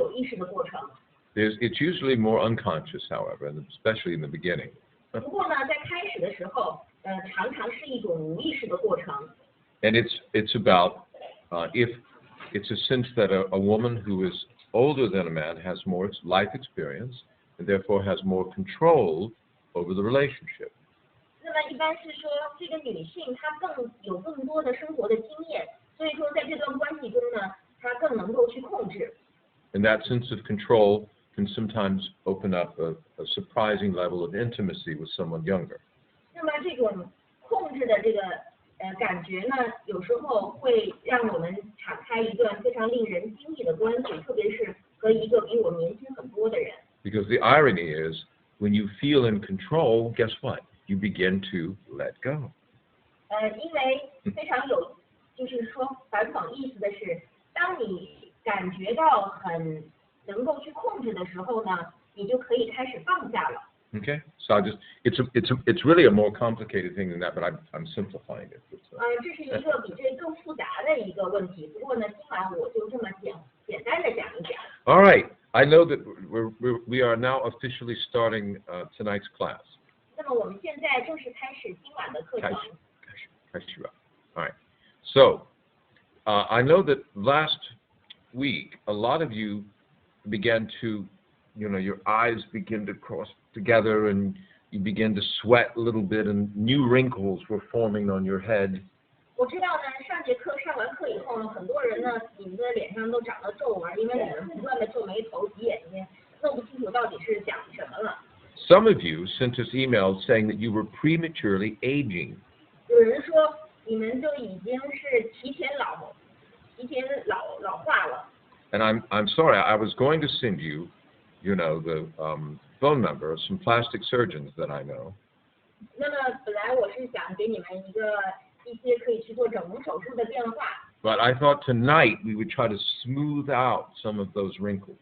有意识的过程。It's usually more unconscious, however, especially in the beginning. 不过呢，在开始的时候，常常是一种无意识的过程。And it's about if it's a sense that a woman who is older than a man has more life experience and therefore has more control over the relationship. 那么一般是说，这个女性她有更多的生活的经验，所以说在这段关系中呢，她更能够去控制。And that sense of control can sometimes open up a surprising level of intimacy with someone younger. 那么这种控制的这个感觉呢，有时候会让我们敞开一段非常令人惊异的关系，特别是和一个比我年轻很多的人。Because the irony is, when you feel in control, guess what? You begin to let go. 因为非常就是说反讽意思的是，当你感觉到很能够去控制的时候呢，你就可以开始放下了。Okay, so it's really a more complicated thing than that, but I'm simplifying it. 这是一个比这更复杂的一个问题。不过呢，今晚我就这么简单的讲一讲。All right, I know that we are now officially starting tonight's class. 那么我们现在正式开始今晚的课程。开始吧。All right, so I know that last week a lot of you began to, your eyes begin to cross together and you begin to sweat a little bit and new wrinkles were forming on your head. 我知道呢，上完课以后呢，很多人呢，你们的脸上都长了皱纹，因为你们不断的皱眉头、挤眼睛，弄不清楚到底是讲什么了。Some of you sent us emails saying that you were prematurely aging. 有人说你们就已经是提前老化了。And I'm sorry, I was going to send you, the phone number of some plastic surgeons that I know. 那么本来我是想给你们一些可以去做整容手术的电话。But I thought tonight we would try to smooth out some of those wrinkles.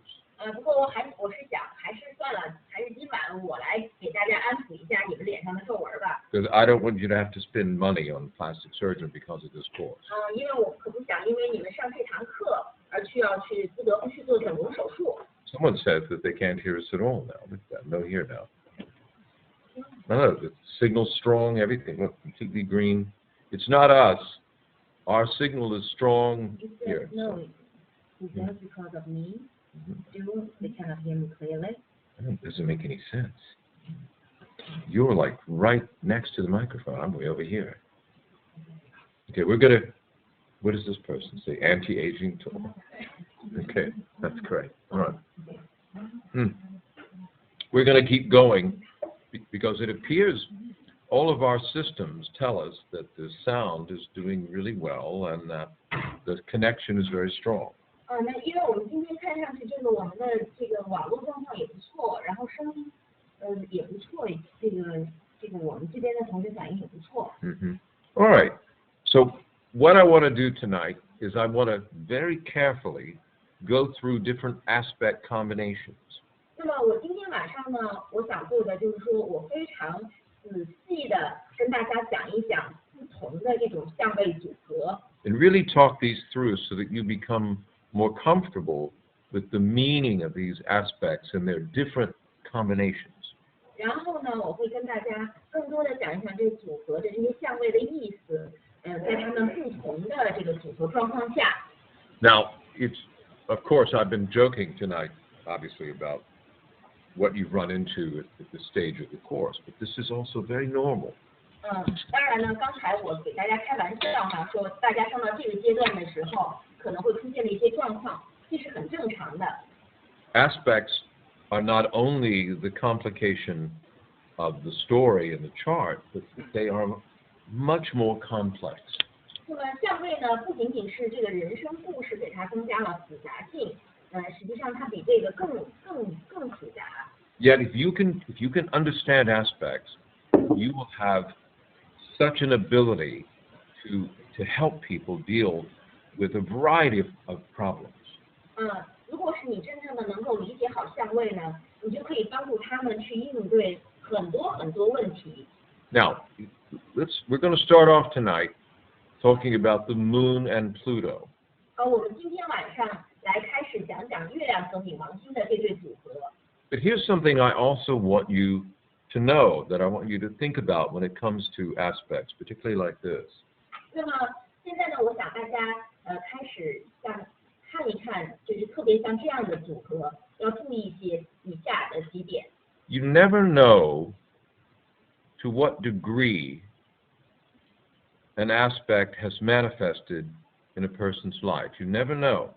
不过我是想还是算了，还是今晚我来给大家安抚一下你们脸上的皱纹吧。Because I don't want you to have to spend money on plastic surgery because of this course. 因为我可不想因为你们上这堂课而不得不去做整容手术。Someone says that they can't hear us at all now. No here now. No, the signal's strong, everything. Look, completely green. It's not us. Our signal is strong here. No, is that because of me? Do they cannot hear me clearly? It doesn't make any sense. You're like right next to the microphone. I'm way over here. Okay, we're gonna. What does this person say? Anti-aging tool. Okay, that's correct. All right. We're going to keep going because it appears all of our systems tell us that the sound is doing really well and that the connection is very strong. 那因为我们今天看上去我们的这个网络状况也不错，然后声音也不错，这个我们这边的同学反应也不错。All right. So what I want to do tonight is I want to very carefully go through different aspect combinations. 那么我今天晚上呢，我想做的就是说我非常仔细的跟大家讲一讲不同的这种相位组合。And really talk these through so that you become more comfortable with the meaning of these aspects and their different combinations. 然后呢，我会跟大家更多的讲一讲这个组合的这些相位的意思，在他们不同的这个组合状况下。Now, of course, I've been joking tonight, obviously, about what you've run into at this stage of the course, but this is also very normal. 当然呢，刚才我给大家开玩笑哈，说大家上到这个阶段的时候，可能会出现的一些状况，这是很正常的。Aspects are not only the complication of the story and the chart, but they are much more complex. 那么相位呢，不仅仅是这个人生故事给它增加了复杂性，实际上它比这个更复杂。Yet, if you can understand aspects, you will have such an ability to help people deal with a variety of problems. 如果是你真正的能够理解好相位呢，你就可以帮助他们去应对很多问题。Now, we're going to start off tonight talking about the moon and Pluto. 我们今天晚上来开始讲讲月亮和冥王星的这对组合。But here's something I also want you to know, that I want you to think about when it comes to aspects, particularly like this. 那么现在呢，我想大家开始看一看，就是特别像这样的组合，要注意一些以下的几点。You never know to what degree an aspect has manifested in a person's life. You never know.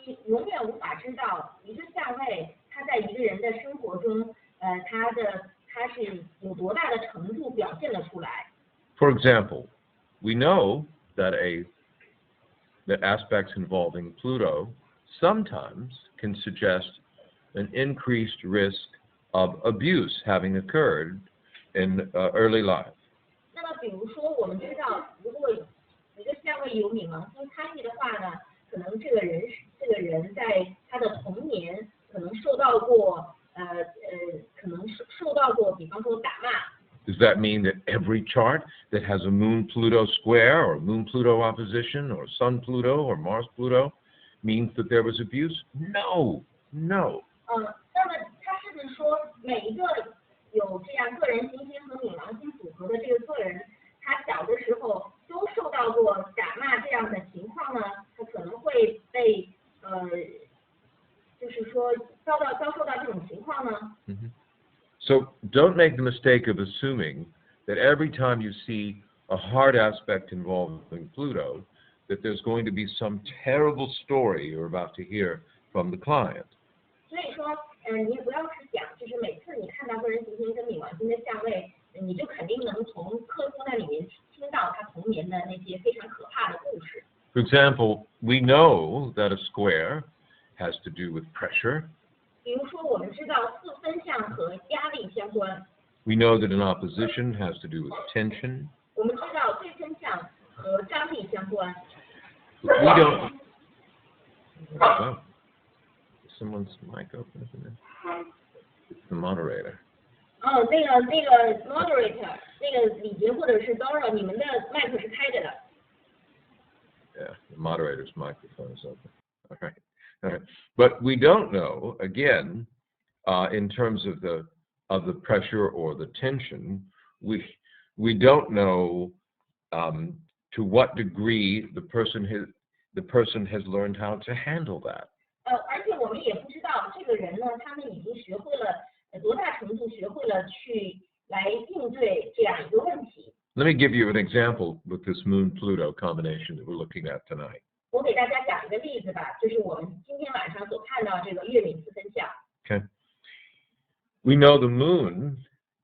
你永远无法知道一个相位，它在一个人的生活中，它是有多大的程度表现了出来。For example, we know that aspects involving Pluto sometimes can suggest an increased risk of abuse having occurred in early life. 那么，比如说，我们知道，如果一个相位有冥王星参与的话呢，可能这个人在他的童年可能受到过比方说打骂。Does that mean that every chart that has a Moon-Pluto square or Moon-Pluto opposition or Sun-Pluto or Mars-Pluto means that there was abuse? No. 那么他是不是说每一个有这样个人行星和冥王星组合的这个个人，他小的时候都受到过打骂这样的情况呢？他可能会被就是说遭受到这种情况呢？So don't make the mistake of assuming that every time you see a hard aspect involving Pluto, that there's going to be some terrible story you're about to hear from the client. 所以说，你也不要是想，就是每次你看到个人行星跟冥王星的相位，你就肯定能从客户那里面听到他童年的那些非常可怕的故事。For example, we know that a square has to do with pressure. 比如说，我们知道四分相和压力相关。We know that an opposition has to do with tension. 我们知道对分相和张力相关。But we don't. Oh, someone's mic open, isn't it? It's the moderator. 那个 moderator， 那个李杰或者是 Dora， 你们的麦克是开着的。Yeah, the moderator's microphone is open. All right. But we don't know, again, in terms of the pressure or the tension, we don't know to what degree the person has learned how to handle that. 而且我们也不知道这个人呢，他们已经学会了多大程度学会了去来应对这样一个问题。Let me give you an example with this Moon-Pluto combination that we're looking at tonight. 我给大家讲一个例子吧，就是我们今天晚上所看到这个月冥四分相。Okay. We know the moon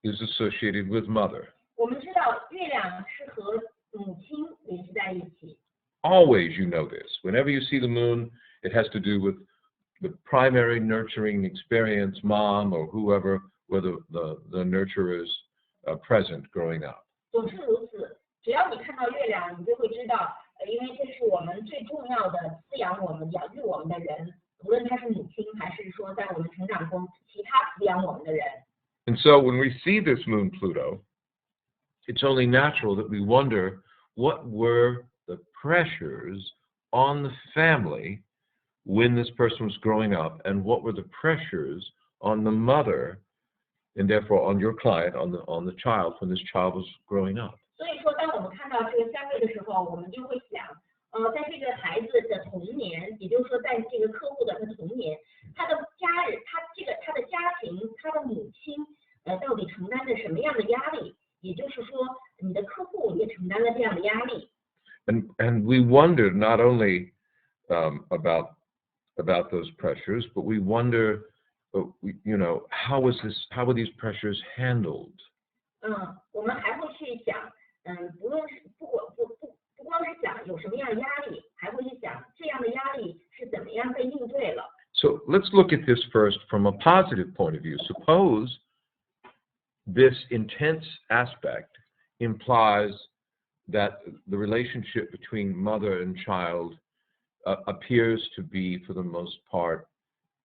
is associated with mother. 我们知道月亮是和母亲联系在一起。Always you know this. Whenever you see the moon, it has to do with the primary nurturing experience, mom or whoever, where the nurturer is present growing up. 总是如此，只要你看到月亮，你就会知道，因为这是我们最重要的滋养我们、养育我们的人，无论他是母亲还是说在我们成长中其他滋养我们的人。And so when we see this moon Pluto, it's only natural that we wonder what were the pressures on the family when this person was growing up, and what were the pressures on the mother, and therefore on your client, on the child when this child was growing up. 所以说，当我们看到这个相位的时候，我们就会想，在这个孩子的童年，也就是说，在这个客户的他童年，他的家人，他的家庭，他的母亲，到底承担着什么样的压力？也就是说，你的客户也承担了这样的压力。And we wonder not only about those pressures, but we wonder, how were these pressures handled? 我们还会去想，不光是想有什么样的压力，还会去想这样的压力是怎么样被应对了。So let's look at this first from a positive point of view. Suppose this intense aspect implies that the relationship between mother and child appears to be, for the most part,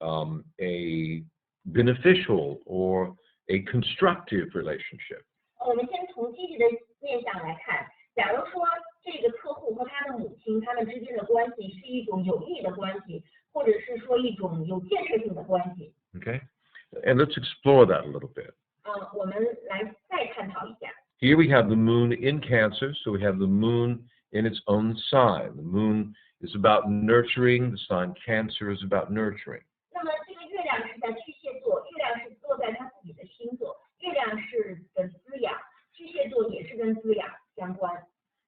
a beneficial or a constructive relationship. 我们先从积极的面向来看，假如说这个客户和他的母亲他们之间的关系是一种有益的关系，或者是说一种有建设性的关系。Okay? And let's explore that a little bit. 我们来再探讨一下。Here we have the moon in Cancer, so we have the moon in its own sign. The moon is about nurturing, the sign Cancer is about nurturing. 那么这个月亮是在巨蟹座，月亮是落在它自己的星座，月亮是跟滋养，巨蟹座也是跟滋养相关。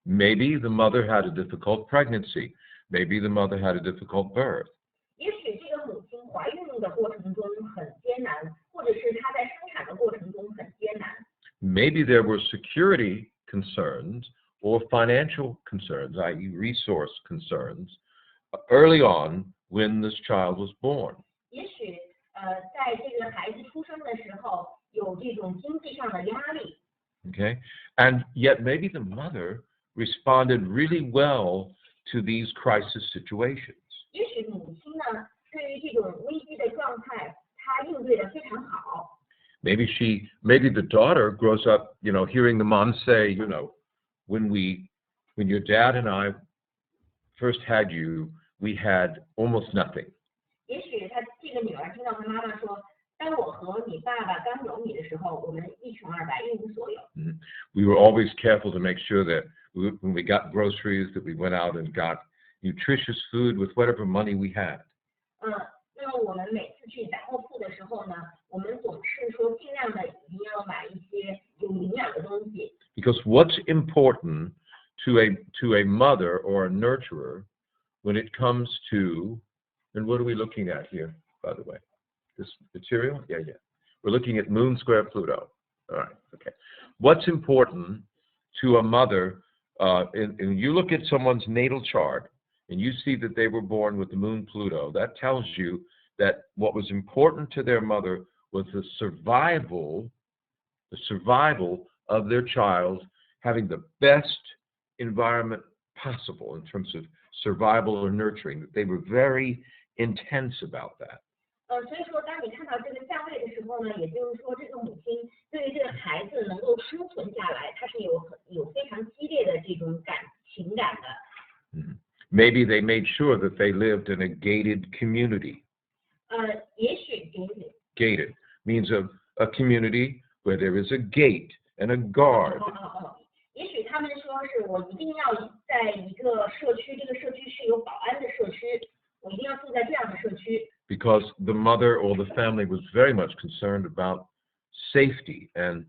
Maybe the mother had a difficult pregnancy. Maybe the mother had a difficult birth. 也许这个母亲怀孕的过程中很艰难，或者是她在生产的过程中很艰难。Maybe there were security concerns or financial concerns, i.e. resource concerns, early on when this child was born. 也许在这个孩子出生的时候有这种经济上的压力。Okay? And yet maybe the mother responded really well to these crisis situations. 也许母亲呢，对于这种危机的状态，她应对的非常好。Maybe the daughter grows up, hearing the mom say, when your dad and I first had you, we had almost nothing. 也许这个女儿听到她妈妈说，当我和你爸爸刚有你的时候，我们一穷二白，一无所有。We were always careful to make sure that when we got groceries, that we went out and got nutritious food with whatever money we had. 那么我们每次去百货铺的时候呢，我们总是说尽量的一定要买一些有营养的东西。Because what's important to a mother or a nurturer when it comes to, and what are we looking at here, by the way? This material? Yeah. We're looking at Moon square Pluto. All right, okay. What's important to a mother, and you look at someone's natal chart, and you see that they were born with the Moon Pluto, that tells you that what was important to their mother was the survival of their child having the best environment possible in terms of survival or nurturing, that they were very intense about that. 所以说，当你看到这个相位的时候呢，也就是说，这个母亲对于这个孩子能够生存下来，她是有非常激烈的这种情感的。Maybe they made sure that they lived in a gated community. 也许gated means a community where there is a gate and a guard. 也许他们说是我一定要在一个社区，这个社区是有保安的社区，我一定要住在这样的社区。Because the mother or the family was very much concerned about safety and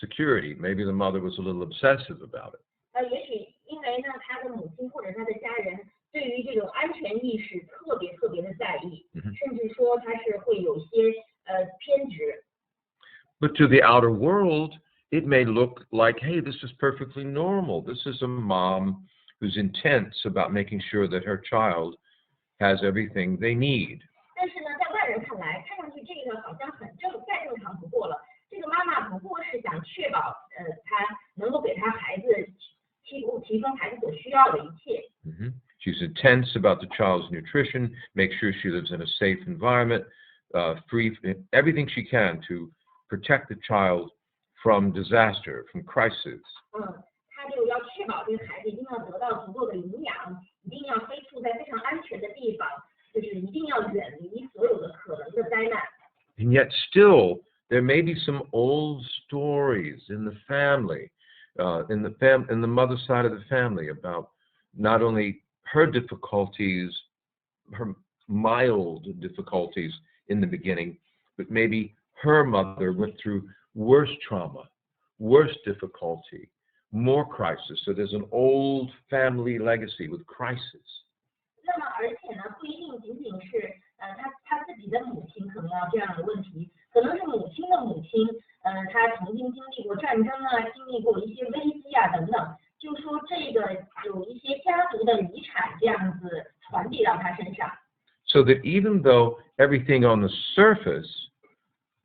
security. Maybe the mother was a little obsessive about it. 也许因为呢，他的母亲或者他的家人对于这种安全意识特别的在意，甚至说他是会有些偏执。But to the outer world, it may look like, hey, this is perfectly normal. This is a mom who's intense about making sure that her child has everything they need. 但是呢，在外人看来，看上去这个好像再正常不过了。这个妈妈不过是想确保她能够给她孩子提供孩子所需要的一切。She's intense about the child's nutrition, make sure she lives in a safe environment, free everything she can to protect the child from disaster, from crisis. 她就要确保这个孩子一定要得到足够的营养，一定要飞处在非常安全的地方，就是一定要远离所有的可能的灾难。And yet still, there may be some old stories in the family, in the mother's side of the family about not only her difficulties, her mild difficulties in the beginning, but maybe her mother went through worse trauma, worse difficulty, more crisis. So there's an old family legacy with crisis. 那么，而且呢，不一定仅仅是他自己的母亲可能要这样的问题，可能是母亲的母亲，她曾经经历过战争啊，经历过一些危机啊等等，就说这个有一些家族的遗产这样子传递到她身上。So that even though everything on the surface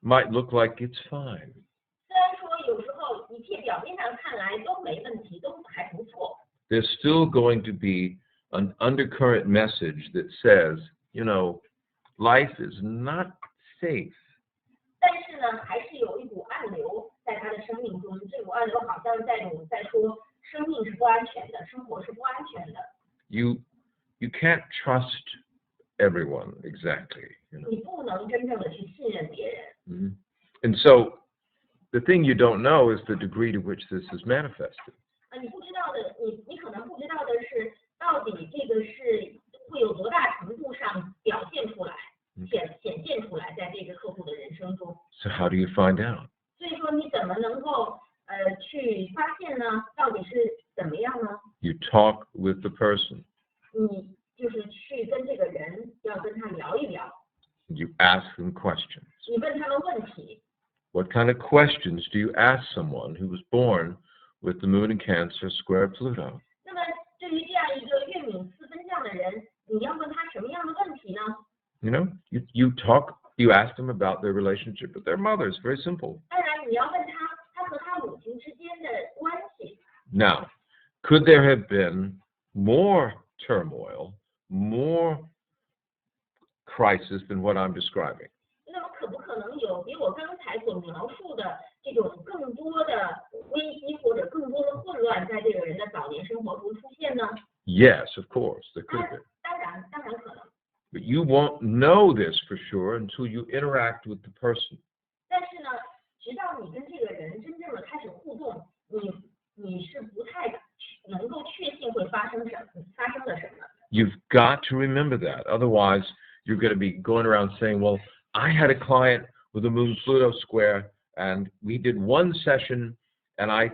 might look like it's fine. 虽然说有时候一切表面上看来都没问题，都还不错。There's still going to be an undercurrent message that says, life is not safe. 但是呢，还是有一股暗流在他的生命中，这股暗流好像在说，生命是不安全的，生活是不安全的。You can't trust everyone exactly. You know? 你不能真正的去信任别人。Mm-hmm. And so the thing you don't know is the degree to which this is manifested. 你不知道的，你可能不知道的是，到底这个是会有多大程度上表现出来、显现出来，在这个客户的人生中。So how do you find out? 所以说，你怎么能够去发现呢？到底是怎么样呢？ You talk with the person. 你就是去跟这个人，要跟他聊一聊。You ask them questions. 你问他们问题。What kind of questions do you ask someone who was born with the moon in Cancer square Pluto? 那么对于这样一个月冥四分相的人，你要问他什么样的问题呢？ You know, you ask them about their relationship with their mother. It's very simple. 当然，你要问他和他母亲之间的关系。Now, could there have been more turmoil, more crisis than what I'm describing? 那么可不可能有比我刚才所描述的这种更多的危机或者更多的混乱在这个人的早年生活中出现呢？ Yes, of course, there could have been. 当然可能。 But you won't know this for sure until you interact with the person. 但是呢，直到你跟这个人真正的开始互动，你是不太能够确信会发生了什么。 You've got to remember that. Otherwise, you're going to be going around saying, well, I had a client with a moon Pluto square, and we did one session, and I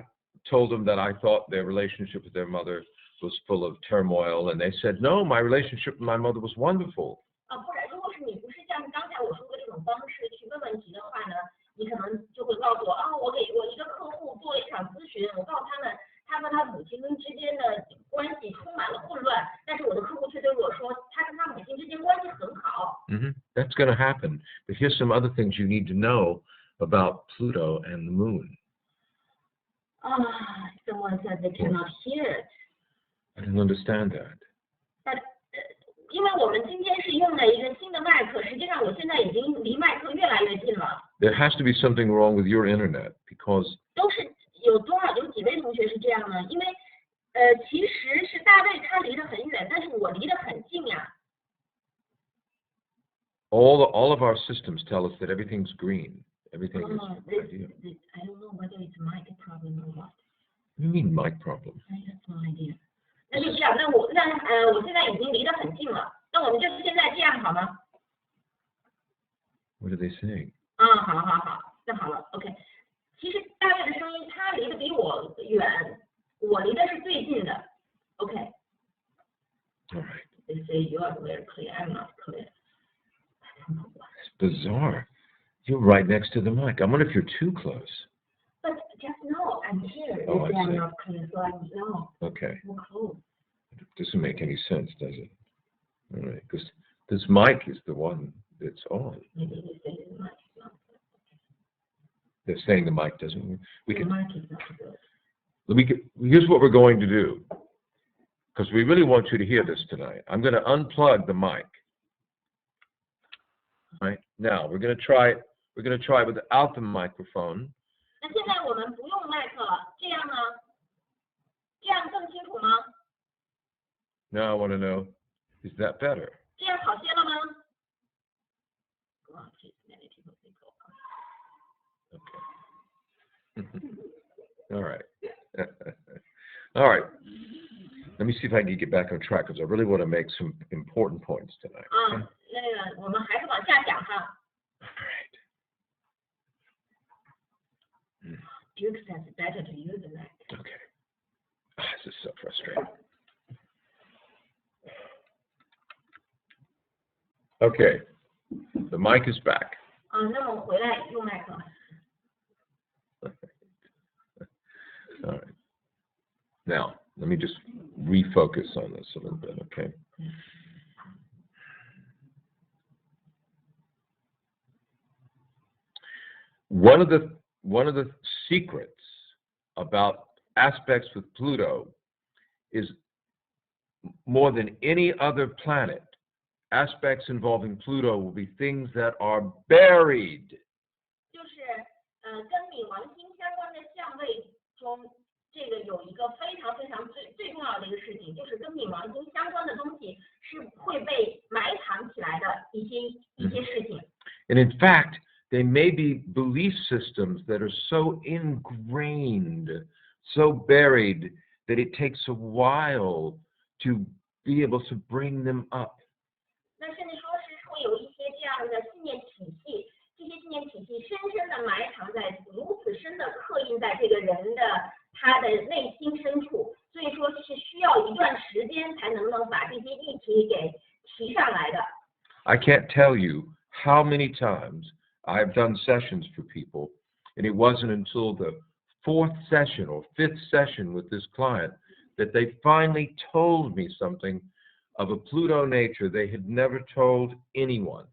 told them that I thought their relationship with their mother was full of turmoil, and they said, no, my relationship with my mother was wonderful. 不然，如果是你不是像刚才我说的这种方式去问问题的话呢，你可能就会告诉我，我给我一个客户做了一场咨询，我告诉他们，他和他母亲之间的关系充满了混乱，但是我的客户却对我说，他跟他母亲之间关系很好。That's going to happen. But here's some other things you need to know about Pluto and the moon. Someone said they cannot hear it. I didn't understand that. 因为我们今天是用了一个新的麦克，实际上我现在已经离麦克越来越近了。There has to be something wrong with your internet because 都是有几位同学是这样呢？因为其实是大卫他离得很远，但是我离得很近呀。all of our systems tell us that everything's green. Everything is ideal. I don't know whether it's a mic problem or what. What do you mean mic problem? I have no idea. 那就这样，我现在已经离得很近了，那我们就现在这样好吗？ What are they saying? 好，那好了 ，OK。其实大卫的声音他离得比我远，我离的是最近的 ，OK。All right. They say you are very clear, I'm not clear. It's bizarre. You're right next to the mic. I wonder if you're too close. But just know I'm here. Oh, I I'm see. not clear, so I know. Okay. I'm close. It doesn't make any sense, does it? All right, because this mic is the one that's on. Maybe they say the mic is not good. They're saying the mic doesn't work. The mic is not good. Here's what we're going to do, because we really want you to hear this tonight. I'm going to unplug the mic. All right. Now we're going to try it without the microphone. 那现在我们不用麦克了，这样呢？这样更清楚吗？ Now I want to know, is that better? 这样好些了吗？ Well, many people think Okay. All right. All right. Let me see if I can get back on track because I really want to make some important points tonight. 那个我们还是往下讲哈。 All right. Duke says it's better to use the mic. Okay. This is so frustrating. Okay. The mic is back. 那我回来用麦克。 All right. Now, let me just refocus on this a little bit, okay? One of the secrets about aspects with Pluto is more than any other planet, aspects involving Pluto will be things that are buried. 就是跟冥王星相关的相位中，这个有一个非常非常最重要的一个事情，就是跟冥王星相关的东西是会被埋藏起来的一些事情。And in fact, they may be belief systems that are so ingrained, so buried, that it takes a while to be able to bring them up. 那甚至说是会有一些这样的信念体系，这些信念体系深深的埋藏在如此深的刻印在这个人的他的内心深处，所以说是需要一段时间才能把这些议题给提上来的。I can't tell you how many times I've done sessions for people, and it wasn't until the 4th session or 5th session with this client that they finally told me something of a Pluto nature they had never told anyone.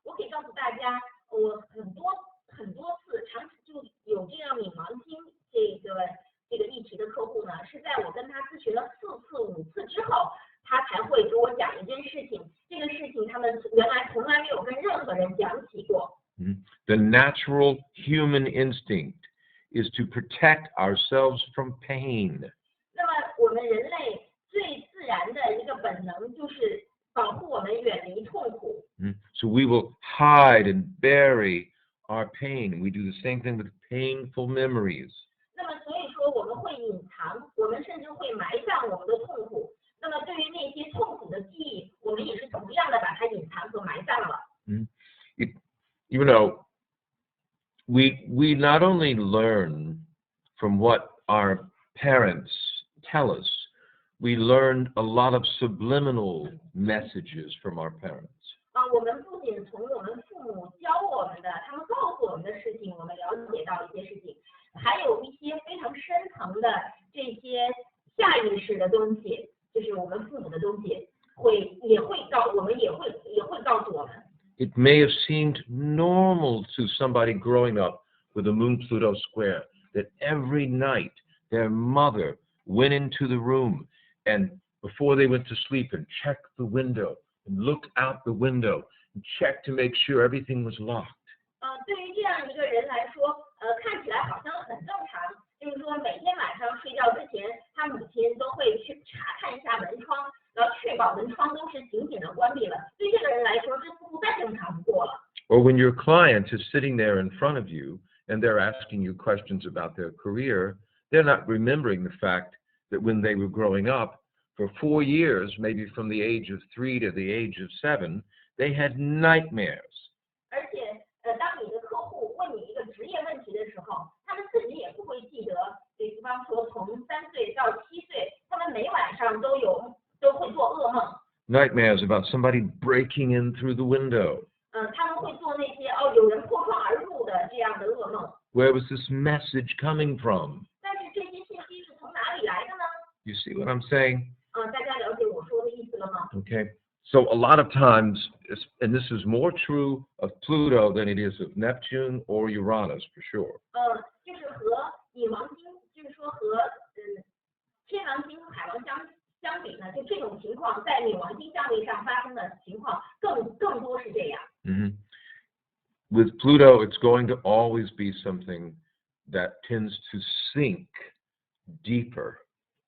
我可以告诉大家，我很多次长期就有这样冥王星这个议题的客户呢，是在我跟他咨询了4次5次之后，他才会给我讲一件事情。这个事情他们原来从来没有跟任何人讲起过。The natural human instinct is to protect ourselves from pain. 那么我们人类最自然的一个本能就是保护我们远离痛苦。So we will hide and bury our pain. We do the same thing with painful memories. 那么所以说我们会隐藏，我们甚至会埋葬我们的痛苦。那么对于那些痛苦的记忆，我们也是同样的把它隐藏和埋葬了。You know, we not only learn from what our parents tell us, we learned a lot of subliminal messages from our parents. 我们不仅从我们父母教我们的，他们告诉我们的事情，我们了解到一些事情，还有一些非常深层的这些下意识的东西，就是我们父母的东西，我们也会告诉我们。It may have seemed normal to somebody growing up with a Moon-Pluto square that every night their mother went into the room and before they went to sleep and checked the window and looked out the window and checked to make sure everything was locked. 对于这样一个人来说，看起来好像很正常，就是说每天晚上睡觉之前，他母亲都会去查看一下门窗，然后确保门窗都是紧紧的关闭了。对这个人来说，这似乎再正常不过了。Or when your client is sitting there in front of you and they're asking you questions about their career, they're not remembering the fact that when they were growing up, for 4 years, maybe from the age of 3 to the age of 7, they had nightmares. 而且，当你的客户问你一个职业问题的时候，他们自己也不会记得。比方说，从3岁到7岁，他们每晚上都会做噩梦。Nightmares about somebody breaking in through the window. 他们会做那些有人破窗而入的这样的噩梦。Where was this message coming from? 但是这些信息是从哪里来的呢？ You see what I'm saying? 大家了解我说的意思了吗？ Okay. So a lot of times, and this is more true of Pluto than it is of Neptune or Uranus for sure. 就是和冥王星，就是说和天王星和海王相比呢，就这种情况在冥王星相位上发生的情况更多是这样。With Pluto, it's going to always be something that tends to sink deeper.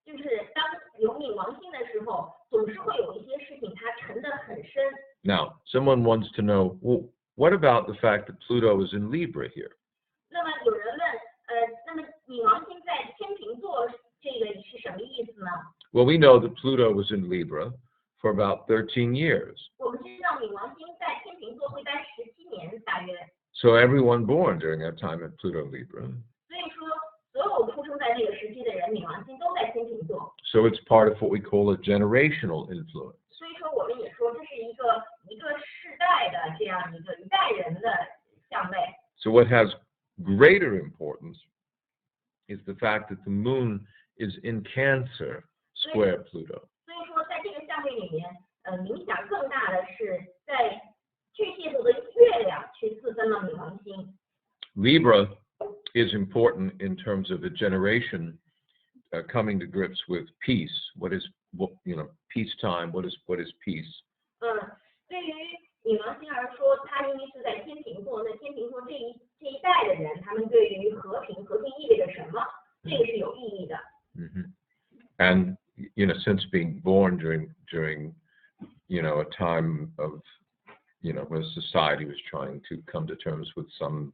就是当有冥王星的时候，总是会有一些事情它沉得很深。Now, someone wants to know, well, what about the fact that Pluto is in Libra here? 那么有人问，那么冥王星在天秤座这个是什么意思呢？ Well, we know that Pluto was in Libra for about 13 years. 我们知道冥王星在天秤座会待17年大约。So everyone born during that time had Pluto Libra. 所以说，所有出生在那个时期的人，冥王星都在天秤座。So it's part of what we call a generational influence. 所以说，我们也说这是一个世代的这样一代人的相位。So what has greater importance is the fact that the moon is in Cancer square Pluto. 所以说，在这个相位里面，影响更大的是在巨蟹座的月亮去四分了冥王星。Libra is important in terms of a generation coming to grips with peace. What is peacetime? What is peace? 对于冥王星而说，它因为是在天秤座，那天秤座这一代的人，他们对于和平意味着什么？这个是有意义的。And since being born during a time of where society was trying to come to terms with some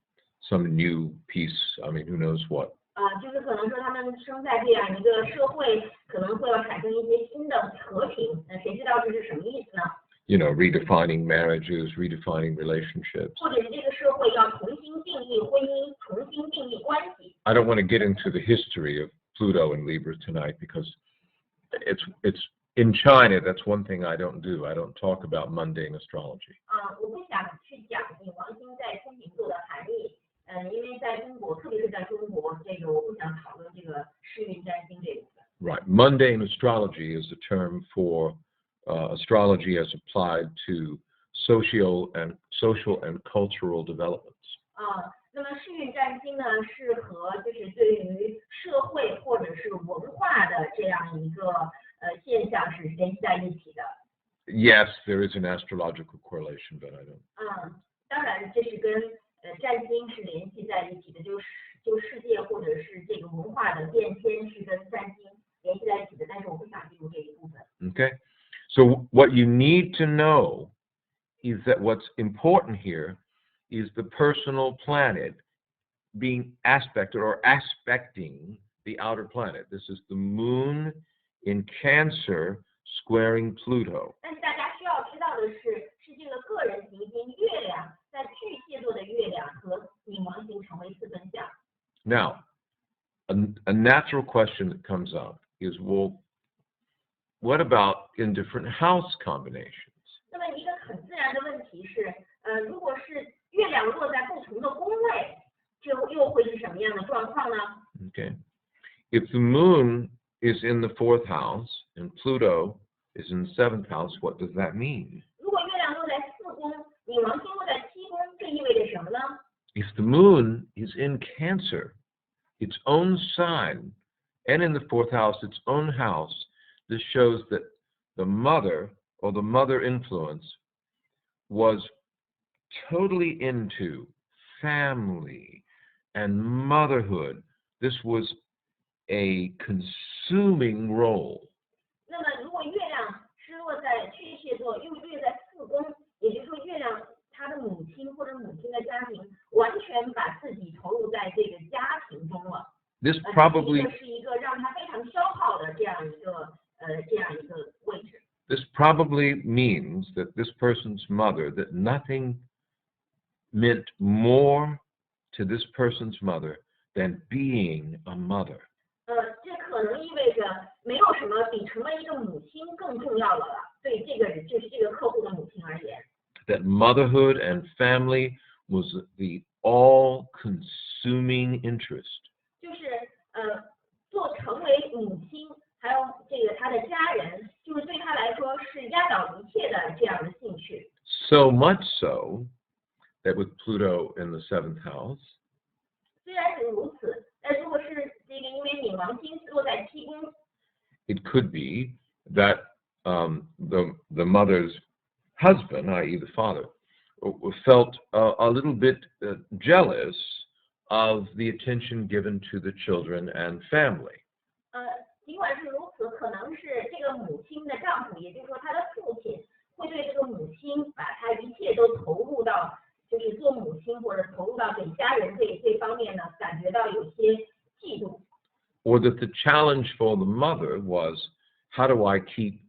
new peace. I mean, who knows what? 就是可能说他们生在这样一个社会，可能会要产生一些新的和平，谁知道这是什么意思呢？Redefining marriages, redefining relationships. 或者是这个社会要重新定义婚姻，重新定义关系。I don't want to get into the history of Pluto and Libra tonight because it's in China. That's one thing I don't do. I don't talk about mundane astrology. 我不想去讲冥王星在天秤座的含义。因为在中国，特别是在中国，这个我不想讨论这个世运占星这部分。Right. Mundane astrology is a term for astrology as applied to social and cultural developments. 那么世运占星呢，是和就是对于社会或者是文化的这样一个现象是联系在一起的。Yes, there is an astrological correlation, but I don't. 当然这是跟占星是联系在一起的，就世界或者是这个文化的变迁是跟占星联系在一起的，但是我不想进入这一部分。Okay, so what you need to know is that what's important here is the personal planet being aspected or aspecting the outer planet. This is the moon in Cancer squaring Pluto. 但是大家需要知道的是这个个人行星月亮在巨蟹座的月亮和冥王星成为四分相。Now, a natural question that comes up is, well, what about in different house combinations? 那么一个很自然的问题是，如果是月亮落在不同的宫位，这又会是什么样的状况呢？ Okay, if the moon is in the 4th house and Pluto is in the 7th house, what does that mean? 如果月亮落在4宫，冥王星落在7宫，这意味着什么呢？ If the moon is in Cancer, its own sign, and in the 4th house, its own house, this shows that the mother or the mother influence was totally into family and motherhood. This was a consuming role. 那么如果月亮是落在巨蟹座，又落在4宫，也就是说月亮他的母亲或者母亲的家庭完全把自己投入在这个家庭中了。This probably 这是一个让他非常消耗的这样一个位置。This probably means that this person's mother, that nothing meant more to this person's mother than being a mother. 这可能意味着没有什么比成为一个母亲更重要的了，对这个人就是这个客户的母亲而言。That motherhood and family was the all-consuming interest. 就是成为母亲，还有这个他的家人，就是对他来说是压倒一切的这样的兴趣。So much so that with Pluto in the 7th house, 虽然是如此，但如果是这个因为冥王星落在7宫， it could be that the mother's husband, i.e. the father, felt a little bit jealous of the attention given to the children and family. 尽管是如此，可能是这个母亲的丈夫，也就是说他的父亲，会对这个母亲把他一切都投入到，就是做母亲或者投入到给家人这方面呢，感觉到有些嫉妒。Or that the challenge for the mother was, how do I keep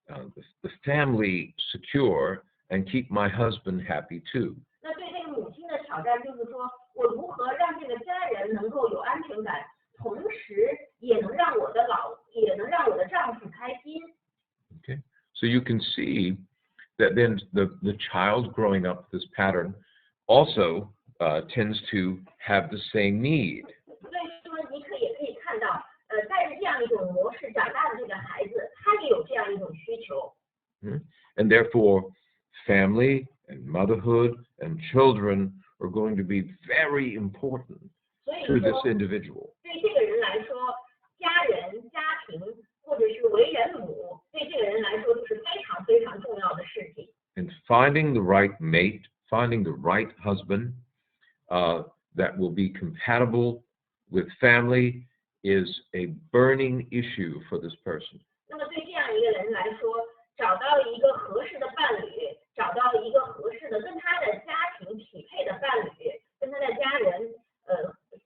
the family secure and keep my husband happy too? 那对这个母亲的挑战就是说，我如何让这个家人能够有安全感，同时也能让我的丈夫开心。Okay, so you can see that then the child growing up this pattern also tends to have the same need. 所以说，你可以看到，带着这样一种模式长大的这个孩子，他也有这样一种需求。And therefore, family and motherhood and children are going to be very important to this individual. 对这个人来说，家人、家庭或者是为人母，对这个人来说都是非常非常重要的事情。And finding the right mate, finding the right husband that will be compatible with family is a burning issue for this person. 那么对这样一个人来说，找到一个合适的伴侣，找到一个合适的跟他的家庭匹配的伴侣，跟他的家人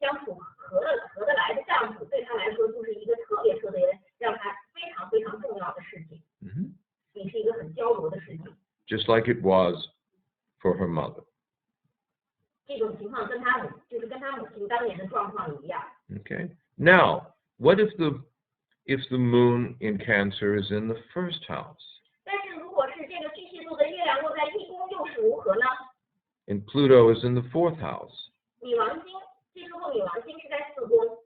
相处合得来的丈夫，对他来说就是一个特别让他非常非常重要的事情。也是一个很焦灼的事情。Just like it was for her mother. 这种情况跟他母亲当年的状况一样。Okay. Now, what if the moon in Cancer is in the first house? 但是如果是这个巨蟹座的月亮落在一宫，又是如何呢？ And Pluto is in the fourth house. 女王星，这时候女王星是在四宫。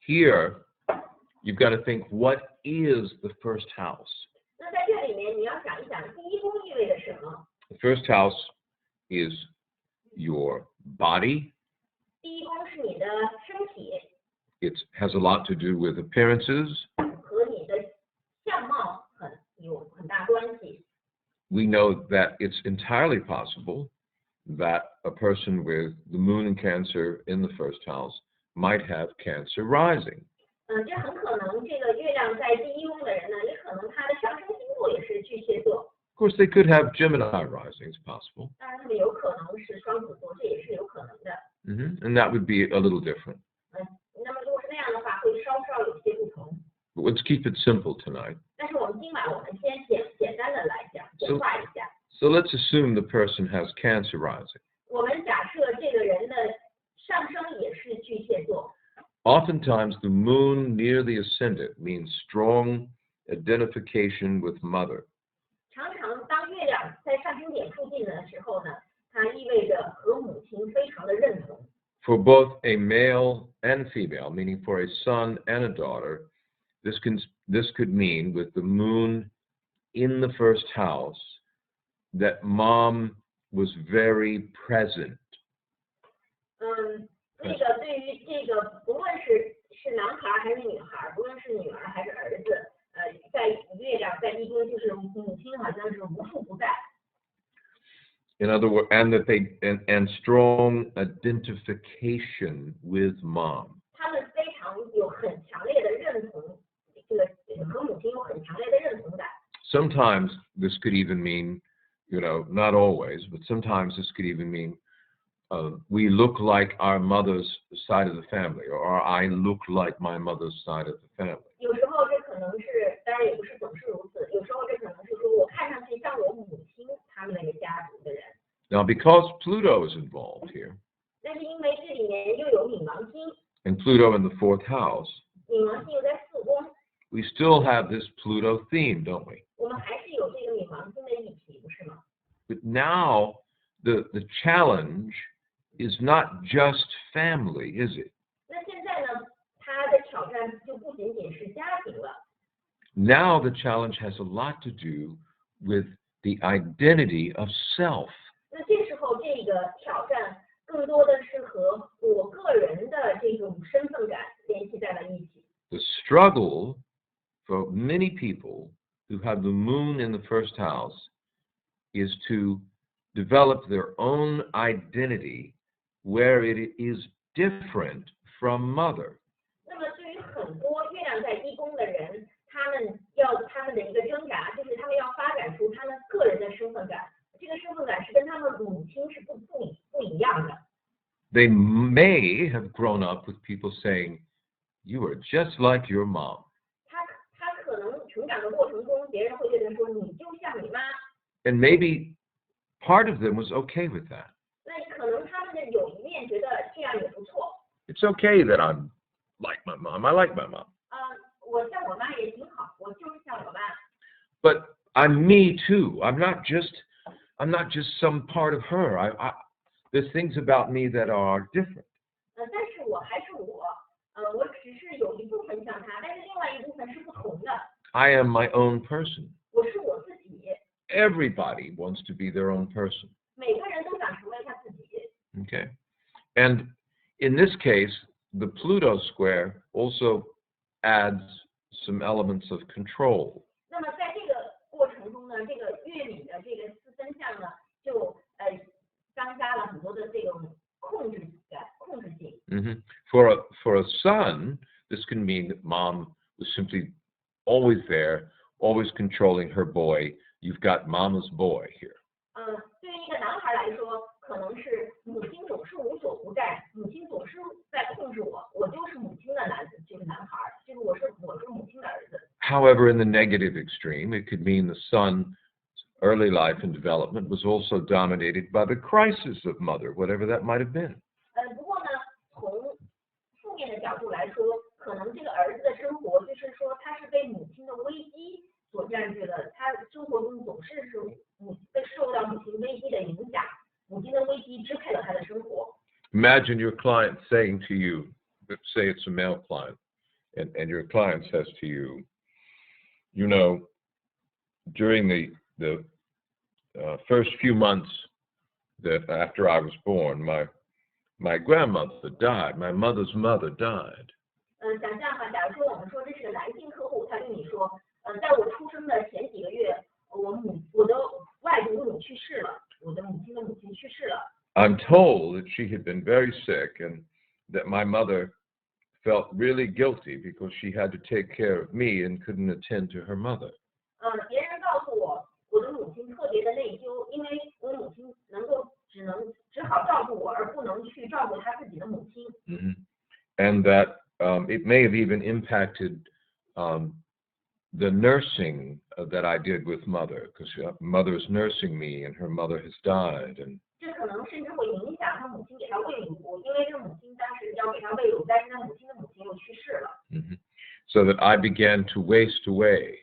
Here, you've got to think, what is the first house? 那在这里面，你要想一想，第一宫意味着什么？ The first house is your body. 第一宫是你的身体。It has a lot to do with appearances. 和你的相貌有很大关系。 We know that it's entirely possible that a person with the moon in Cancer in the first house might have Cancer rising. 这很可能这个月亮在第一宫的人呢，也可能他的上升星座也是巨蟹座。 Of course, they could have Gemini rising. It's possible. 当然，他们有可能是双子座，这也是有可能的。And that would be a little different. 那么如果是那样的话，会稍稍有些不同。 But let's keep it simple tonight. 但是我们今晚先简单的来讲，简化一下。So let's assume the person has Cancer rising. 我们假设这个人的上升也是巨蟹座。 Oftentimes, the moon near the ascendant means strong identification with mother. 常常当月亮在上升点附近的时候呢，它意味着和母亲非常的认同。 For both a male and female, meaning for a son and a daughter, this could mean with the moon in the first house that mom was very present. 这个对于这个不论是男孩还是女孩，不论是女儿还是儿子，在月亮在一宫，就是母亲好像是无处不在。 In other words, and strong identification with mom. 他们非常有很强烈的认同，这个和母亲有很强烈的认同感。 Sometimes this could even mean, not always, but sometimes this could even mean we look like our mother's side of the family, or I look like my mother's side of the family. 有时候这可能是，当然也不是总是如此，有时候这可能是说我看上去像我母亲他们那个家族的人。 Now, because Pluto is involved here, 但是因为这里面又有冥王星， and Pluto in the fourth house, 冥王星又在四宫， we still have this Pluto theme, don't we? 我们还是有这个冥王星的议题，不是吗？ But now the challenge is not just family, is it? 那现在呢，它的挑战就不仅仅是家庭了。 Now the challenge has a lot to do with the identity of self. 那这时候这个挑战更多的是和我个人的这种身份感联系在了一起。 The struggle for many people who have the moon in the first house is to develop their own identity where it is different from mother. 那么对于很多月亮在一宫的人，他们的一个挣扎，就是他们要发展出他们个人的身份感。这个身份感是跟他们母亲是不一样的。 They may have grown up with people saying, "You are just like your mom." 他可能成长的过程中，别人会对他说：“你就像你妈。” And maybe part of them was okay with that. 那可能他们的有一面觉得这样也不错。 It's okay that I'm like my mom. I like my mom. 我像我妈也挺好，我就是像我妈。 But I'm me too. I'm not just some part of her. There's things about me that are different. 但是我还是我，我只是有一部分像她，但是另外一部分是不同的。 I am my own person. 我是我自己。 Everybody wants to be their own person. 每个人都想成为他自己。 Okay. And in this case, the Pluto square also adds some elements of control. 那么在这个过程中呢，这个月里的这个四分相呢，就增加了很多的这种控制性。For a son, this can mean that mom was simply always there, always controlling her boy. You've got mama's boy here. 对于一个男孩来说，可能是母亲总是无所不在，母亲总是在控制我，我就是母亲的这个男孩，就是我是母亲的儿子。However, in the negative extreme, it could mean the son's early life and development was also dominated by the crisis of mother, whatever that might have been. 不过呢，从负面的角度来说，可能这个儿子的生活就是说他是被母亲的危机所占据了，他生活中总是被受到母亲危机的影响，母亲的危机支配了他的生活。Imagine your client saying to you, say it's a male client, and your client says to you, you know, during the first few months that after I was born, my grandmother died, my mother's mother died. 想象哈，假如说我们说这是个男性客户，他对你说，在我出生的前几个月，我的外祖母去世了，我的母亲的母亲去世了。I'm told that she had been very sick and that my mother felt really guilty because she had to take care of me and couldn't attend to her mother. 别人告诉我，我的母亲特别的内疚，因为我母亲只好照顾我，而不能去照顾她自己的母亲。And that it may have even impacted the nursing that I did with mother, because mother's nursing me and her mother has died. And 这可能甚至会影响他母亲给他喂乳，因为这母亲当时要给他喂乳，但是他母亲的母亲又去世了。So that I began to waste away,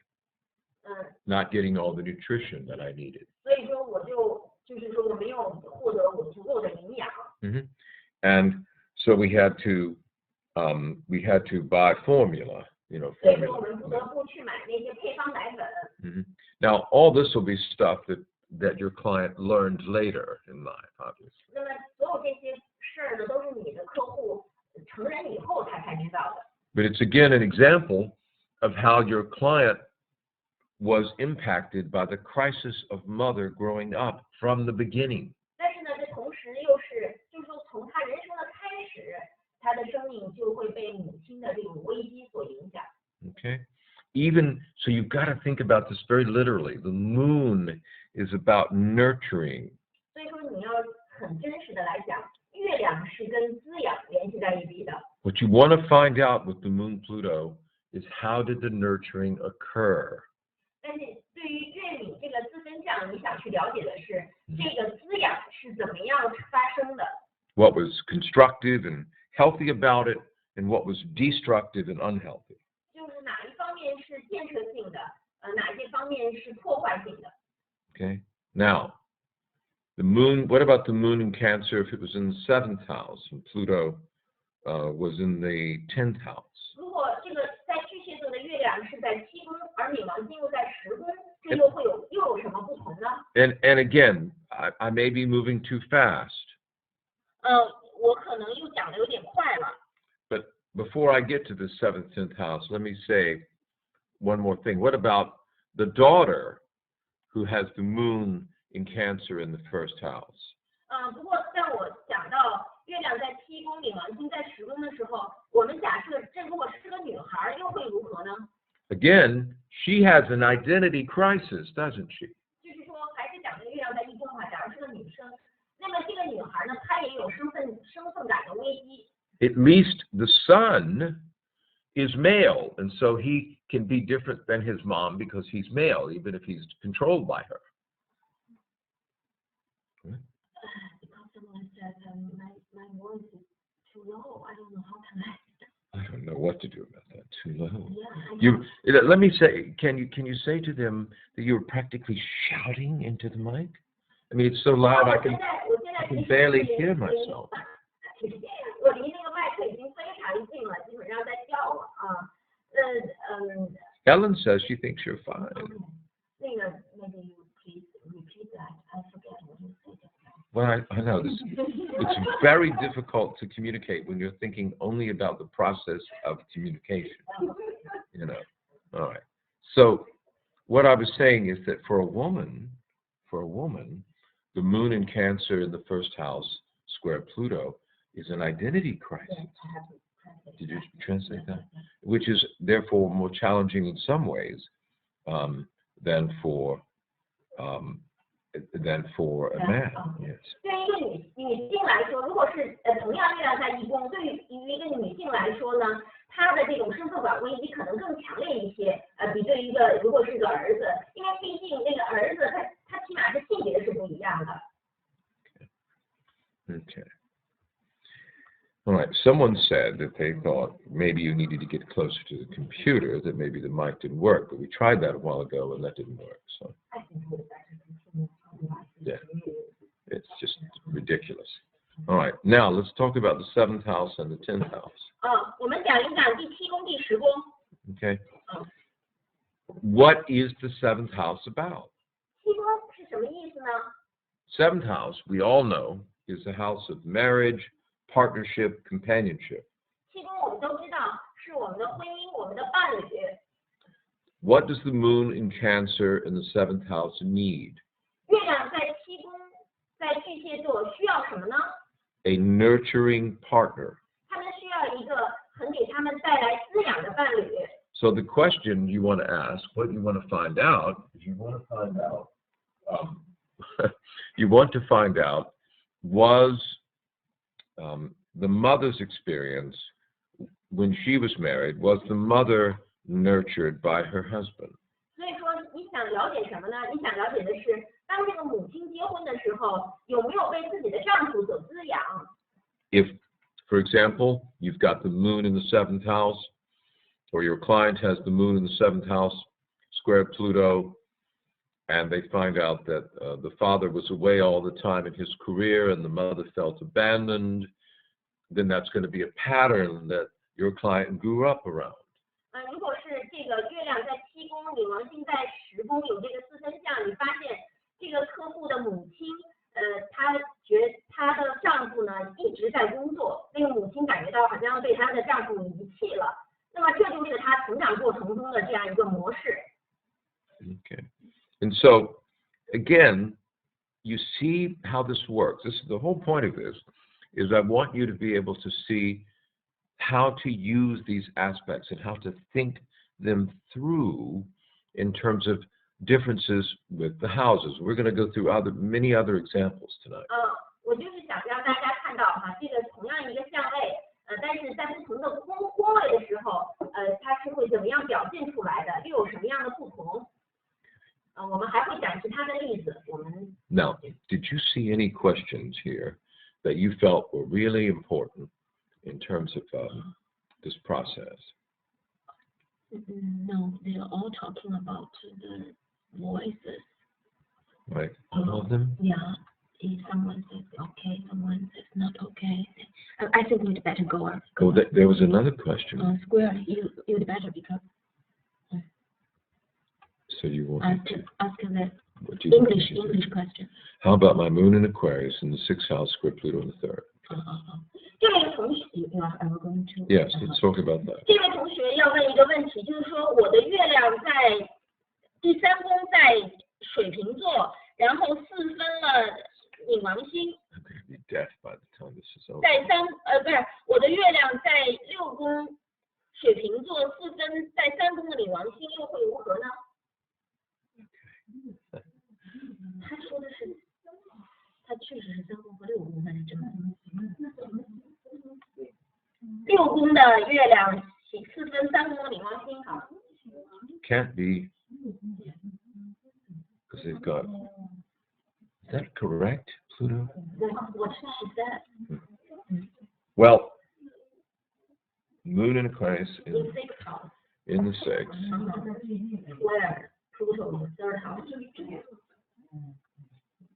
not getting all the nutrition that I needed. 所以说就是说我没有获得我足够的营养。And so we had to buy formula, you know. 所以说我们不得不去买那些配方奶粉。Now all this will be stuff that your client learned later in life, obviously. 那么所有这些事儿呢，都是你的客户成人以后他才知道的。But it's again an example of how your client was impacted by the crisis of mother growing up from the beginning. 但是呢，这同时又是，就是说从他人生的开始，他的生命就会被母亲的这种危机所影响。Okay? Even so, you've got to think about this very literally. The moon is about nurturing. 所以说你要很真实的来讲，月亮是跟滋养联系在一起的。What you want to find out with the moon Pluto is how did the nurturing occur? 但是对于月饼这个自身相，你想去了解的是这个滋养是怎么样发生的。What was constructive and healthy about it, and what was destructive and unhealthy. 就是哪一方面是建设性的，哪些方面是破坏性的。Okay. Now, the moon. What about the moon in Cancer if it was in the 7th house and Pluto was in the 10th house? 如果这个在巨蟹座的月亮是在7宫，而冥王星又在10宫，这又有什么不同呢？ And again, I may be moving too fast. 我可能又讲的有点快了。But before I get to the 7th, 10th house, let me say one more thing. What about the daughter who has the moon in Cancer in the 1st house? 不过在我讲到月亮在7宫，冥王星在10宫的时候，我们假设这如果是个女孩，又会如何呢？ Again, she has an identity crisis, doesn't she? 就是说，还是讲这个月亮在1宫哈，假如是个女生，那么这个女孩呢，她也有身份感的危机。At least the son is male, and so he can be different than his mom because he's male, even if he's controlled by her. Because someone said my voice is too low. I don't know how can I don't know what to do about that. Too low. Yeah. Let me say, can you say to them that you're practically shouting into the mic? I mean, it's so loud I can barely hear myself. 我离那个麦克已经非常近了，基本上在叫了啊。Helen says she thinks you're fine. 那个 maybe you please repeat that. I forget what you said. Well, I know this. It's very difficult to communicate when you're thinking only about the process of communication. You know. All right. So, what I was saying is that for a woman, the moon in Cancer in the 1st house, square Pluto, is an identity crisis. Yes, I have to translate. Did you translate that? Which is therefore more challenging in some ways than for a man. Yes. 对于一个女性来说，如果是同样月亮在一宫，对于一个女性来说呢，她的这种身份感危机可能更强烈一些，比对于一个如果是个儿子，因为毕竟那个儿子他起码是性别是不一样的。Okay. All right. Someone said that they thought maybe you needed to get closer to the computer, that maybe the mic didn't work, but we tried that a while ago and that didn't work. So. Yeah. It's just ridiculous. All right. Now let's talk about the 7th house and the 10th house. 我们讲一讲第7宫、第10宫。Okay. What is the 7th house about? 7宫是什么意思呢？ 7th house, we all know, is the house of marriage, partnership, companionship. 7宫我们都知道是我们的婚姻，我们的伴侣。What does the moon in Cancer in the 7th house need? 月亮在7宫，在巨蟹座需要什么呢？ A nurturing partner. 他们需要一个很给他们带来滋养的伴侣。So the question you want to ask, what you want to find out, is you want to find out, was the mother's experience when she was married, was the mother nurtured by her husband? 所以说你想了解什么呢？你想了解的是，当这个母亲结婚的时候，有没有被自己的丈夫所滋养？ If, for example, you've got the moon in the 7th house, or your client has the moon in the 7th house, square Pluto, and they find out that the father was away all the time in his career and the mother felt abandoned, then that's going to be a pattern that your client grew up around. 如果是这个月亮在7宫，冥王星在10宫有这个4分相，你发现这个客户的母亲，她的丈夫呢一直在工作，那个母亲感觉到好像被她的丈夫遗弃了，那么这就是她成长过程中的这样一个模式。Okay. And so, again, you see how this works. This is the whole point of this, is I want you to be able to see how to use these aspects and how to think them through in terms of differences with the houses. We're going to go through many other examples tonight. 我就是想让大家看到哈，这个同样一个相位，但是在不同的宫位的时候，它是会怎么样表现出来的，又有什么样的不同？我们还会讲其他的例子。Now, did you see any questions here that you felt were really important in terms of this process? No, they're all talking about the voices. Right, all of them? Yeah, if someone says okay, someone says not okay. I think we'd better go on. Oh, there was another question. Square, you'd better because. So you want to ask the English question. How about my moon in Aquarius in the 6th house, square Pluto in the 3rd? 这位同学 Yes, let's talk about that. 这位同学要问一个问题，就是说我的月亮在第3宫在水瓶座，然后4分了冥王星。I'm going to be deaf by the time this is over. 不是，我的月亮在6宫水瓶座4分在3宫的冥王星又会如何呢？他说的是，他确实是3宫和6宫，反正真的。6宫的月亮4分3宫的冥王星，好。Can't be, because they've got. Is that correct, Pluto? What she said. Well, moon in Aquarius in 6th house. In the 6th. Where Pluto in the 3rd house.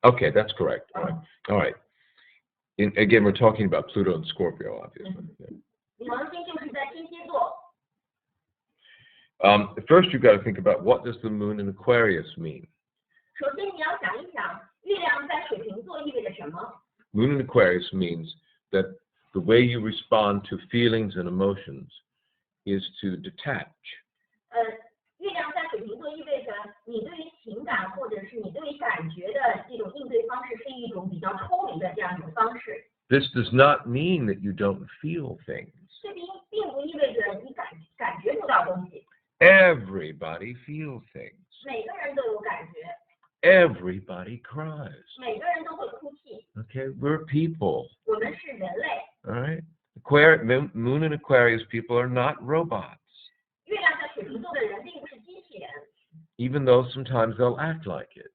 Okay, that's correct. All right. Again, we're talking about Pluto and Scorpio, obviously. First, you've got to think about what does the moon in Aquarius mean. Moon in Aquarius means that the way you respond to feelings and emotions is to detach. 月亮在水瓶座意味着你对于情感或者是你对于感觉的这种应对方式是一种比较抽离的这样一种方式。This does not mean that you don't feel things. 这并不意味着你感觉不到东西。 Everybody feels things. 每个人都有感觉， Everybody cries. 每个人都会哭泣。 Okay, we're people. 我们是人类。 All right. Moon and Aquarius people are not robots, 月亮在水瓶座的人并不是机器人， even though sometimes they'll act like it.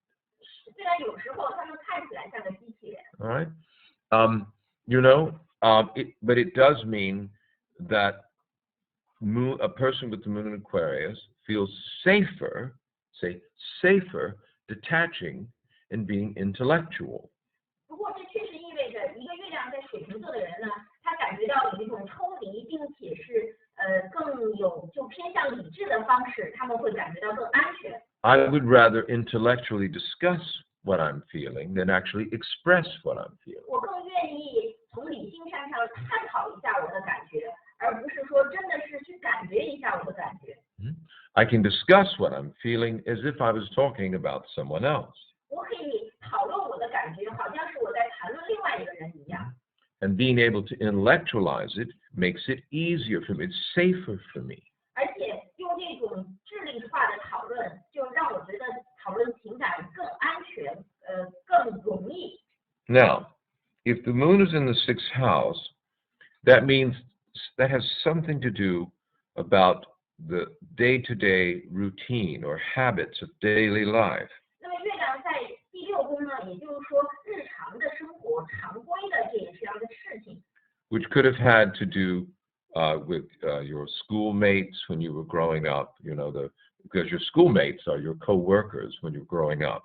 虽然有时候他们看起来像个机器人。 All right. But it does mean that a person with the Moon in Aquarius feels safer, detaching, and being intellectual. 不过这确实意味着一个月亮在水瓶座的人呢，他感觉到有一种抽离，并且是更有就偏向理智的方式，他们会感觉到更安全。 I would rather intellectually discuss what I'm feeling than actually express what I'm feeling. 我更愿意从理性上探讨一下我的感觉，而不是说真的是去感觉一下我的感觉。 I can discuss what I'm feeling as if I was talking about someone else. 我可以讨论我的感觉，好像是我在谈论另外一个人一样。 And being able to intellectualize it makes it easier for me. It's safer for me. 而且用这种智力化的讨论，就让我觉得讨论情感更安全，更容易。 Now, if the moon is in the 6th house, that means that has something to do about the day-to-day routine or habits of daily life. 那么月亮在第6宫呢，也就是说日常的生活、常规的这样的事情。 Which could have had to do with your schoolmates when you were growing up, because your schoolmates are your co-workers when you're growing up.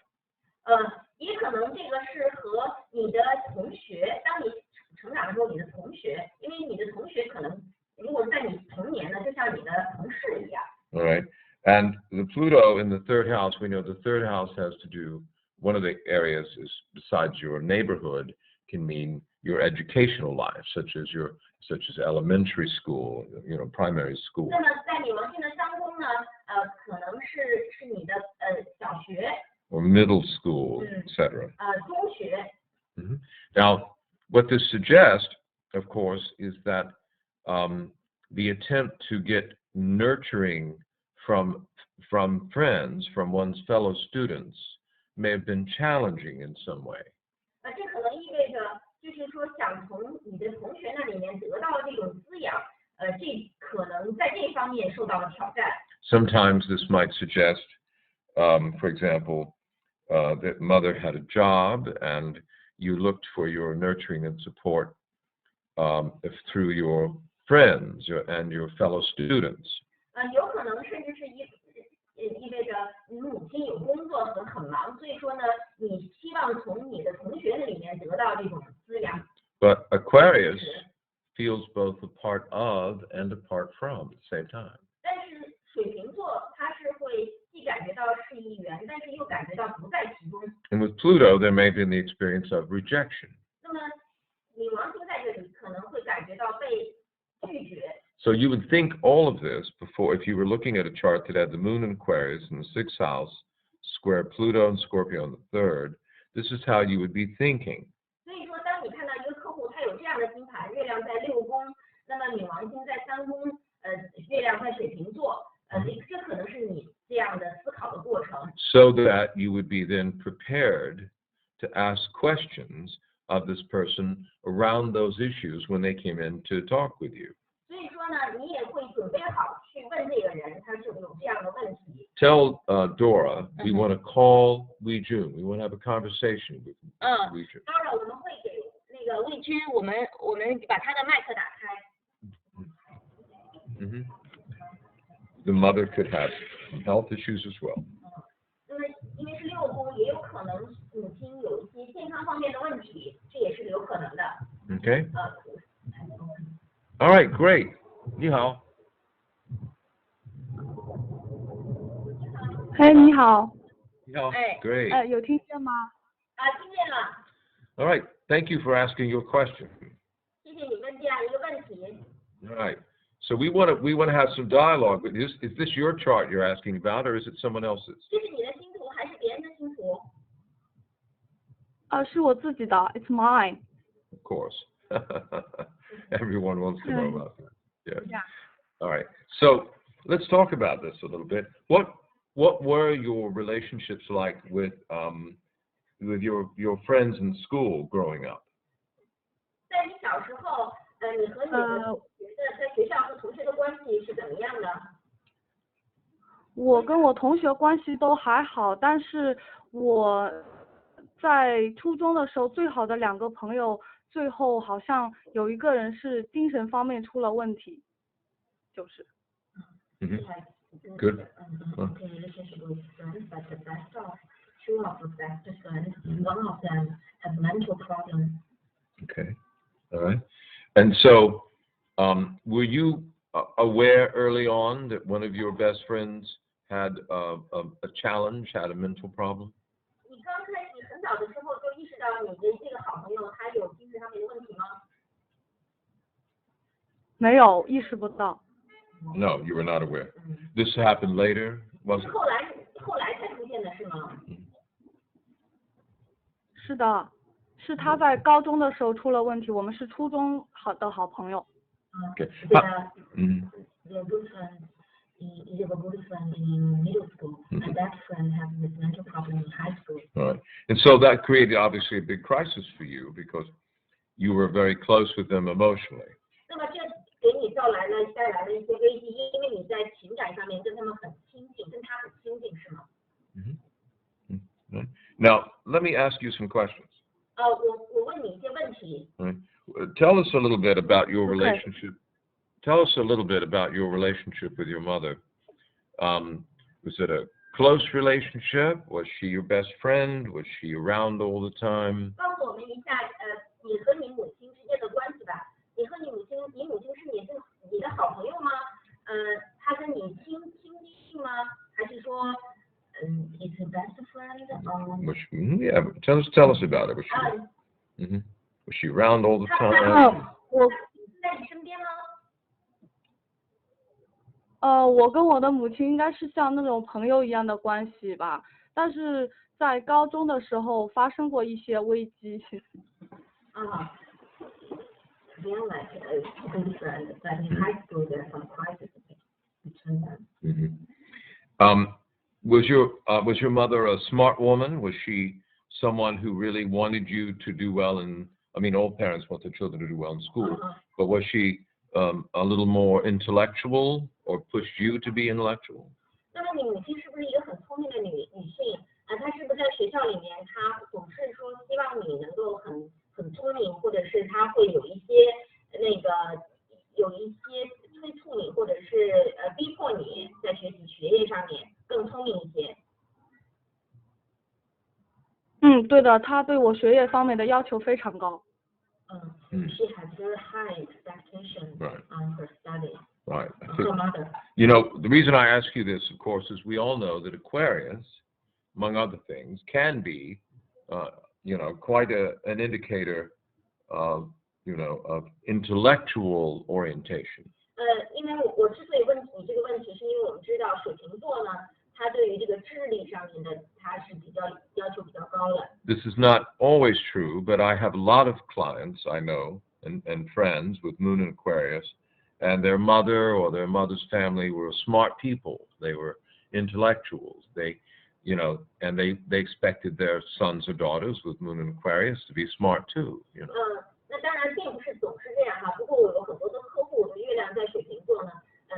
也可能这个是和你的同学，当你成长的时候，你的同学，因为你的同学可能如果在你童年呢，就像你的同事一样。 All right. And the Pluto in the 3rd house, we know the 3rd house has to do, one of the areas is besides your neighborhood, can mean your educational life, such as elementary school, primary school. 那么在冥王星的3宫呢，可能是你的小学 Or middle school, etc. 中学。 Now, what this suggests, of course, is that the attempt to get nurturing from friends, from one's fellow students, may have been challenging in some way. 这可能意味着，就是说想从你的同学那里面得到这种滋养，这可能在这方面受到了挑战。 Sometimes this might suggest, for example, that mother had a job and you looked for your nurturing and support through your friends and your fellow students. 有可能甚至是意味着你母亲有工作和很忙，所以说呢，你希望从你的同学那里面得到这种滋养。 But Aquarius feels both a part of and apart from at the same time. 但是水瓶座它是会既感觉到是一员，但是又感觉到不在其中。 And with Pluto, there may have been the experience of rejection. 那么冥王星在这里可能会感觉到被拒绝。 So you would think all of this before, if you were looking at a chart that had the moon in Aquarius in the 6th house, square Pluto and Scorpio in the 3rd, this is how you would be thinking. 所以说，当你看到一个客户他有这样的星盘，月亮在6宫，那么冥王星在3宫，月亮在水瓶座，这可能是你这样的思考的过程。 So that you would be then prepared to ask questions of this person around those issues when they came in to talk with you. 所以说呢，你也会准备好去问这个人，他是有这样的问题。 Tell Dora we want to call Wei Jun. We want to have a conversation with Wei Jun. 当然，我们会给那个魏军，我们把他的麦克打开。 The mother could have some health issues as well. 那么因为是6宫，也有可能母亲有一些健康方面的问题，这也是有可能的。 Okay. All right, great. 你好。哎，你好。你好。哎。 Great. 有听见吗？听见了。 All right. Thank you for asking your question. 谢谢你问这样一个问题。 All right. So we want to have some dialogue with this. Is this your chart you're asking about, or is it someone else's? 这是你的星图还是别人的星图？是我自己的 ，It's mine. Of course. Everyone wants to know about that. Yeah. Yeah. All right. So let's talk about this a little bit. What were your relationships like with your friends in school growing up? 在你小时候，你和你的同学的在学校和同学的关系是怎么样的？我跟我同学关系都还好，但是我在初中的时候，最好的2个朋友，最后好像有一个人是精神方面出了问题，就是。Good. Okay, relationship with friends, but the best of 2 of the best friends, one of them has mental problems. Okay. All right. And so, were you aware early on that one of your best friends had a challenge, had a mental problem? 你刚开始很早的时候就意识到你的这个好朋友他有精神上面的问题吗？没有，意识不到。No, you were not aware. This happened later, was it? 后来才出现的是吗？是的，是他在高中的时候出了问题，我们是初中好朋友。Okay. The good friend, you have a good friend in middle school, and that friend has this mental problem in high school. All right. And so that created obviously a big crisis for you because you were very close with them emotionally. 那么这给你带来了一些危机，因为你在情感上面跟他们很亲近，跟他很亲近，是吗？ Now, let me ask you some questions. 我问你一些问题。Right. Tell us a little bit about your relationship. Tell us a little bit about your relationship with your mother. Was it a close relationship? Was she your best friend? Was she around all the time? 告诉我们一下，你和你母亲之间的关系吧。你和你母亲是你的好朋友吗？她跟你亲近吗？还是说，is her best friend? Was she, yeah, tell us about it. Was she, was she around all the time? 我在你身边吗？我跟我的母亲应该是像那种朋友一样的关系吧，但是在高中的时候发生过一些危机。They're like a good friend, but in high school there's some crisis between them. Was your mother a smart woman? Was she someone who really wanted you to do well in? I mean, all parents want their children to do well in school, but was she a little more intellectual or pushed you to be intellectual? 那么你母亲是不是一个很聪明的女性？她是不是在学校里面，她总是说希望你能够很聪明，或者是她会有一些催促你，或者是逼迫你在学业上面更聪明一些？对的，她对我学业方面的要求非常高。She has very high expectations on her studies. Right. Her mother. You know, the reason I ask you this, of course, is we all know that Aquarius, among other things, can be, quite an indicator of, of intellectual orientation. 因为我之所以问你这个问题，是因为我们知道水瓶座呢，它对于这个智力上面的，它是要求比较高的。This is not always true, but I have a lot of clients I know and friends with Moon in Aquarius, and their mother or their mother's family were smart people. They were intellectuals. They, and they expected their sons or daughters with Moon in Aquarius to be smart too. 那当然并不是总是这样哈。不过我有很多的客户的月亮在水瓶座呢，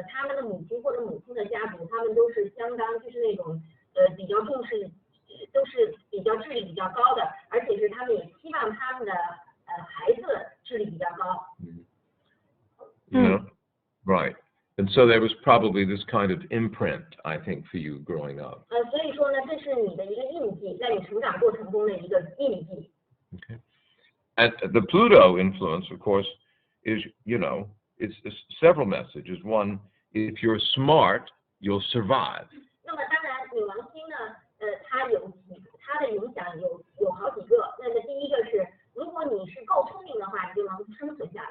他们的母亲或者母亲的家族，他们都是相当就是那种比较重视，都是比较智力比较高的，而且是他们也希望他们的孩子智力比较高。Right. And so there was probably this kind of imprint, I think, for you growing up. 所以说呢，这是你的一个印记，在你成长过程中的一个印记。Okay. And the Pluto influence, of course, is, it's several messages. One, if you're smart, you'll survive. 那么当然，女王星呢，它的影响有好几个。那么第一个是，如果你是够聪明的话，你就能生存下来。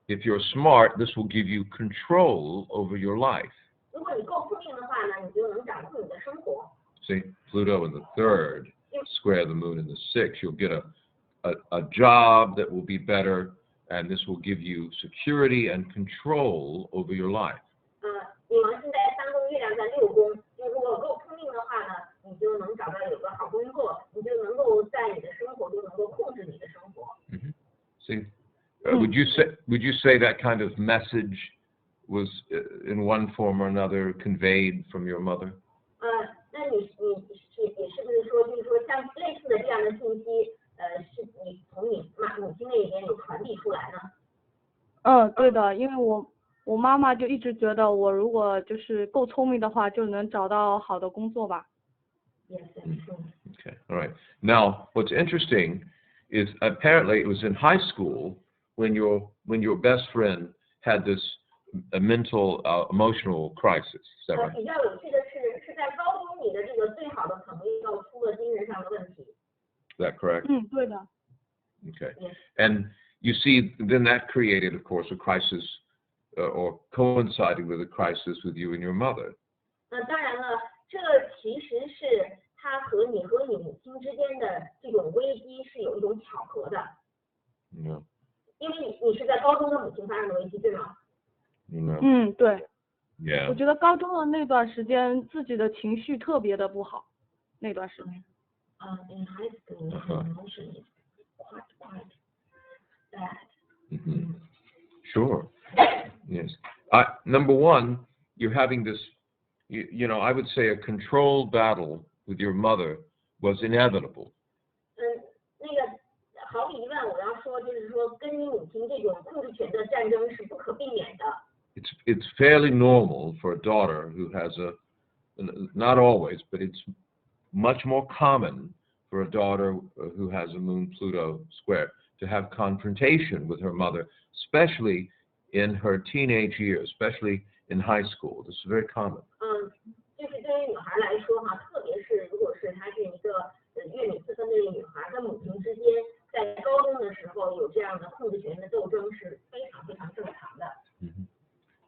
If you're smart, this will give you control over your life. 如果你够聪明的话呢，你就能掌控你的生活。See, Pluto in the 3rd, square the moon in the 6th, you'll get a job that will be better, and this will give you security and control over your life. 女王现在3宫月亮在6宫，就如果够聪明的话呢，你就能找到有个好工作，你就能够在你的生活中能够控制你的生活。See, would you say that kind of message was in one form or another conveyed from your mother? 那你是不是说，就是说像类似的这样的信息，是你从你母亲那边有传递出来呢？对的，因为我妈妈就一直觉得我如果就是够聪明的话，就能找到好的工作吧。Yes, that's true. Okay, all right. Now, what's interesting is apparently it was in high school when your best friend had this mental emotional crisis. Is that right? 比较有趣的是在高中你的这个最好的朋友出了精神上的问题。Is that correct? 对的。Okay. Yes. And you see, then that created, of course, a crisis or coinciding with a crisis with you and your mother. 当然了，这其实是他和你母亲之间的这种危机是有一种巧合的。Yeah. 因为你是在高中的母亲发生的危机，对吗？对。Yeah. 我觉得高中的那段时间自己的情绪特别的不好，那段时间。In high school, the emotion is quite bad. Sure. Yes. Number one, you're having this, you know, I would say a control battle with your mother was inevitable. 那个毫无疑问，我要说就是说，跟你母亲这种控制权的战争是不可避免的。It's fairly normal for a daughter who has not always, but it's much more common for a daughter who has a moon-Pluto square to have confrontation with her mother, especially in her teenage years, especially in high school. This is very common. 就是对于女孩来说哈，特别是如果是她是一个月女四分的女孩，跟母亲之间在高中的时候有这样的控制权的斗争是非常非常正常的。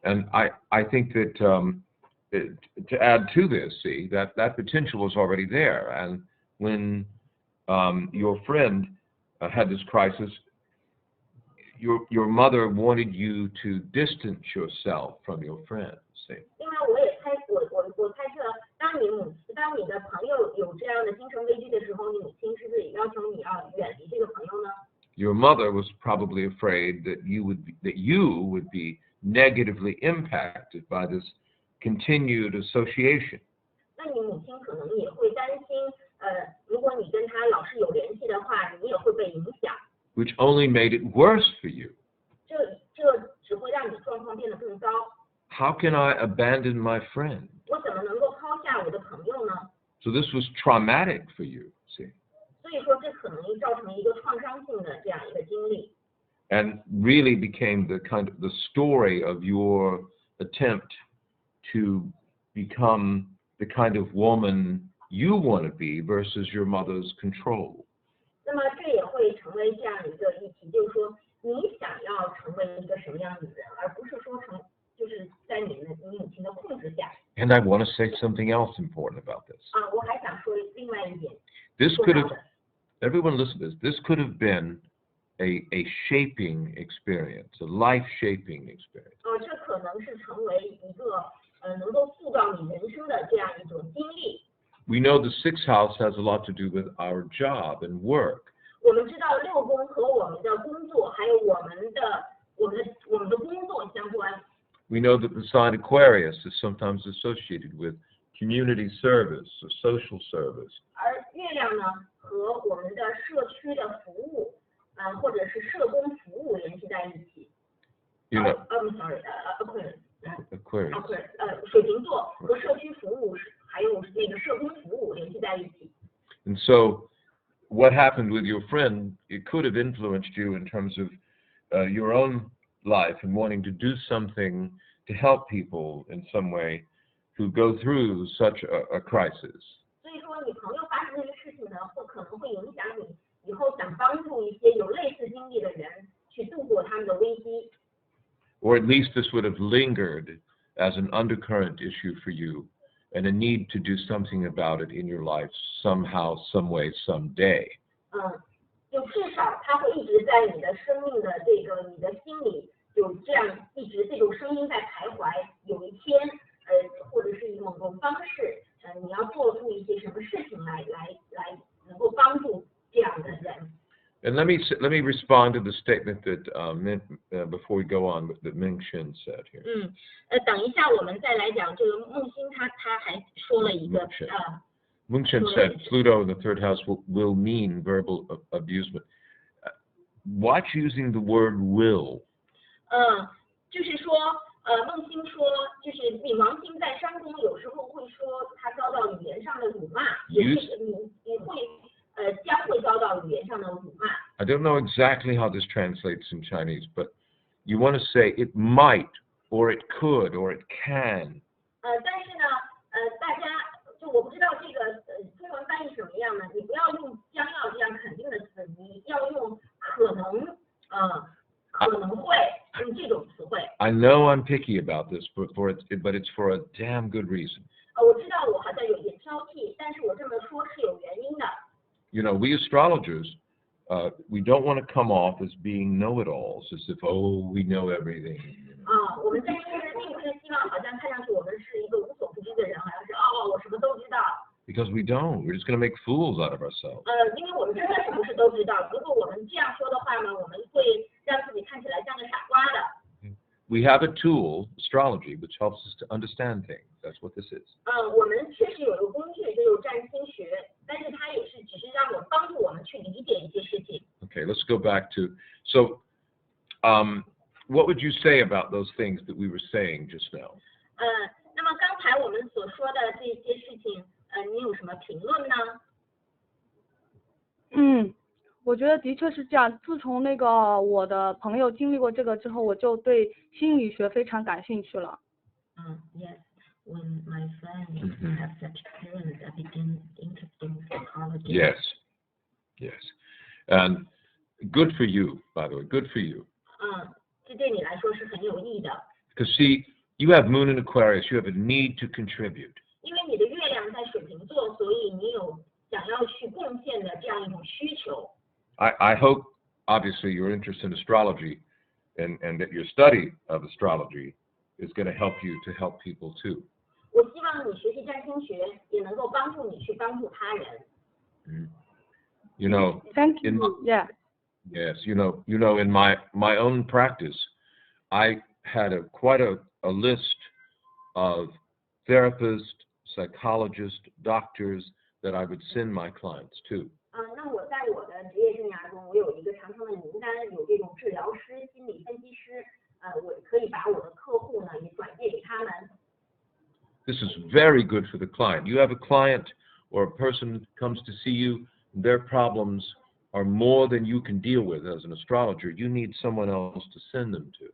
And I think that to add to this, see, that potential was already there. And when your friend had this crisis, your mother wanted you to distance yourself from your friend. See. 另外，我猜测，当你的朋友有这样的精神危机的时候，你母亲是不是也要求你要远离这个朋友呢？ Your mother was probably afraid that you would be negatively impacted by this continued association. 那你母亲可能也会担心，如果你跟他老是有联系的话，你也会被影响。Which only made it worse for you. 这只会让你状况变得更糟。 How can I abandon my friend? 我怎么能够抛下我的朋友呢？ So this was traumatic for you, see. 所以说，这可能造成一个创伤性的这样一个经历。 And really became the story of your attempt to become the kind of woman you want to be versus your mother's control. 那么这也会成为这样一个议题，就是说你想要成为一个什么样的人，而不是说就是在你母亲的控制下。 And I want to say something else important about this. 我还想说另外一点。 This could have, everyone listen to this, this could have been a shaping experience, a life-shaping experience. 这可能是成为一个能够塑造你人生的这样一种经历。 We know the sixth house has a lot to do with our job and work. 我们知道6宫和我们的工作，还有我们的工作相关。 We know that the sign Aquarius is sometimes associated with community service or social service. 而月亮呢，和我们的社区的服务，或者是社工服务联系在一起。You know, I'm sorry, Aquarius. 水瓶座和社区服务还有那个社工服务联系在一起。 And so what happened with your friend, it could have influenced you in terms of your own life and wanting to do something to help people in some way who go through such a crisis. 所以说，你朋友发生这个事情呢，可能会影响你以后想帮助一些有类似经历的人去度过他们的危机。 Or at least this would have lingered as an undercurrent issue for you and a need to do something about it in your life somehow, some way, someday. 就就至少它会一直在你的生命的你的心里有这样一直这种声音在徘徊。有一天，或者是以某种方式，你要做出一些什么事情来能够帮助这样的人。And let me respond to the statement that before we go on that Ming Shin said here. 等一下我们再来讲这个梦欣他还说了一个Ming Shin said Pluto in the third house will mean verbal abusement. Watch using the word will. 就是说梦欣说，就是冥王星在山宫有时候会说他遭到语言上的辱骂，也是你会将会遭到语言上的辱骂。I don't know exactly how this translates in Chinese, but you want to say it might, or it could, or it can. 但是呢，大家就我不知道这个中文翻译什么样呢？你不要用将要这样肯定的词，你要用可能，可能会用这种词汇。I know I'm picky about this, but it's for a damn good reason. 我知道我好像有点挑剔，但是我这么说是有原因的。You know, we astrologers, we don't want to come off as being know-it-alls, as if, oh, we know everything. 我们在这边并不是希望好像看上去我们是一个无所不知的人，好像是我什么都知道。Because we don't. We're just going to make fools out of ourselves. 因为我们真的是不是都知道。如果我们这样说的话呢，我们会让自己看起来像个傻瓜的。We have a tool, astrology, which helps us to understand things. That's what this is. 我们确实有一个工具，就有占星学，但是它也是只是让我帮助我们去理解一些事情。Okay, let's go back to so. What would you say about those things that we were saying just now? 那么刚才我们所说的这些事情，你有什么评论呢？我觉得的确是这样。自从那个我的朋友经历过这个之后，我就对心理学非常感兴趣了。Yes. When my friends have such experience, I begin interested in psychology. Yes. And good for you, by the way. Good for you. 这对你来说是很有益的。Because see, you have Moon in Aquarius. You have a need to contribute. 因为你的月亮在水瓶座，所以你有想要去贡献的这样一种需求。I hope, obviously, your interest in astrology and that your study of astrology is going to help you to help people too. 我希望你学习占星学，也能够帮助你去帮助他人。You know. Thank you. Yeah. Yes, you know, in my own practice, I had quite a list of therapists, psychologists, doctors that I would send my clients to. 那我在我的职业生涯中，我有一个长长的名单，有这种治疗师、心理分析师，我可以把我的客户呢也转介给他们。This is very good for the client. You have a client or a person comes to see you, their problems are more than you can deal with as an astrologer. You need someone else to send them to.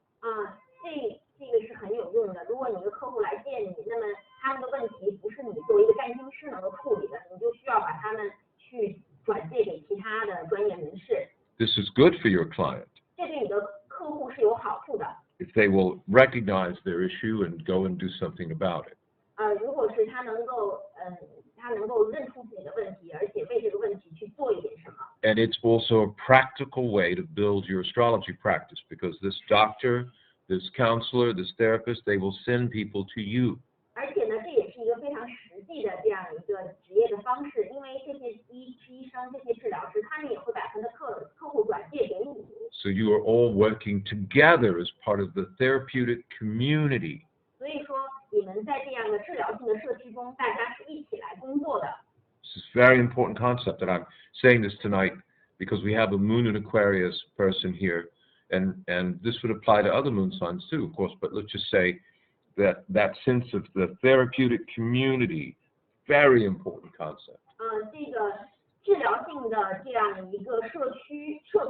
这个是很有用的。如果你的客户来见你，那么他们的问题不是你作为一个占星师能够处理的，你就需要把他们去转介给其他的专业人士。This is good for your client. 这对你的客户是有好处的。If they will recognize their issue and go and do something about it. 如果是他能够认出自己的问题，而且为这个问题去做一点什么。And it's also a practical way to build your astrology practice because this doctor, this counselor, this therapist, they will send people to you. 而且呢，这也是一个非常实际的这样一个职业的方式，因为这些医生、这些治疗师，他们也会把他们的客户转介给你。So you are all working together as part of the therapeutic community. 所以说，你们在这样的治疗性的社区中，大家是一起来工作的。This is a very important concept, and I'm saying this tonight because we have a Moon in Aquarius person here, and this would apply to other moon signs too, of course, but let's just say that sense of the therapeutic community, very important concept. 这个治疗性的这样一个社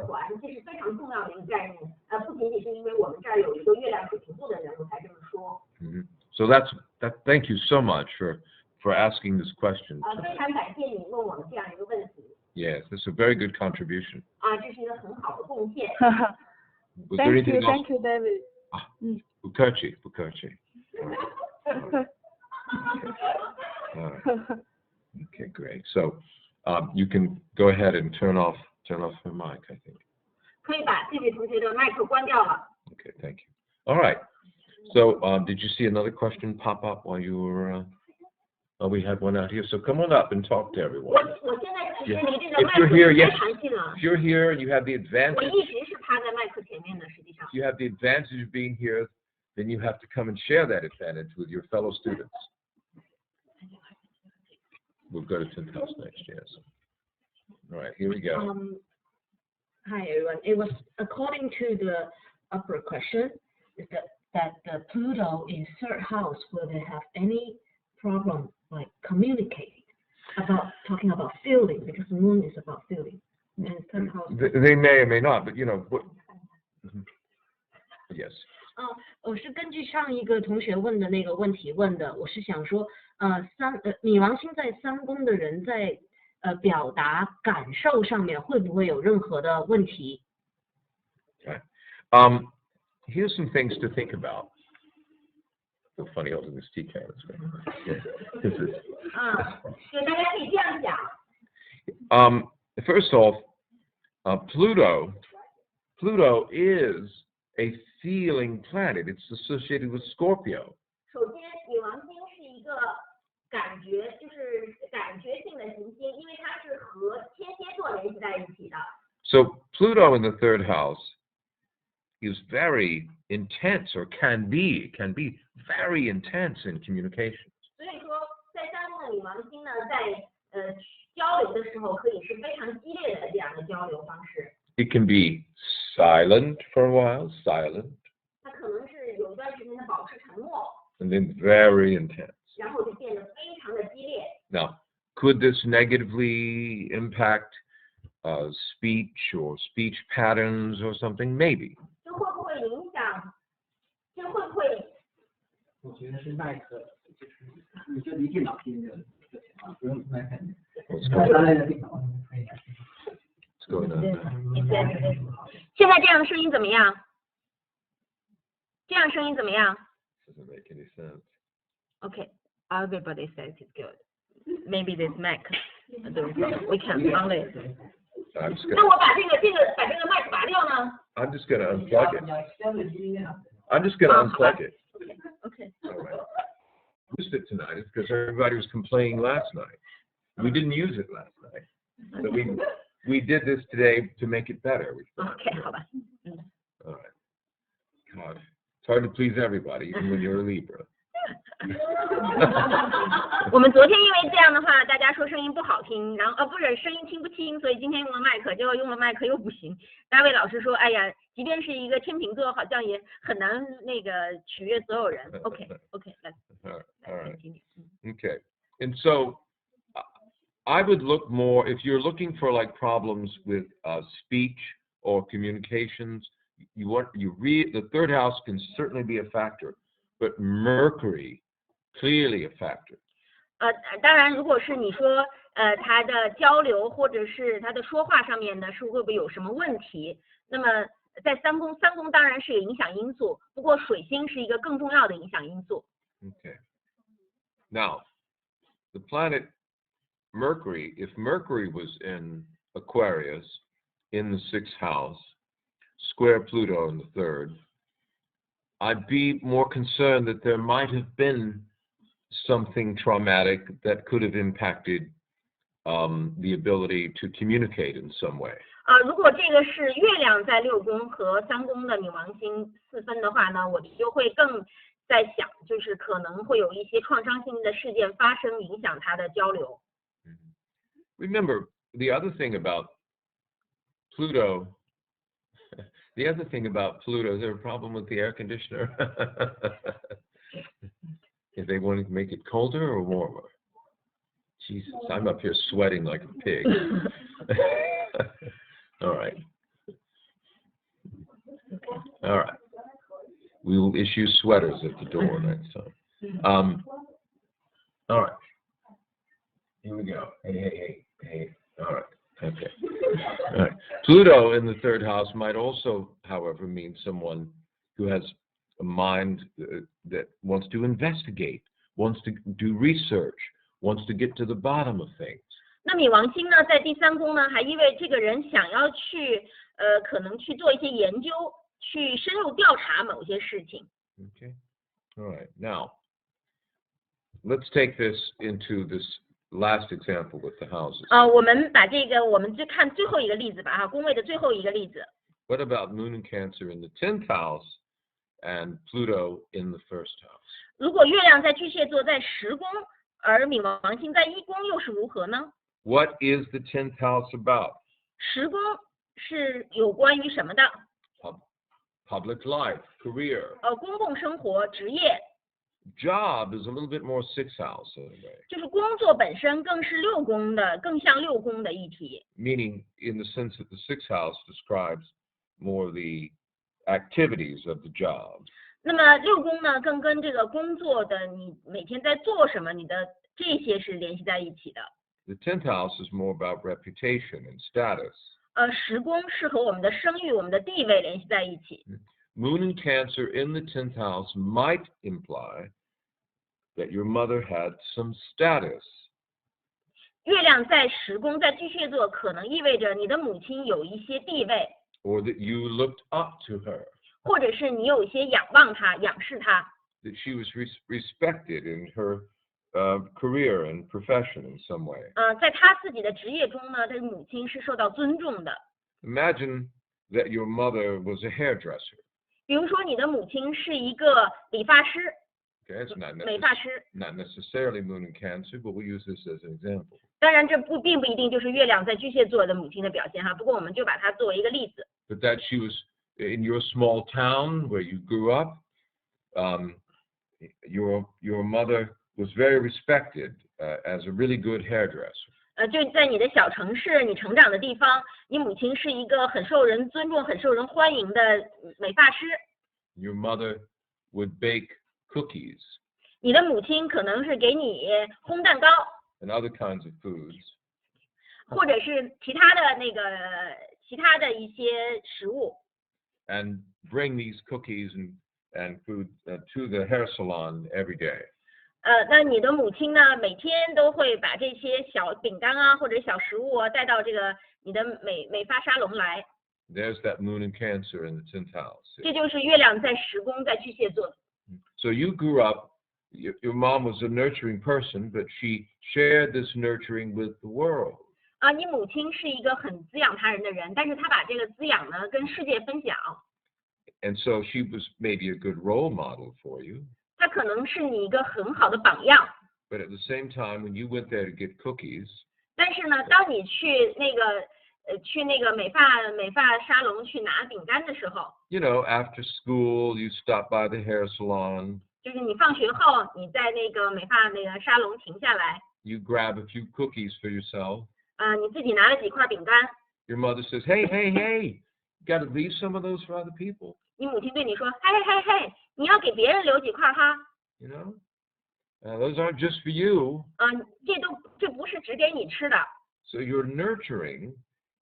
团，这是非常重要的一个概念。不仅仅是因为我们这儿有一个月亮水瓶座的人，我才这么说。So thank you so much for asking this question. 非常感谢你问我们这样一个问题。Yes, this is a very good contribution. 这是一个很好的贡献。Was there anything else? Thank you, David. Bukerchi. Okay, great. So you can go ahead and turn off turn off her mic, I think. 可以把这位同学的麦克关掉了。 Okay, thank you. All right. So, did you see another question pop up while you were? Oh, we had one out here. So come on up and talk to everyone. 我现在其实 Yeah. 离这个 If 麦 you're 克 here, 太 yes. 弹性了 If。you're here and you have the 我 advantage, 一直是趴在麦克前面的，实际上。 you have the advantage of being here, then you have to come and share that advantage with your fellow students. We'll go to 10th house next, yes. All right, here we go. Hi everyone. It was according to the upper question is that the Pluto in third house, will they have any problem like communicating talking about feeling, because Moon is about feeling and third house. They may or may not, but you know what? Yes. 我是根据上一个同学问的那个问题问的，我是想说，冥王星在三宫的人在表达感受上面会不会有任何的问题？ Okay. Here's some things to think about. So funny holding this tea can. This is. 对，大家可以这样讲。First off, Pluto is a feeling planet. It's associated with Scorpio. 首先，冥王星是一个感觉性的行星，因为它是和天蝎座联系在一起的。So Pluto in the third house is very intense, or can be very intense in communication. 所以说，在三宫的冥王星呢，在交流的时候，可以是非常激烈的这样的交流方式。 It can be silent for a while, silent, 它可能是有一段时间的保持沉默， and then very intense. 然后就变得非常的激烈。 Now, could this negatively impact speech or speech patterns or something? Maybe. 这会不会影响？这会不会？我觉得是麦克，就是你就离电脑近就行了，不用麦克。 What's going 当然的电脑可以。 on there? 现在这样声音怎么样？这样声音怎么样 Doesn't make any sense. Okay, everybody says it's good. Maybe this Mac, we can only. I'm just 那 gonna 我把这个麦克拔掉呢？ I'm just gonna unplug it. 相对音乐。 I'm just gonna unplug it. Okay. All right. Used it tonight. It's because everybody was complaining last night. We didn't use it last night, so we did this today to make it better. We thought. OK， 好吧。 All right. God, it's hard to please everybody, even when you're a Libra. 我们昨天因为这样的话，大家说声音不好听，然后不是声音听不清，所以今天用了麦克，结果用了麦克又不行。大卫老师说，哎呀，即便是一个天秤座，好像也很难那个取悦所有人。OK，let's All right. continue. Okay. And so I would look more, if you're looking for like problems with speech or communications, the third house can certainly be a factor, but Mercury clearly a factor. 当然，如果是你说他的交流或者是他的说话上面呢，是会不会有什么问题？那么在三宫当然是有影响因素，不过水星是一个更重要的影响因素。 Okay. Now, the planet Mercury, if Mercury was in Aquarius in the 6th house, square Pluto in the 3rd, I'd be more concerned that there might have been something traumatic that could have impacted the ability to communicate in some way. 如果这个是月亮在6宫和3宫的冥王星4分的话呢，我就会更在想，就是可能会有一些创伤性的事件发生，影响他的交流。 Remember, the other thing about Pluto, is there a problem with the air conditioner? If they want to make it colder or warmer? Jesus, I'm up here sweating like a pig. All right. All right. We will issue sweaters at the door next time. All right. Here we go. Hey. All right. Okay. All right. Pluto in the 3rd house might also, however, mean someone who has a mind that wants to investigate, wants to do research, wants to get to the bottom of things. 那冥王星呢，在第3宫呢，还意味这个人想要去可能去做一些研究，去深入调查某些事情。Okay. All right. Now, let's take this into this last example with the houses. 我们就看最后一个例子吧，宫位的最后一个例子。What about Moon and Cancer in the 10th house and Pluto in the 1st house? 如果月亮在巨蟹座在10宫，而冥王星在1宫，又是如何呢？ What is the 10th house about? 10宫是有关于什么的？ Public life, career. 公共生活、职业。 Job is a little bit more 6th house in a way. 就是工作本身更是6宫的，更像6宫的议题。 Meaning in the sense that the 6th house describes more the activities of the job. 那么6宫呢，更跟这个工作的你每天在做什么，你的这些是联系在一起的。 The 10th house is more about reputation and status. 10宫是和我们的声誉、我们的地位联系在一起。 Moon and Cancer in the 10th house might imply that your mother had some status. 月亮在10宫，在巨蟹座，可能意味着你的母亲有一些地位， Or that you looked up to her, 或者是你有一些仰望她、仰视她。 that she was respected in her career and profession in some way. 在她自己的职业中呢，这个母亲是受到尊重的。 Imagine that your mother was a hairdresser. 比如说，你的母亲是一个理发师、 Okay, it's美发师。 not necessarily Moon and Cancer, but we'll use this as an example. 当然，这并不一定就是月亮在巨蟹座的母亲的表现哈。不过，我们就把它作为一个例子。 But that she was in your small town where you grew up. Your mother was very respected as a really good hairdresser. 就在你的小城市，你成长的地方，你母亲是一个很受人尊重、很受人欢迎的美发师。 Your mother would bake cookies 你的母亲可能是给你烘蛋糕， and other kinds of foods. 或者是其他的一些食物。 And bring these cookies and food to the hair salon every day. 那你的母亲呢，每天都会把这些小饼干啊，或者小食物啊，带到这个你的美发沙龙来。 There's that Moon and Cancer in the 10th house. 这就是月亮在10宫，在巨蟹座。 So you grew up, your mom was a nurturing person, but she shared this nurturing with the world. 你母亲是一个很滋养他人的人，但是她把这个滋养呢跟世界分享。 And so she was maybe a good role model for you. 她可能是你一个很好的榜样。 But at the same time, when you went there to get cookies, 但是呢，当你去那个美发沙龙去拿饼干的时候， you know, after school, you stop by the hair salon, 就是你放学后，你在那个美发那个沙龙停下来， you grab a few cookies for yourself. 你自己拿了几块饼干， Your mother says, hey, you got to leave some of those for other people. 你母亲对你说，嘿，你要给别人留几块哈， You know, those aren't just for you. 这不是只给你吃的。 So your nurturing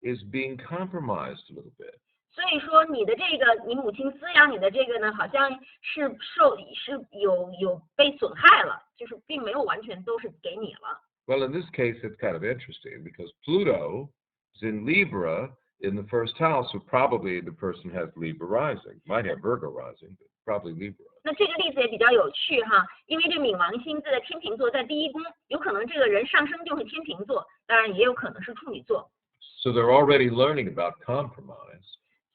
is being compromised a little bit. 所以说你的这个，你母亲滋养你的这个呢，好像是有被损害了，就是并没有完全都是给你了。 Well, in this case, it's kind of interesting because Pluto is in Libra in the 1st house, so probably the person has Libra rising. Might have Virgo rising, but probably Libra. 那这个例子也比较有趣哈，因为这冥王星在天秤座，在第1宫，有可能这个人上升就是天秤座，当然也有可能是处女座。 So they're already learning about compromise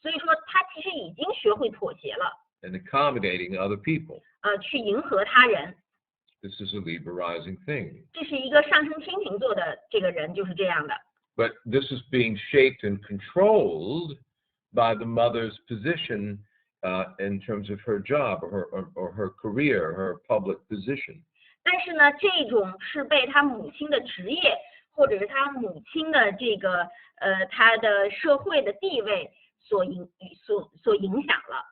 所以说他其实已经学会妥协了， and accommodating other people. 去迎合他人。 This is a Libra rising thing. 这是一个上升天秤座的这个人就是这样的。 But this is being shaped and controlled by the mother's position in terms of her job or her career, her public position. 但是呢，这种是被他母亲的职业，或者是他母亲的这个他的社会的地位所影响了。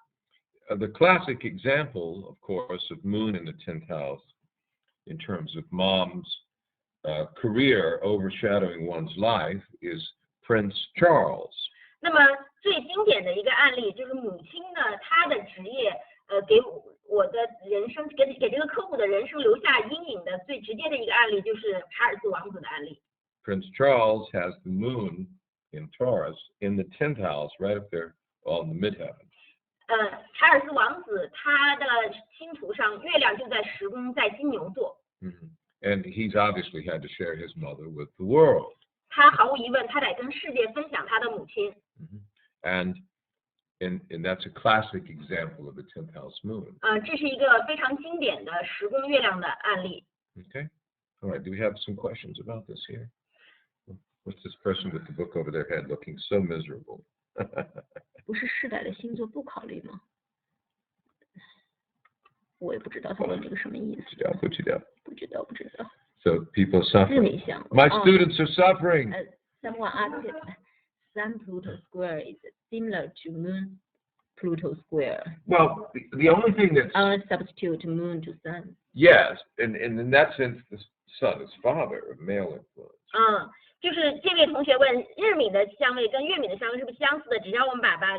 The classic example, of course, of Moon in the 10th house in terms of mom's career overshadowing one's life is Prince Charles. 那么最经典的一个案例就是母亲呢，她的职业给我的人生给这个客户的人生留下阴影的最直接的一个案例就是查尔斯王子的案例。Prince Charles has the moon in Taurus in the 10th house, right up there on the midheaven. 查尔斯王子他的星图上月亮就在10宫，在金牛座。And he's obviously had to share his mother with the world. 他毫无疑问，他得跟世界分享他的母亲。And that's a classic example of the 10th house moon. 这是一个非常经典的10宫月亮的案例。Okay. All right. Do we have some questions about this here? What's this person with the book over their head looking so miserable? 不是世代的星座不考虑吗？我也不知道他问这个什么意思。不知道。So people are 字里 suffering. 想。My students are suffering. Someone asked if Sun Pluto square is similar to Moon Pluto square. Well, the only thing that's Substitute Moon to Sun. yes, and in that sense, the sun is father, male influence. 就是这位同学问日米的相位跟月米的相位是不是相似的？只要我们把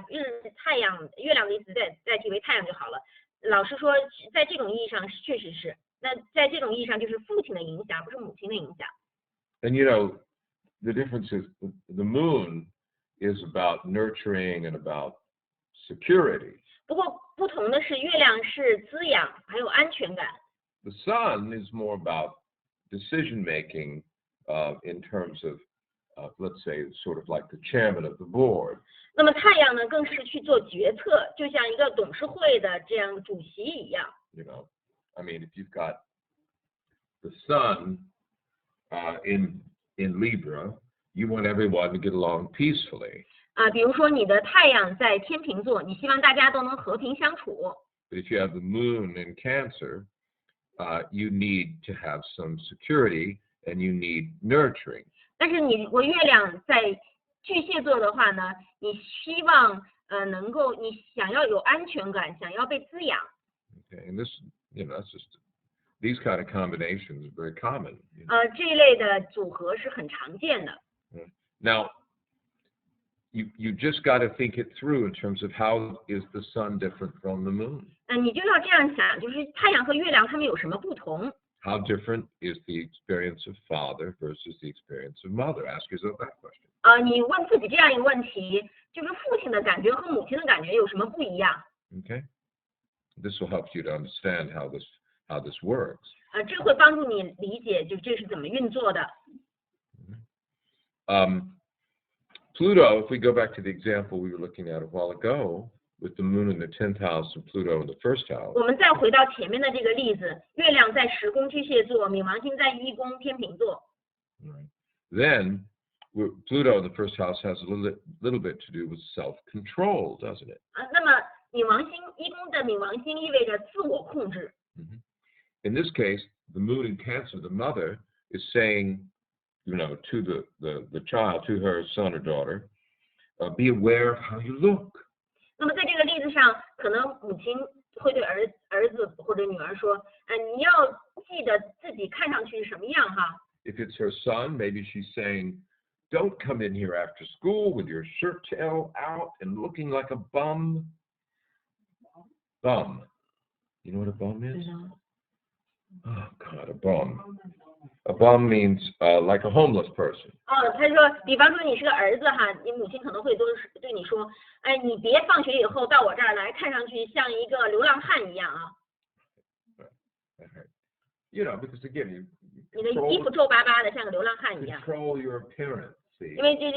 太阳、月亮的意思代替为太阳就好了。老师说，在这种意义上确实是。那在这种意义上，就是父亲的影响，不是母亲的影响。And you know, the difference is the moon is about nurturing and about security. 不过不同的是，月亮是滋养还有安全感。The sun is more about decision making in terms of, let's say, sort of like the chairman of the board. 那么太阳呢，更是去做决策，就像一个董事会的这样主席一样。You know, I mean, if you've got the sun in Libra, you want everyone to get along peacefully. 比如说你的太阳在天秤座，你希望大家都能和平相处。But if you have the moon in Cancer, you need to have some security and you need nurturing. 但是你如果月亮在巨蟹座的话呢，你希望能够，你想要有安全感，想要被滋养。Okay, and this, you know, that's just these kind of combinations are very common. 这一类的组合是很常见的。Now, you just got to think it through in terms of how is the sun different from the moon? 你就要这样想，就是太阳和月亮它们有什么不同？ How different is the experience of father versus the experience of mother? Ask yourself that question. 你问自己这样一个问题，就是父亲的感觉和母亲的感觉有什么不一样？ Okay, this will help you to understand how this works. 这会帮助你理解，就这是怎么运作的。Pluto, if we go back to the example we were looking at a while ago, with the moon in the 10th house and Pluto in the 1st house. 我们再回到前面的这个例子，月亮在10宫巨蟹座，冥王星在1宫天秤座。Right. Then Pluto in the 1st house has a little bit to do with self-control, doesn't it? 那么冥王星1宫的冥王星意味着自我控制。In this case, the moon in Cancer, the mother, is saying, you know, to the child, to her son or daughter, be aware of how you look. 那么在这个例子上，可能母亲会对儿子或者女儿说，你要记得自己看上去是什么样哈。If it's her son, maybe she's saying, don't come in here after school with your shirt tail out and looking like a bum. Bum. You know what a bum is? No. Oh, God, a bum. A bum means like a homeless person. 他说，比方说你是个儿子哈，你母亲可能会对你说，你别放学以后到我这儿来，看上去像一个流浪汉一样啊。You know, because again, 你的衣服皱巴巴的，像个流浪汉一样。 control your appearance. See? 因为这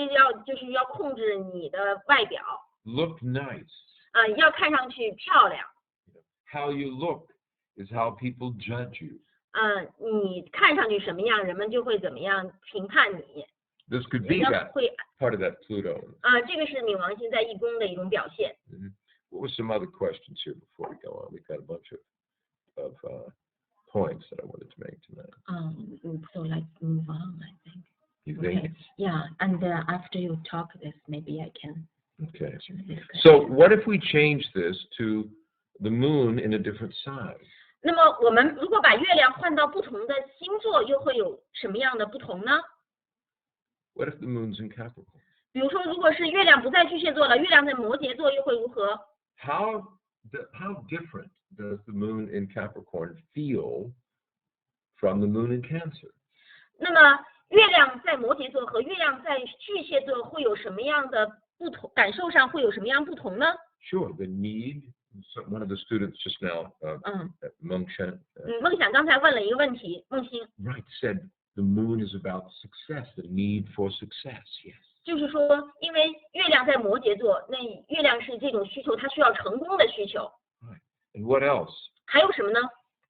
就是要控制你的外表。 Look nice. 要看上去漂亮。 How you look is how people judge you. 你看上去什么样，人们就会怎么样评判你。 This could be that part of that Pluto. 这个是冥王星在1宫的一种表现。What were some other questions here before we go on? We've got a bunch of points that I wanted to make tonight. So let's move on, I think. You think? Okay. Yeah, and after you talk this, maybe I can. Okay. So what if we change this to the moon in a different sign? 那么我们如果把月亮换到不同的星座，又会有什么样的不同呢？ What if the moon's in Capricorn? 比如说，如果是月亮不在巨蟹座了，月亮在摩羯座，又会如何？ How different does the moon in Capricorn feel from the moon in Cancer? 那么月亮在摩羯座和月亮在巨蟹座会有什么样的不同？感受上会有什么样不同呢？ Sure, the need. So one of the students just now, Meng Shen, 梦想刚才问了一个问题，梦欣 right, said the moon is about success, the need for success. Yes. 就是说，因为月亮在摩羯座，那月亮是这种需求，它需要成功的需求。 Right. And what else? 还有什么呢？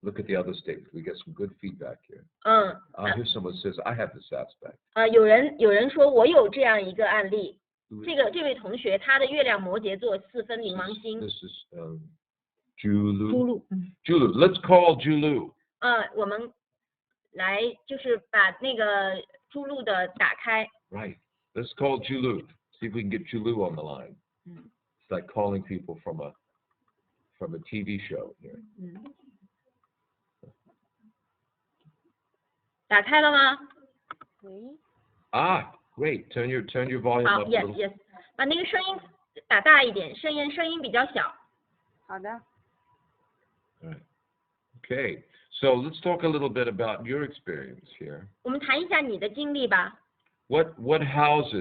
Look at the other states. We get some good feedback here. 嗯， Here's someone says, I have this aspect. 有人说我有这样一个案例，这位同学他的月亮摩羯座4分冥王星。 This is Julu. 朱露， Julu. Let's call Julu. 我们来就是把那个朱露的打开。 Right. Let's call Julu. See if we can get Julu on the line. It's like calling people from a TV show here. 打开了吗？ Ah, great. Turn your volume 好 up a ，yes little. yes，把那个声音打大一点，声音比较小。好的。 Right. Okay. So let's talk a little bit about your experience here. 我们谈一下你的经历吧。 What house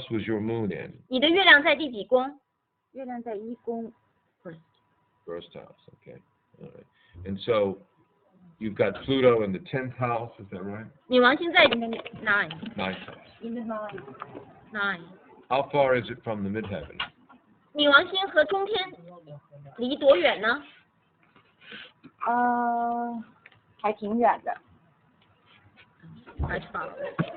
was your moon in? 你的月亮在第几宫？ 月亮在1宫。 First house. Okay. All right. And so you've got Pluto in the 10th house. Is that right? 冥王星在 nine Ninth house. In the nine。 How far is it from the midheaven? 冥王星和中天离多远呢？还挺远的。 Quite far。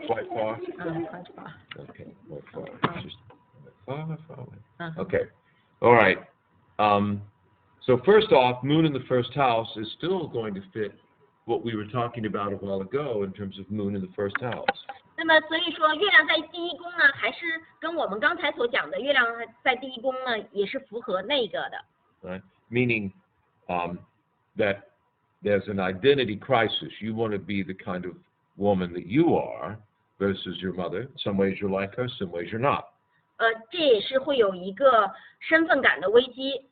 Quite far. quite far。 Okay. Quite far. Just far away. Uh-huh. Okay. All right. So first off, moon in the first house is still going to fit what we were talking about a while ago in terms of moon in the first house. 那么所以说，月亮在第一宫呢，还是跟我们刚才所讲的月亮在第一宫呢，也是符合那个的。 Right? Meaning that there's an identity crisis. You want to be the kind of woman that you are versus your mother. In some ways you're like her, some ways you're not. 这也是会有一个身份感的危机。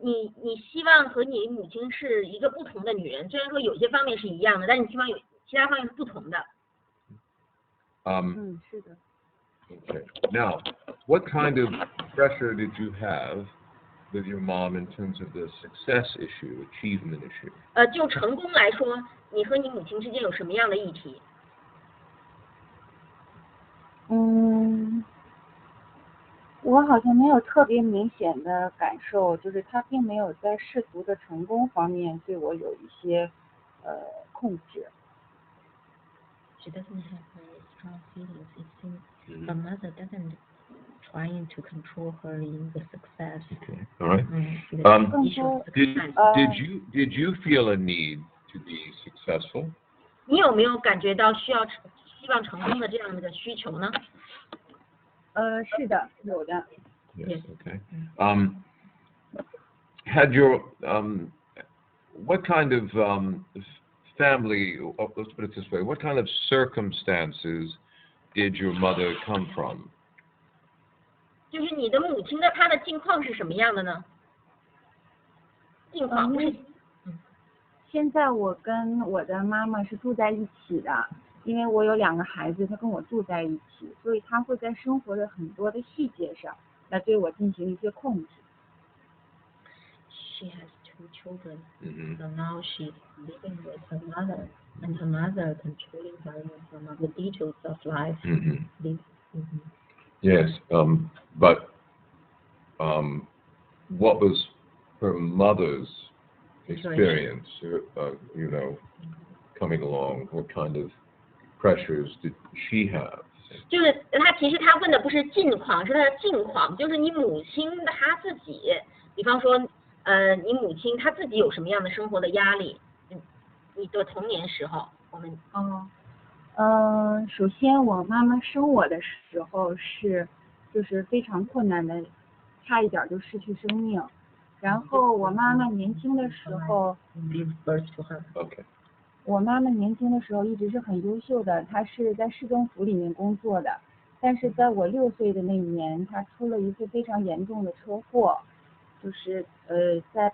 你希望和你母亲是一个不同的女人，虽然说有些方面是一样的，但你希望有其他方面是不同的。是的。 Okay. Now, what kind of pressure did you have with your mom in terms of the success issue, achievement issue? 就成功来说，你和你母亲之间有什么样的议题？我好像没有特别明显的感受，就是他并没有在世俗的成功方面对我有一些控制。 She doesn't have very strong feelings. It seems her mother doesn't trying to control her in the success. Okay. All right.更多 Did you feel a need to be successful? 你有没有感觉到希望成功的这样的需求呢？是的，有的。 Yes. Okay. Had your what kind of family? Let's put it this way: what kind of circumstances did your mother come from? 就是你的母亲她的境况是什么样的呢？境况不是。现在我跟我的妈妈是住在一起的，因为我有2个孩子，她跟我住在一起，所以她会在生活的很多的细节上来对我进行一些控制。 She has 2 children, so now she's living with her mother, and her mother controlling her in some of the details of life. Yes. But what was her mother's experience? Coming along, what kind of pressures did she have? 就是其实他问的不是近况，是他的境况，就是你母亲她自己，比方说你母亲她自己有什么样的生活的压力？你的童年时候，我们首先我妈妈生我的时候就是非常困难的，差一点就失去生命。然后我妈妈年轻的时候 Give birth to her. Okay. 我妈妈年轻的时候一直是很优秀的，她是在市政府里面工作的，但是在我6岁的那一年，她出了一次非常严重的车祸，就是在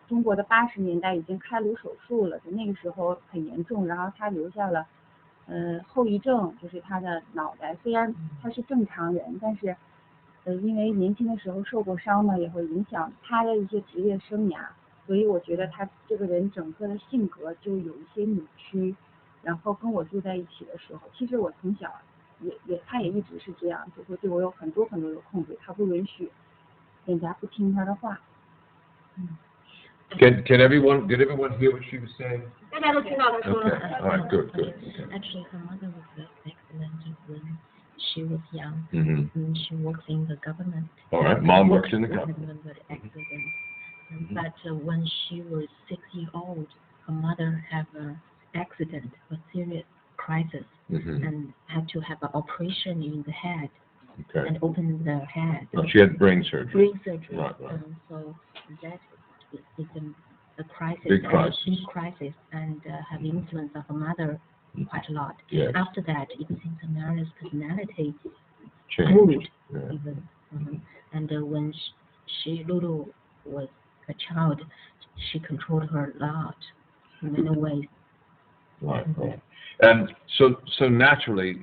中国的80年代已经开颅手术了，就那个时候很严重，然后她留下了后遗症就是他的脑袋，虽然他是正常人，但是因为年轻的时候受过伤呢，也会影响他的一些职业生涯，所以我觉得他这个人整个的性格就有一些扭曲。然后跟我住在一起的时候，其实我从小他也一直是这样，就会对我有很多的控制，他不允许人家不听他的话。Did everyone hear what she was saying? 大家都听到他说 Okay. 了。 All right. Good. Good. Actually, her mother was excellent when she was young. Mm-hmm. And she works in the government. All right. Mom works in the government. But excellent. But when she was 6 years old, her mother had an accident, a serious crisis, Mm-hmm. and had to have an operation in the head Okay. and open the head. Oh, she had brain surgery. Brain surgery. Right. So that is a crisis, Big crisis. A big crisis, and have influence of her mother quite a lot. Yes. After that, it seems Mary's personality Change. grew Yeah. even. And when Lulu was a child, she controlled her a lot in many ways. Right. Right. And so naturally,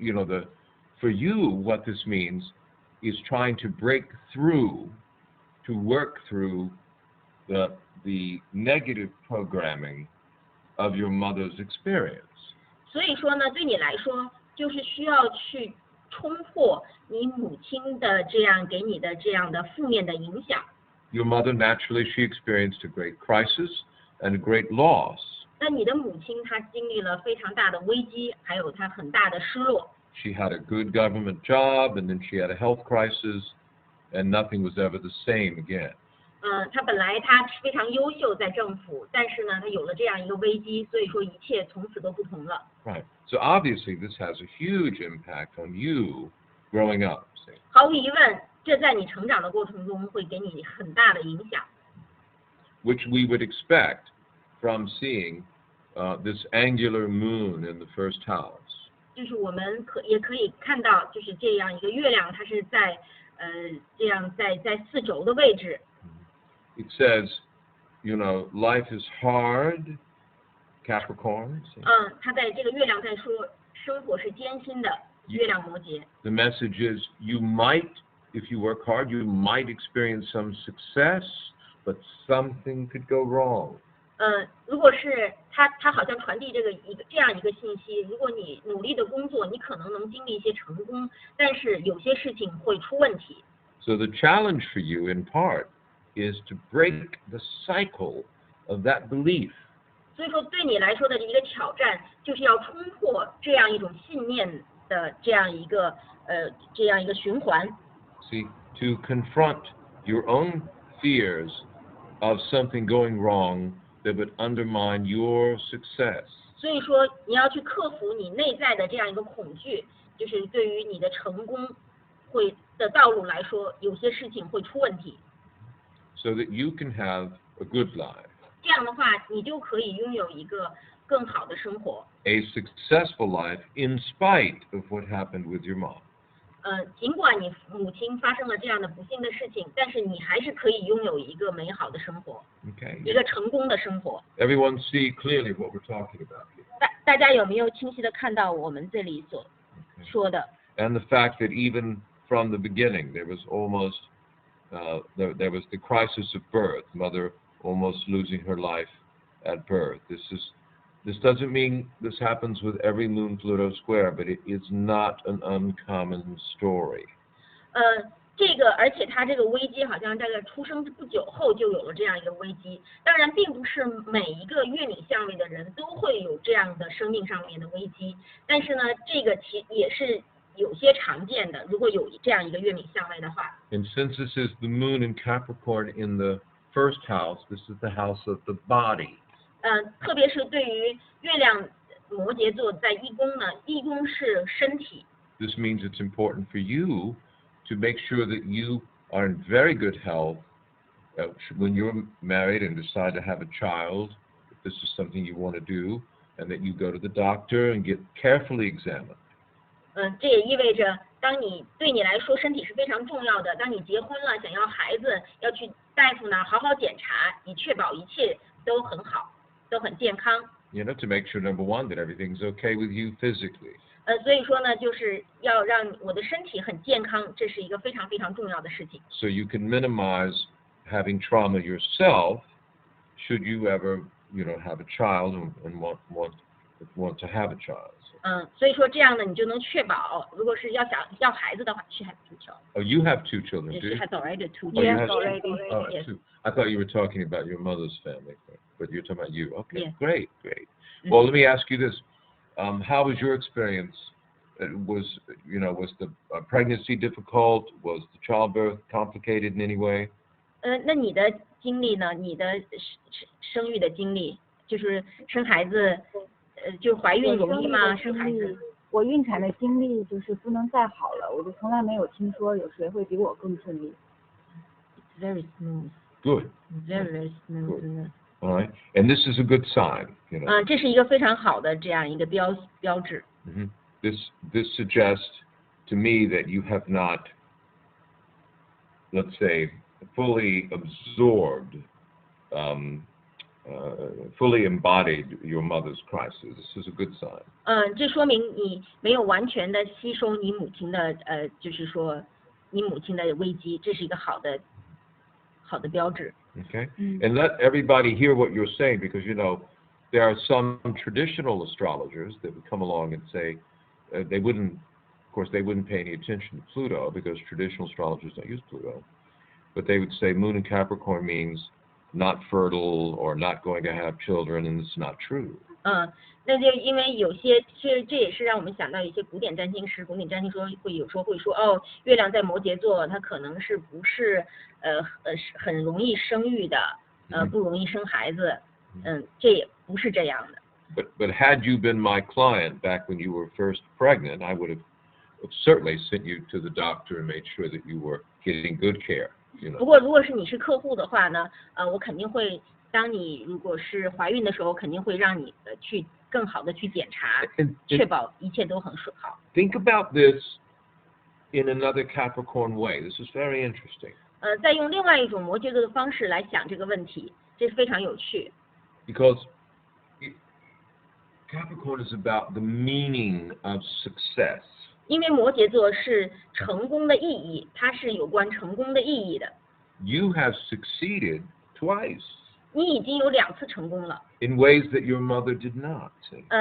for you, what this means is trying to break through, to work through the negative programming of your mother's experience. 所以说呢，对你来说，就是需要去冲破你母亲的这样给你的这样的负面的影响。Your mother, naturally, she experienced a great crisis and a great loss. 那你的母亲她经历了非常大的危机，还有她很大的失落。She had a good government job, and then she had a health crisis, and nothing was ever the same again. 她本来她非常优秀，在政府，但是呢，她有了这样一个危机，所以说一切从此都不同了。Right. So obviously, this has a huge impact on you growing up. See? 毫无疑问，这在你成长的过程中会给你很大的影响。Which we would expect from seeing this angular moon in the first house. 就是我们也可以看到，就是这样一个月亮，它是在这样在四轴的位置。It says, life is hard, Capricorn. See? 它在这个月亮在说生活是艰辛的，月亮摩羯。The message is you might, if you work hard, you might experience some success, but something could go wrong. 如果是它好像传递这样一个信息，如果你努力的工作，你可能能经历一些成功，但是有些事情会出问题。So the challenge for you, in part, is to break the cycle of that belief. 所以说，对你来说的一个挑战，就是要冲破这样一种信念的这样一个循环。See, to confront your own fears of something going wrong that would undermine your success. 所以说，你要去克服你内在的这样一个恐惧，就是对于你的成功的道路来说，有些事情会出问题。So that you can have a good life. 这样的话，你就可以拥有一个更好的生活。A successful life in spite of what happened with your mom. 尽管你母亲发生了这样的不幸的事情，但是你还是可以拥有一个美好的生活， Okay. 一个成功的生活。 Everyone see clearly what we're talking about here. 大家有没有清晰的看到我们这里所说的？ And the fact that even from the beginning there was almost there was the crisis of birth, mother almost losing her life at birth. This doesn't mean this happens with every moon Pluto square, but it is not an uncommon story. 而且他这个危机好像在出生不久后就有了这样一个危机。当然，并不是每一个月领相位的人都会有这样的生命上面的危机，但是呢，这个也是有些常见的。如果有这样一个月领相位的话。 And since this is the moon in Capricorn in the first house, this is the house of the body. 特别是对于月亮摩羯座在一宫呢，一宫是身体。 This means it's important for you to make sure that you are in very good health when you're married and decide to have a child, if this is something you want to do, and that you go to the doctor and get carefully examined. 这也意味着，对你来说身体是非常重要的。当你结婚了，想要孩子，要去大夫那儿好好检查，以确保一切都很好，都很健康。You know, to make sure number one that everything's okay with you physically. 所以说呢，就是要让我的身体很健康，这是一个非常非常重要的事情。So you can minimize having trauma yourself, should you ever, you know, have a child and want to have a child. 所以说这样呢，你就能确保，如果是要孩子的话，she has 2 children. Oh, you have 2 children, do She you? has already 2 Oh, you children. have already. Oh, Yes. 2. I thought you were talking about your mother's family, but you're talking about you. Okay, Yes. great. Well, let me ask you this. How was your experience? Was the pregnancy difficult? Was the childbirth complicated in any way? 那你的经历呢？你的生育的经历，就是生孩子，就是怀孕容易吗？生孩子？我孕产的经历就是不能再好了，我就从来没有听说有谁会比我更顺利。It's very smooth. Good. Very smooth. All right. And this is a good sign, you know. 这是一个非常好的这样一个标志。Mm-hmm. This suggests to me that you have not, let's say, fully absorbed, fully embodied your mother's crisis. This is a good sign. 这说明你没有完全的吸收你母亲的就是说你母亲的危机，这是一个好的标志。Okay. And let everybody hear what you're saying, because you know there are some traditional astrologers that would come along and say they wouldn't pay any attention to Pluto because traditional astrologers don't use Pluto, but they would say Moon in Capricorn means not fertile or not going to have children, and it's not true. 那就因为有些，其实这也是让我们想到一些古典占星师，有时候会说，哦，月亮在摩羯座，它可能是不是很容易生育的，不容易生孩子，这也不是这样的。But had you been my client back when you were first pregnant, I would have certainly sent you to the doctor and made sure that you were getting good care. You know. 不过如果是你是客户的话呢，我肯定会，当你如果是怀孕的时候，肯定会让你去更好的去检查，确保一切都很好。Think about this in another Capricorn way. This is very interesting. 再用另外一种摩羯座的方式来想这个问题，这是非常有趣。Because Capricorn is about the meaning of success. 因为摩羯座是成功的意义，它是有关成功的意义的。You have succeeded twice. 你已经有2次成功了。In ways that your mother did not.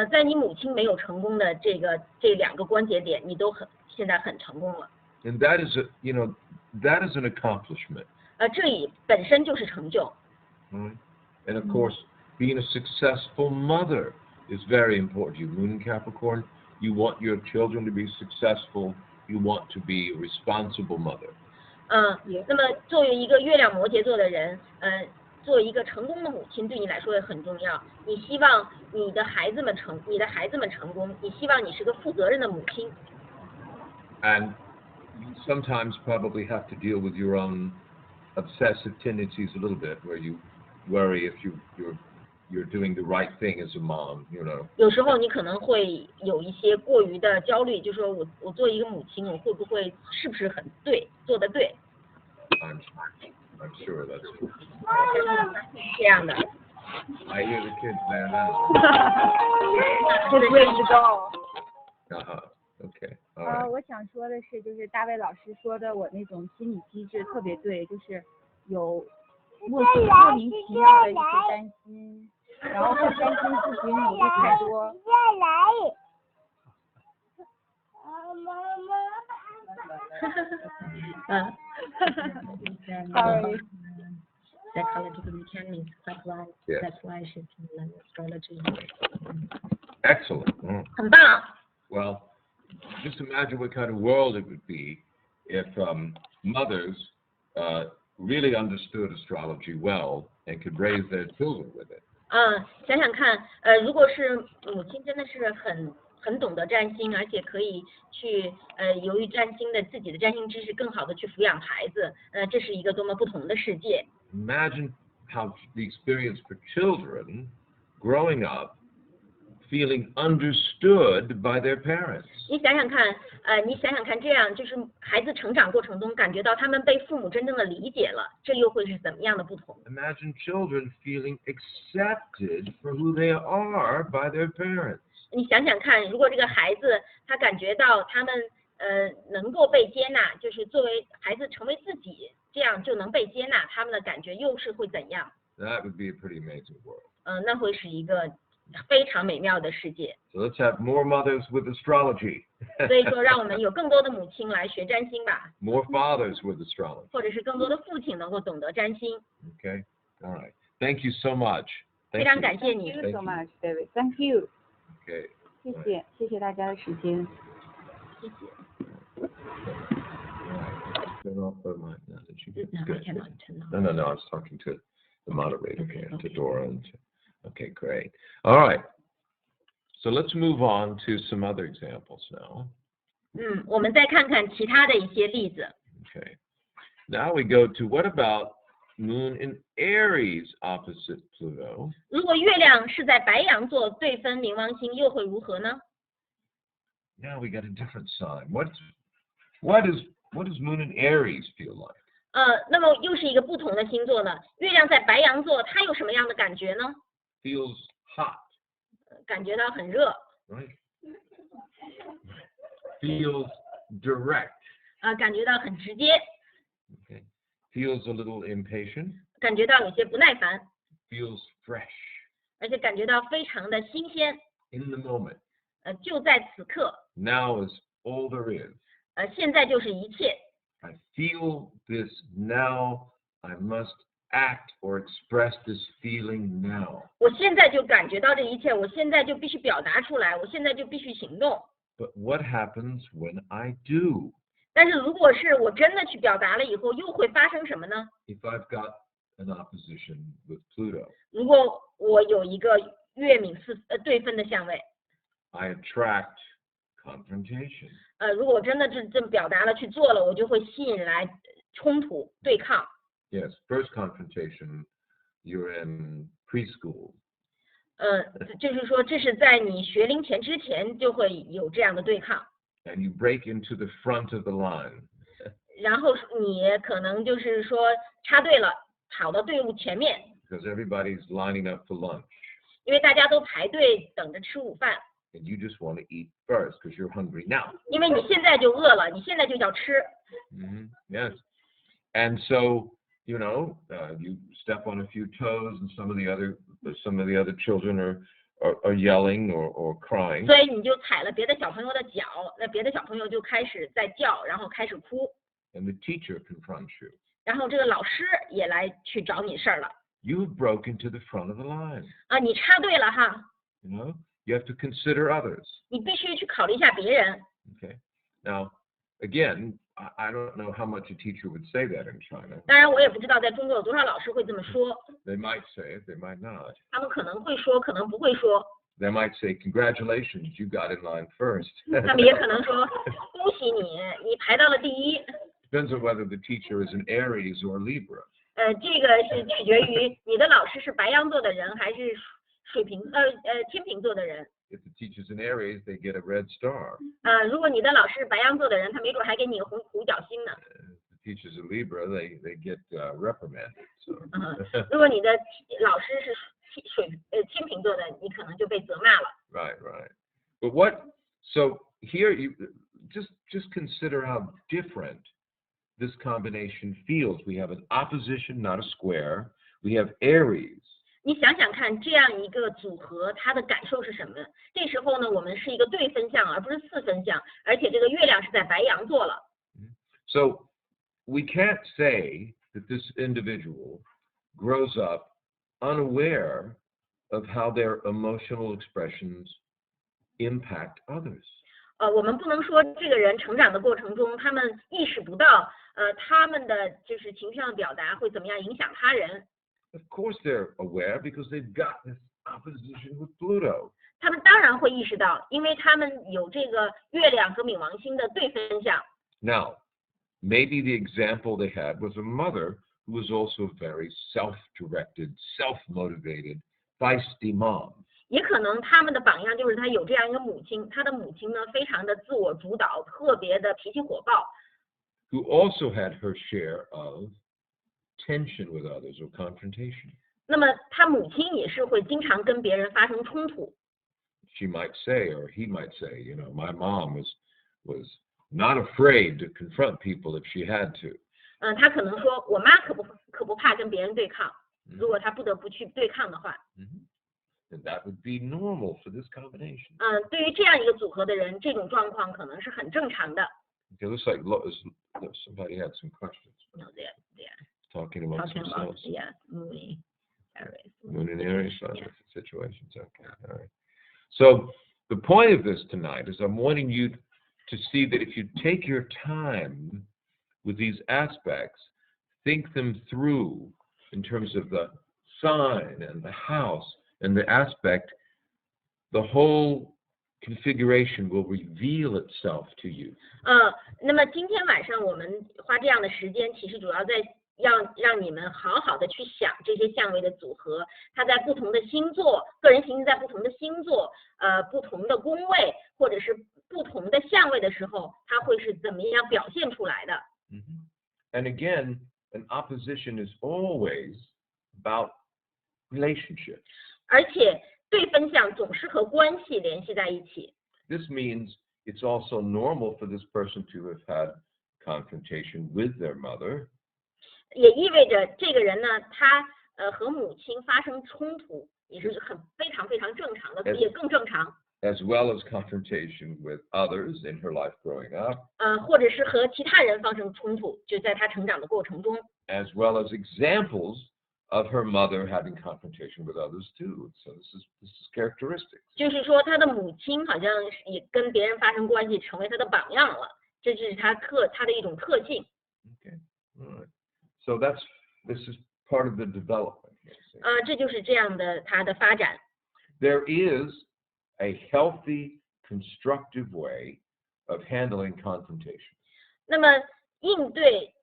在你母亲没有成功的这2个关节点，你都现在很成功了。And that is that is an accomplishment. 这本身就是成就。Right? And of course, being a successful mother is very important. You Moon in Capricorn, you want your children to be successful. You want to be a responsible mother. 那么作为一个月亮摩羯座的人，作为一个成功的母亲，对你来说也很重要。你希望你的孩子们成功，你希望你是个负责任的母亲。And you sometimes probably have to deal with your own obsessive tendencies a little bit, where you worry if you're doing the right thing as a mom, you know. 有时候你可能会有一些过于的焦虑，就说我作为一个母亲，我会不会是不是很对，做得对？ I'm sure that's true. 这样的。I hear the kids there now. Just way to go. Okay. All right. 我想说的是，就是大卫老师说的，我那种心理机制特别对，就是有莫名其妙的一些担心，然后会担心自己努力太多。Sorry. Psychological mechanics. Yes. That's why she can learn astrology. Excellent. 很棒。 Well, just imagine what kind of world it would be if mothers really understood astrology well and could raise their children with it. 想想看，如果是母亲真的是很懂得占星，而且可以去由于自己的占星知识，更好的去抚养孩子，这是一个多么不同的世界。Imagine how the experience for children growing up feeling understood by their parents. 你想想看，这样就是孩子成长过程中感觉到他们被父母真正的理解了，这又会是怎么样的不同？ Imagine children feeling accepted for who they are by their parents. 你想想看，如果这个孩子他感觉到他们能够被接纳，就是作为孩子成为自己，这样就能被接纳，他们的感觉又是会怎样？ That would be a pretty amazing world. 那会是一个非常美妙的世界。 So let's have more mothers with astrology. 所以说，让我们有更多的母亲来学占星吧， More fathers with astrology. 或者是更多的父亲能够懂得占星。 Okay? All right. Thank you so much. 非 Thank 常 you. 感谢你。 Thank you so much, David. Thank you. Okay. 谢谢大家的时间。谢谢。 Turn off the mic now that you No, I good. cannot turn off. No. I was talking to the moderator Okay, here, to okay. Dora. Okay, great. All right. So let's move on to some other examples now. 我们再看看其他的一些例子。 Okay. Now we go to what about Moon in Aries opposite Pluto? 如果月亮是在白羊座对分冥王星，又会如何呢？ Now we got a different sign. What does Moon in Aries feel like? 那么又是一个不同的星座呢？月亮在白羊座，它有什么样的感觉呢？ Feels hot, 感觉到很热， right? Feels direct. 感觉到很直接， Okay. Feels a little impatient. 感觉到有些不耐烦， Feels fresh 而且感觉到非常的新鲜。 in the moment. 就在此刻， Now is all there is. 现在就是一切。 I feel this now. I must act or express this feeling now. 我现在就感觉到这一切，我现在就必须表达出来，我现在就必须行动。 But what happens when I do? 但是如果是我真的去表达了以后，又会发生什么呢？ If I've got an opposition with Pluto, 如果我有一个月冥对分的相位， I attract confrontation. 如果我真的这么表达了去做了，我就会吸引来冲突对抗。 Yes, first confrontation, you're in preschool. 就是说这是在你学龄前之前就会有这样的对抗， And you break into the front of the line. 然后你可能就是说插队了，跑到队伍前面， Because everybody's lining up for lunch. 因为大家都排队等着吃午饭， And you just want to eat first because you're hungry now. 因为你现在就饿了，你现在就要吃。 Yes. And so, you step on a few toes and some of the other children are yelling or crying. 所以你就踩了别的小朋友的脚，那别的小朋友就开始在叫，然后开始哭， And the teacher confronts you. 然后这个老师也来去找你事儿了。 You broke into the front of the line. 你插队了哈， You have to consider others. 你必须去考虑一下别人。 Okay. Now, again, I don't know how much a teacher would say that in China. 当然，我也不知道在中国有多少老师会这么说， They might say it, they might not. 他们可能会说，可能不会说， They might say, "Congratulations, you got in line first." 他们也可能说恭喜你，你排到了第一。 Depends on whether the teacher is an Aries or Libra. 这个是取决于你的老师是白羊座的人还是天秤座的人。 If the teacher's an Aries, they get a red star. 如果你的老师是白羊座的人，他没准还给你个红角星呢。 If the teacher's a Libra, they get reprimanded. So. 如果你的老师是天秤座的，你可能就被责骂了。 Right. But so here you just consider how different this combination feels. We have an opposition, not a square. We have Aries. 你想想看，这样一个组合，它的感受是什么？这时候呢，我们是一个对分相，而不是四分相，而且这个月亮是在白羊座了。 So we can't say that this individual grows up unaware of how their emotional expressions impact others. 我们不能说这个人成长的过程中，他们意识不到，他们的就是情绪上的表达会怎么样影响他人。 Of course they're aware because they've got this opposition with Pluto. 他们当然会意识到，因为他们有这个月亮和冥王星的对分相。 Now, maybe the example they had was a mother who was also very self-directed, self-motivated, feisty mom. 也可能他们的榜样就是他有这样一个母亲，他的母亲呢非常的自我主导，特别的脾气火爆。Who also had her share of tension with others or confrontation. 那么他母亲也是会经常跟别人发生冲突。She might say, or he might say, you know, my mom was not afraid to confront people if she had to. 他可能说，我妈可不怕跟别人对抗，如果他不得不去对抗的话。And that would be normal for this combination. 对于这样一个组合的人，这种状况可能是很正常的。Okay, looks like somebody had some questions. No, they're Talking amongst talking about themselves. Moon Aries. Moon and Aries Yeah. situations. Okay, all right. So the point of this tonight is I'm wanting you to see that if you take your time with these aspects, think them through in terms of the sign and the house and the aspect, the whole configuration will reveal itself to you. 那么今天晚上我们花这样的时间，其实主要在让你们好好的去想这些相位的组合，它在不同的星座，个人行星在不同的星座，不同的宫位，或者是不同的相位的时候，它会是怎么样表现出来的。And again, an opposition is always about relationships. 而且对分相总是和关系联系在一起。This means it's also normal for this person to have had confrontation with their mother. 也意味着这个人呢，他和母亲发生冲突，也是非常非常正常的，也更正常。As well as confrontation with others in her life growing up. 或者是和其他人发生冲突，就在他成长的过程中。As well as examples of her mother having confrontation with others too. So this is characteristics. 就是说，他的母亲好像也跟别人发生关系，成为他的榜样了，这是他的一种特性。Okay, all right. So this is part of the development. 这就是这样的他的发展。There is a healthy, constructive way of handling confrontation. 那么应对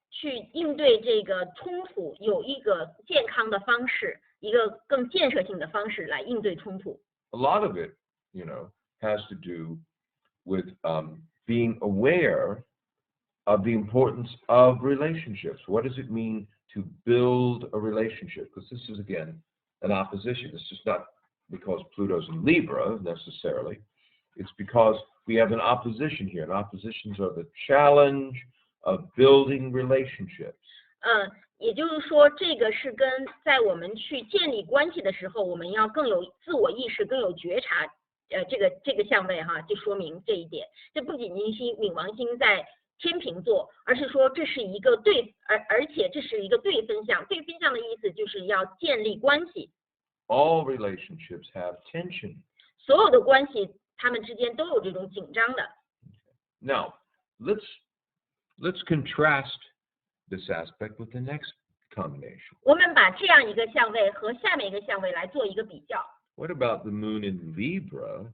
这个冲突，有一个健康的方式，一个更建设性的方式来应对冲突。A lot of it, has to do with being aware of the importance of relationships. What does it mean to build a relationship? Because this is, again, an opposition. It's just not because Pluto's in Libra necessarily. It's because we have an opposition here. And oppositions are the challenge of building relationships. 也就是说，这个是跟在我们去建立关系的时候，我们要更有自我意识，更有觉察。这个相位哈，就说明这一点。这不仅仅是冥王星在天秤座，而是说这是一个而且这是一个对分相。对分相的意思就是要建立关系。All relationships have tension. 所有的关系，他们之间都有这种紧张的。Now, let's contrast this aspect with the next combination. 我们把这样一个相位和下面一个相位来做一个比较。What about the moon in Libra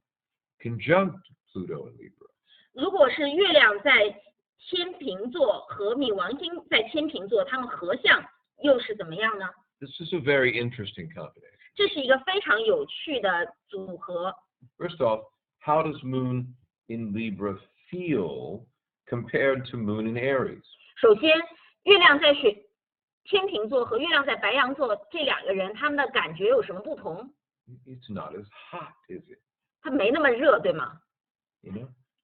conjunct Pluto in Libra? 如果是月亮在天秤座和冥王星在天秤座，它们合相又是怎么样呢？ This is a very interesting combination. 这是一个非常有趣的组合。First off, how does moon in Libra feel compared to moon in Aries? 首先，月亮在天秤座和月亮在白羊座这两个人，他们的感觉有什么不同？ It's not as hot, is it? 它没那么热，对吗？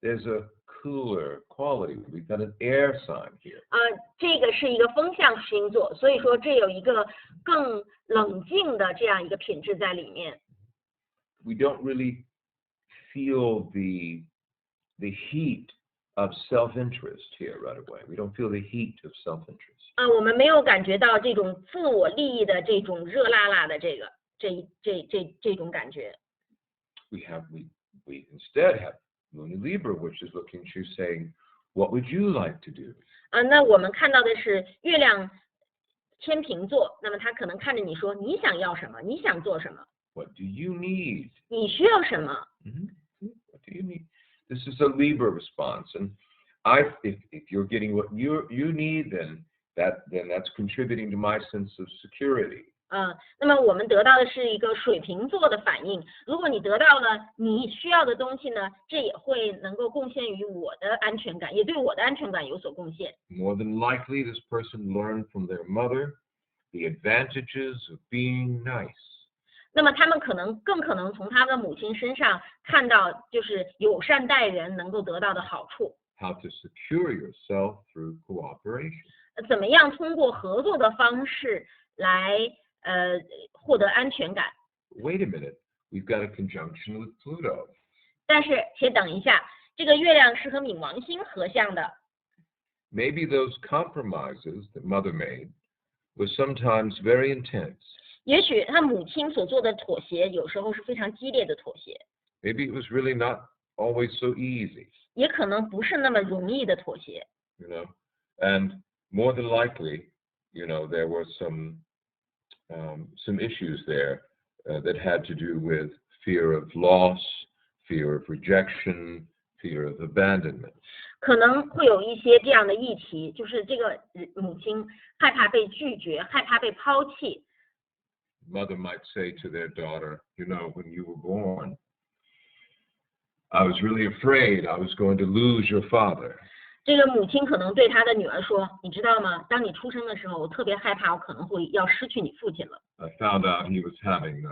There's a cooler quality. We've got an air sign here. 这个是一个风象星座，所以说这有一个更冷静的这样一个品质在里面。We don't really feel the heat of self-interest here right away. We don't feel the heat of self-interest. 我们没有感觉到这种自我利益的这种热辣辣的这种感觉。We instead have Moon in Libra, which is looking, she's saying, what would you like to do? 那我们看到的是月亮天秤座，那么他可能看着你说，你想要什么？你想做什么？ What do you need? 你需要什么？ What do you need? This is a Libra response, and if you're getting what you need, then that's contributing to my sense of security. 那么我们得到的是一个水瓶座的反应。如果你得到了你需要的东西呢，这也会能够贡献于我的安全感，也对我的安全感有所贡献。More than likely, this person learned from their mother the advantages of being nice. 那么他们更可能从他的母亲身上看到就是友善待人能够得到的好处。How to secure yourself through cooperation. 怎么样通过合作的方式来获得安全感。Wait a minute, we've got a conjunction with Pluto. 但是且等一下，这个月亮是和冥王星合相的。Maybe those compromises that mother made were sometimes very intense. 也许他母亲所做的妥协，有时候是非常激烈的妥协。Maybe it was really not always so easy. 也可能不是那么容易的妥协。You know, and more than likely, there were some issues there that had to do with fear of loss, fear of rejection, fear of abandonment. 可能会有一些这样的议题，就是这个母亲害怕被拒绝，害怕被抛弃。Mother might say to their daughter, when you were born, I was really afraid I was going to lose your father. 这个母亲可能对她的女儿说：“你知道吗？当你出生的时候，我特别害怕，我可能会要失去你父亲了。” I found out he was having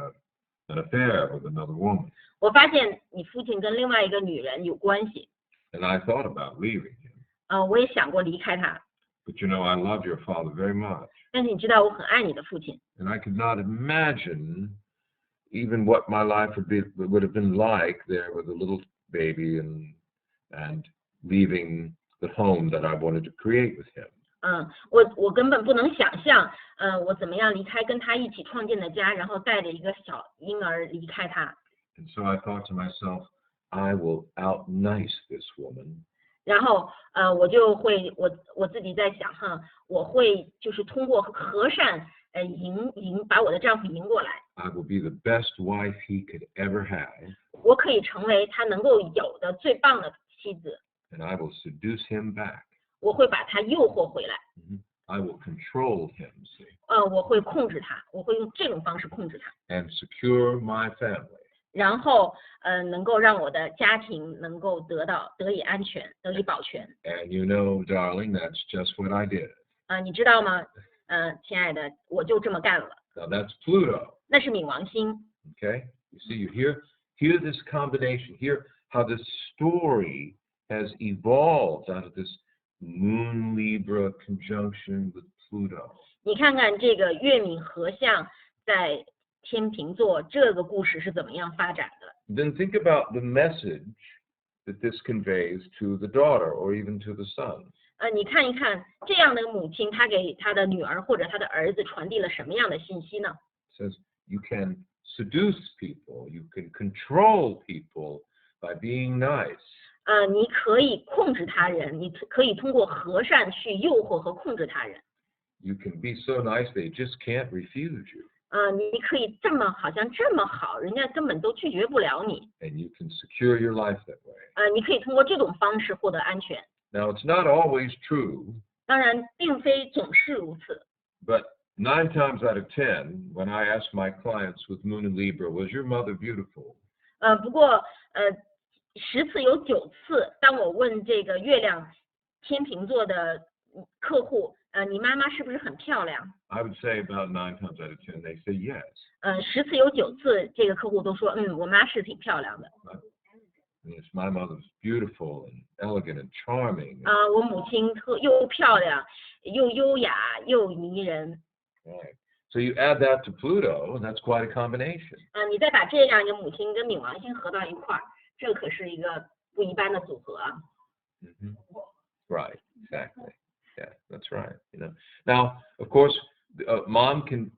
an affair with another woman. 我发现你父亲跟另外一个女人有关系。And I thought about leaving him. 我也想过离开他。But I love your father very much. 但是你知道，我很爱你的父亲。And I could not imagine even what my life would have been like there with a little baby and leaving the home that I wanted to create with him. 我根本不能想象，我怎么样离开跟他一起创建的家，然后带着一个小婴儿离开他。And so I thought to myself, I will out nice this woman. 然后我就会我自己在想哈，我会就是通过和善把我的丈夫赢过来。I will be the best wife he could ever have. 我可以成为他能够有的最棒的妻子。And I will seduce him back. 我会把他诱惑回来。I will control him. See? 我会控制他，我会用这种方式控制他。And secure my family. 然后能够让我的家庭能够得以安全，得以保全。And darling, that's just what I did. 你知道吗？亲爱的，我就这么干了。Now that's Pluto. 那是冥王星。Okay, you hear this combination. Hear how this story has evolved out of this Moon Libra conjunction with Pluto. 你看看这个月冥合相在天秤座，这个故事是怎么样发展的？ Then think about the message that this conveys to the daughter or even to the son. 你看一看这样的母亲，她给她的女儿或者她的儿子传递了什么样的信息呢？ It says you can seduce people, you can control people by being nice. 你可以控制他人，你可以通过和善去诱惑和控制他人。 You can be so nice they just can't refuse you. 你可以好像这么好，人家根本都拒绝不了你。 And you can secure your life that way. 你可以通过这种方式获得安全。 Now, it's not always true. 当然，并非总是如此。 But 9 times out of 10, when I ask my clients with Moon and Libra, was your mother beautiful? 不过10次有9次，当我问这个月亮天秤座的客户，你妈妈是不是很漂亮？ I would say about 9 times out of 10, they say yes. 10次有9次，这个客户都说，我妈是挺漂亮的。Yes, my mother was beautiful and elegant and charming. 我母亲又漂亮，又优雅，又迷人。 Right. So you add that to Pluto, and that's quite a combination. 你再把这样一个母亲跟冥王星合到一块儿，这可是一个不一般的组合啊。Right, exactly. Yeah, that's right. Now, of course, mom can,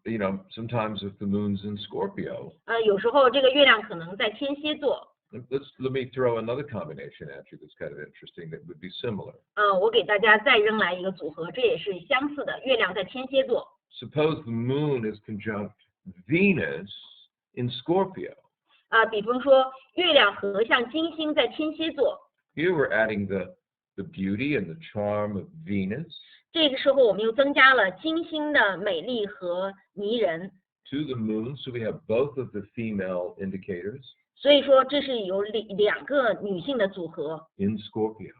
sometimes if the moon's in Scorpio. 有时候这个月亮可能在天蝎座。Let me throw another combination at you that's kind of interesting that would be similar. 我给大家再扔来一个组合，这也是相似的。月亮在天蝎座。 Suppose the moon is conjunct Venus in Scorpio. 比方说月亮合相金星在天蝎座。 Here we're adding the beauty and the charm of Venus. 这个时候我们又增加了金星的美丽和迷人。to the moon, so we have both of the female indicators 所以说这是有两个女性的组合， in Scorpio.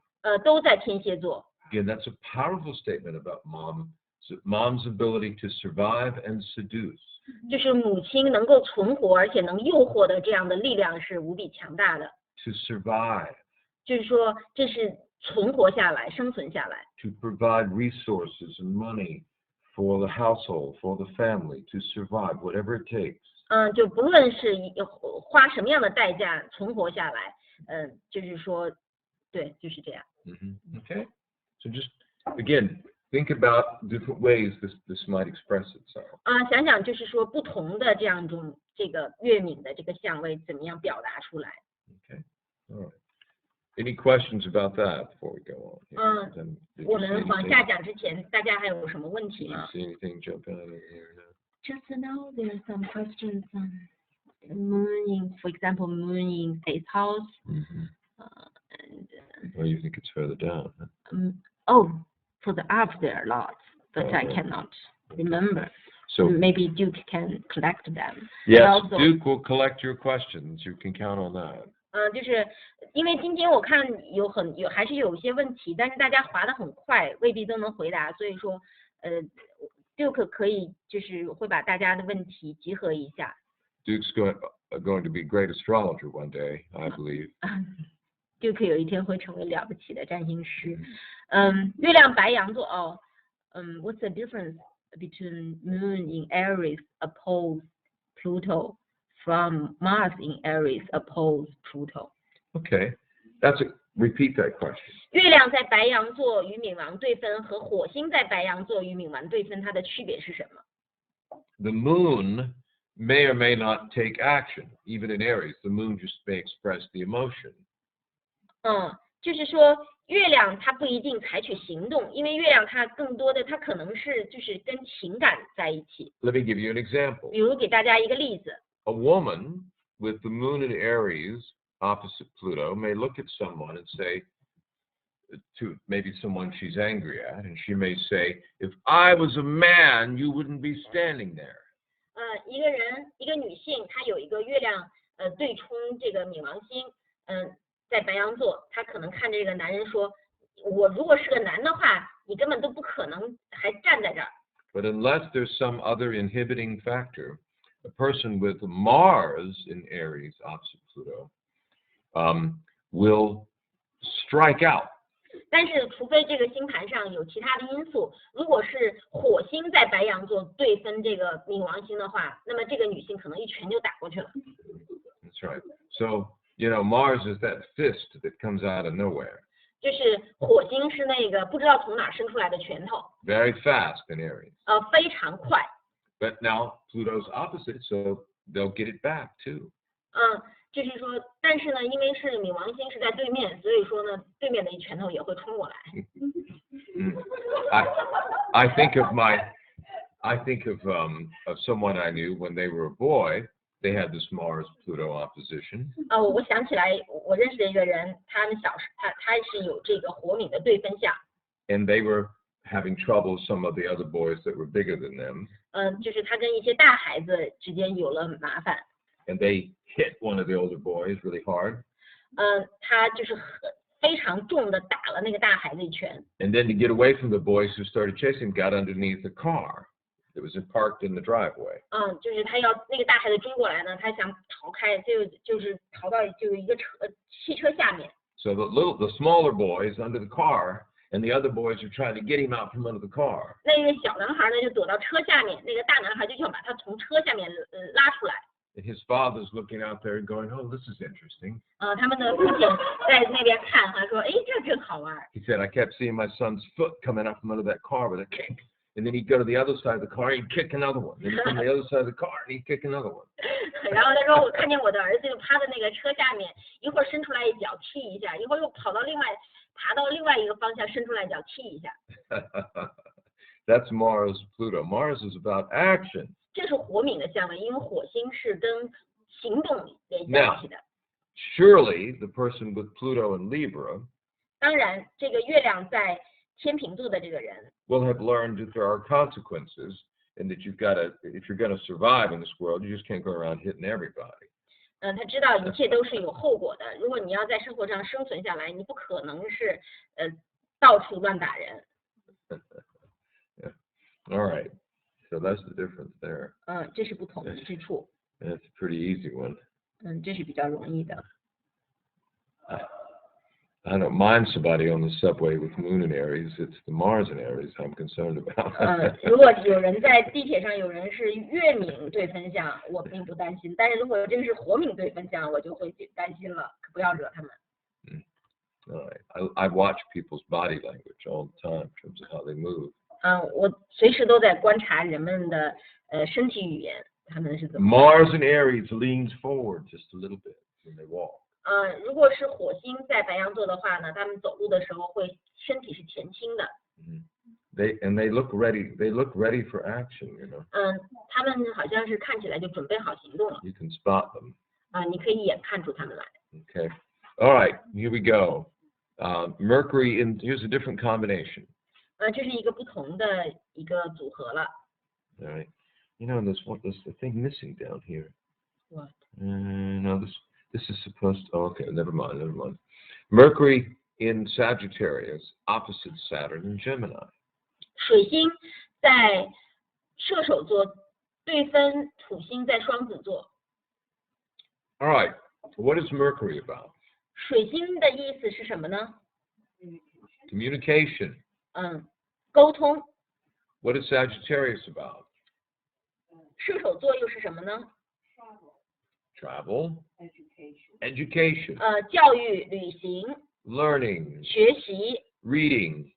都在天蝎座。 Again, that's a powerful statement about mom's ability to survive and seduce. 就是母亲能够存活而且能诱惑的这样的力量是无比强大的。 To survive, 就是说这是存活下来、生存下来。 to provide resources and money for the household, for the family, to survive, whatever it takes. 就不论是花什么样的代价存活下来，就是说，对，就是这样。Okay, so just again think about different ways this might express itself. 想想就是说不同的这样一种这个月冥的这个相位怎么样表达出来。 Okay, all right. Any questions about that before we go on? Did 我 you see 们往 anything? 下讲之前，大家还有什么问题 Did you 吗？ see anything jump out of here? No? Just now, there are some questions on moon in, for example, moon in 8th house. Mm-hmm. And Well, you think it's further down? Huh? for the up there lots, but I Okay. cannot remember. So Maybe Duke can collect them. yes, also- Duke will collect your questions. You can count on that. 就是因为今天我看还是有一些问题，但是大家划得很快，未必都能回答，所以说Duke 可以就是会把大家的问题集合一下。 Duke's going to be a great astrologer one day, I believe. Duke 有一天会成为了不起的占星师。月亮白羊座what's the difference between Moon in Aries opposed Pluto from Mars in Aries opposed Pluto? Okay, repeat that question. 月亮在白羊座与冥王对分和火星在白羊座与冥王对分，它的区别是什么？ The moon may or may not take action, even in Aries. The moon just may express the emotion. 就是说月亮它不一定采取行动，因为月亮它更多的它可能是就是跟情感在一起。 Let me give you an example. 比如给大家一个例子， A woman with the moon in Aries opposite Pluto may look at someone and say, to maybe someone she's angry at, and she may say, if I was a man, you wouldn't be standing there. 一个女性，她有一个月亮对冲这个冥王星，在白羊座，她可能看着这个男人说，我如果是个男的话，你根本都不可能还站在这儿。 But unless there's some other inhibiting factor, a person with Mars in Aries opposite Pluto will strike out. 但是，除非这个星盘上有其他的因素，如果是火星在白羊座对分这个冥王星的话，那么这个女性可能一拳就打过去了。 That's right. So, Mars is that fist that comes out of nowhere. 就是火星是那个不知道从哪儿伸出来的拳头， Very fast in Aries. 非常快。 But now Pluto's opposite, so they'll get it back too. 就是说，但是呢，因为是冥王星是在对面，所以说呢，对面的一拳头也会冲过来。I think of someone I knew when they were a boy. They had this Mars-Pluto opposition. 我想起来，我认识的一个人，他们他是有这个火冥的对分相。 And they were having trouble with some of the other boys that were bigger than them. 就是他跟一些大孩子之间有了麻烦。 And they hit one of the older boys really hard. 他就是非常重的打了那个大孩子一拳。 And then to get away from the boys who started chasing him, got underneath the car that was parked in the driveway. 就是他要那个大孩子追过来呢，他想逃开，就是逃到就一个汽车下面。 So the smaller boys under the car, and the other boys are trying to get him out from under the car. 那个小男孩呢就躲到车下面，那个大男孩就想把他从车下面拉出来。 And his father's looking out there going, "Oh, this is interesting." 他们的父亲在那边看，他说：“哎，这真好玩。” He said, "I kept seeing my son's foot coming up from under that car with a kick." And then he'd go to the other side of the car, he'd kick another one. Then he'd come to the other side of the car, and he'd kick another one. 然后他说：“我看见我的儿子就趴在那个车下面，一会儿伸出来一脚踢一下，一会儿又爬到另外一个方向伸出来一脚踢一下。” That's Mars, Pluto. Mars is about action. 这是火冥的相位，因为火星是跟行动联系在一起的。 Surely the person with Pluto and Libra 当然，这个月亮在天秤座的这个人， will have learned that there are consequences and that you've got to, if you're going to survive in this world, you just can't go around hitting everybody. 他知道一切都是有后果的。如果你要在生活上生存下来，你不可能是到处乱打人。Yeah. All right. So that's the difference there. 这是不同之处。That's a pretty easy one. 这是比较容易的。I don't mind somebody on the subway with Moon in Aries. It's the Mars in Aries I'm concerned about. 如果有人在地铁上有人是月冥对分相，我并不担心；但是如果这个是火冥对分相，我就会担心了，不要惹他们。All right. I watch people's body language all the time in terms of how they move. 我随时都在观察人们的身体语言，他们是怎么。Mars in Aries leans forward just a little bit when they walk. 如果是火星在白羊座的话呢，他们走路的时候会身体是前倾的。They look ready. They look ready for action, you know. 他们好像是看起来就准备好行动了。You can spot them. 你可以一眼看出他们来。Okay. All right. Here we go. Mercury in. Here's a different combination. 这是一个不同的一个组合了。All right. You know, there's the thing missing down here. What? No, this is supposed to. Oh, okay, never mind. Mercury in Sagittarius, opposite Saturn in Gemini. 水星在射手座，对分土星在双子座。All right. What is Mercury about? 水星的意思是什么呢？ Communication. 沟通。What is Sagittarius about? 射手座又是什么呢？ Travel. Education. 教育、旅行、 Learning. 学习、 Reading.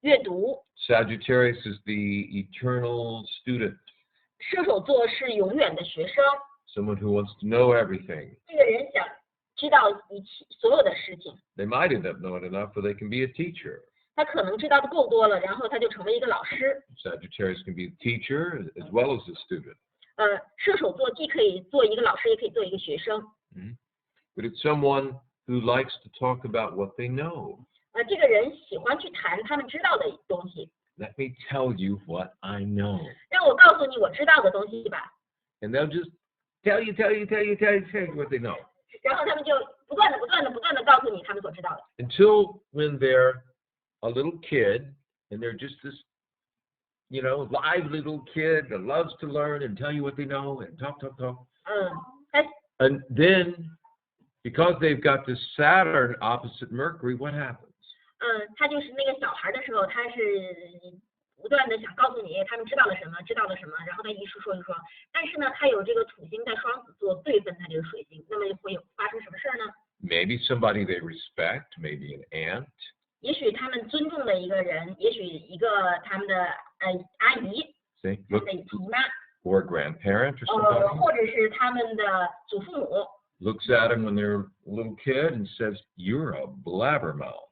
阅读。Sagittarius is the eternal student. 射手座是永远的学生。 Someone who wants to know everything. 这个人想知道所有的事情。 They might end up knowing enough where they can be a teacher. 他可能知道的够多了，然后他就成为一个老师。 Sagittarius can be a teacher as well as a student. 射手座既可以做一个老师，也可以做一个学生。But it's someone who likes to talk about what they know. 这个人喜欢去谈他们知道的东西。 Let me tell you what I know. 让我告诉你我知道的东西吧。 And they'll just tell you what they know. 然后他们就不断的告诉你他们所知道的。 Until when they're a little kid and they're just this, you know, live little kid that loves to learn and tell you what they know and talk. And then, because they've got this Saturn opposite Mercury, what happens? 他就是那个小孩的时候，他是不断的想告诉你他们知道了什么，然后他一说。但是呢，他有这个土星在双子座对分他这个水星，那么会有发生什么事呢？ Maybe somebody they respect, maybe an aunt. 也许他们尊重的一个人，也许一个他们的阿姨， See, 他们的姨妈， or a grandparent or somebody. 或者是他们的祖父母。 Looks at them when they're a little kid and says, "You're a blabbermouth."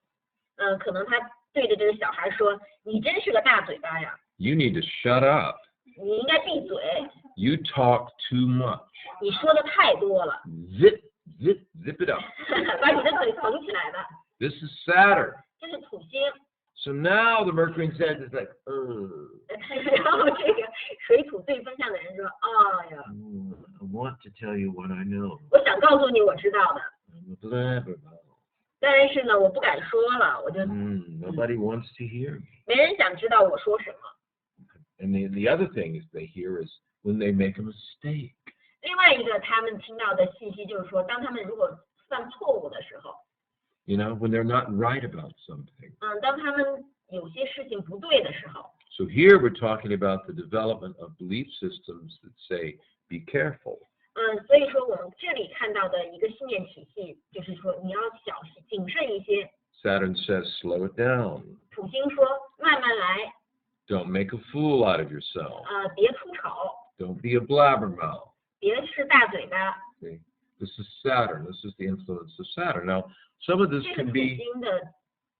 可能他对着这个小孩说：“你真是个大嘴巴呀！ You need to shut up. 你应该闭嘴， You talk too much. 你说的太多了， Zip it up." 把你的嘴缝起来吧。 This is Saturn. 这是土星， So now the Mercury says is like, 然后这个水土对分相的人说：“哎呀， I want to tell you what I know. 我想告诉你我知道的， I'm a blabbermouth. 但是呢，我不敢说了，我就 Nobody wants to hear me. 没人想知道我说什么。” And the other thing is they hear is when they make a mistake. 另外一个他们听到的信息就是说，当他们如果犯错误的时候， You know, when they're not right about something. 当他们有些事情不对的时候， So here we're talking about the development of belief systems that say, be careful. 所以说我们这里看到的一个信念体系，就是说你要小心谨慎一些。 Saturn says, slow it down. 土星说慢慢来， Don't make a fool out of yourself. 别出丑， Don't be a blabbermouth. 别是大嘴巴。 See? This is Saturn. This is the influence of Saturn. Now, some of this 这是 can 土 be 星的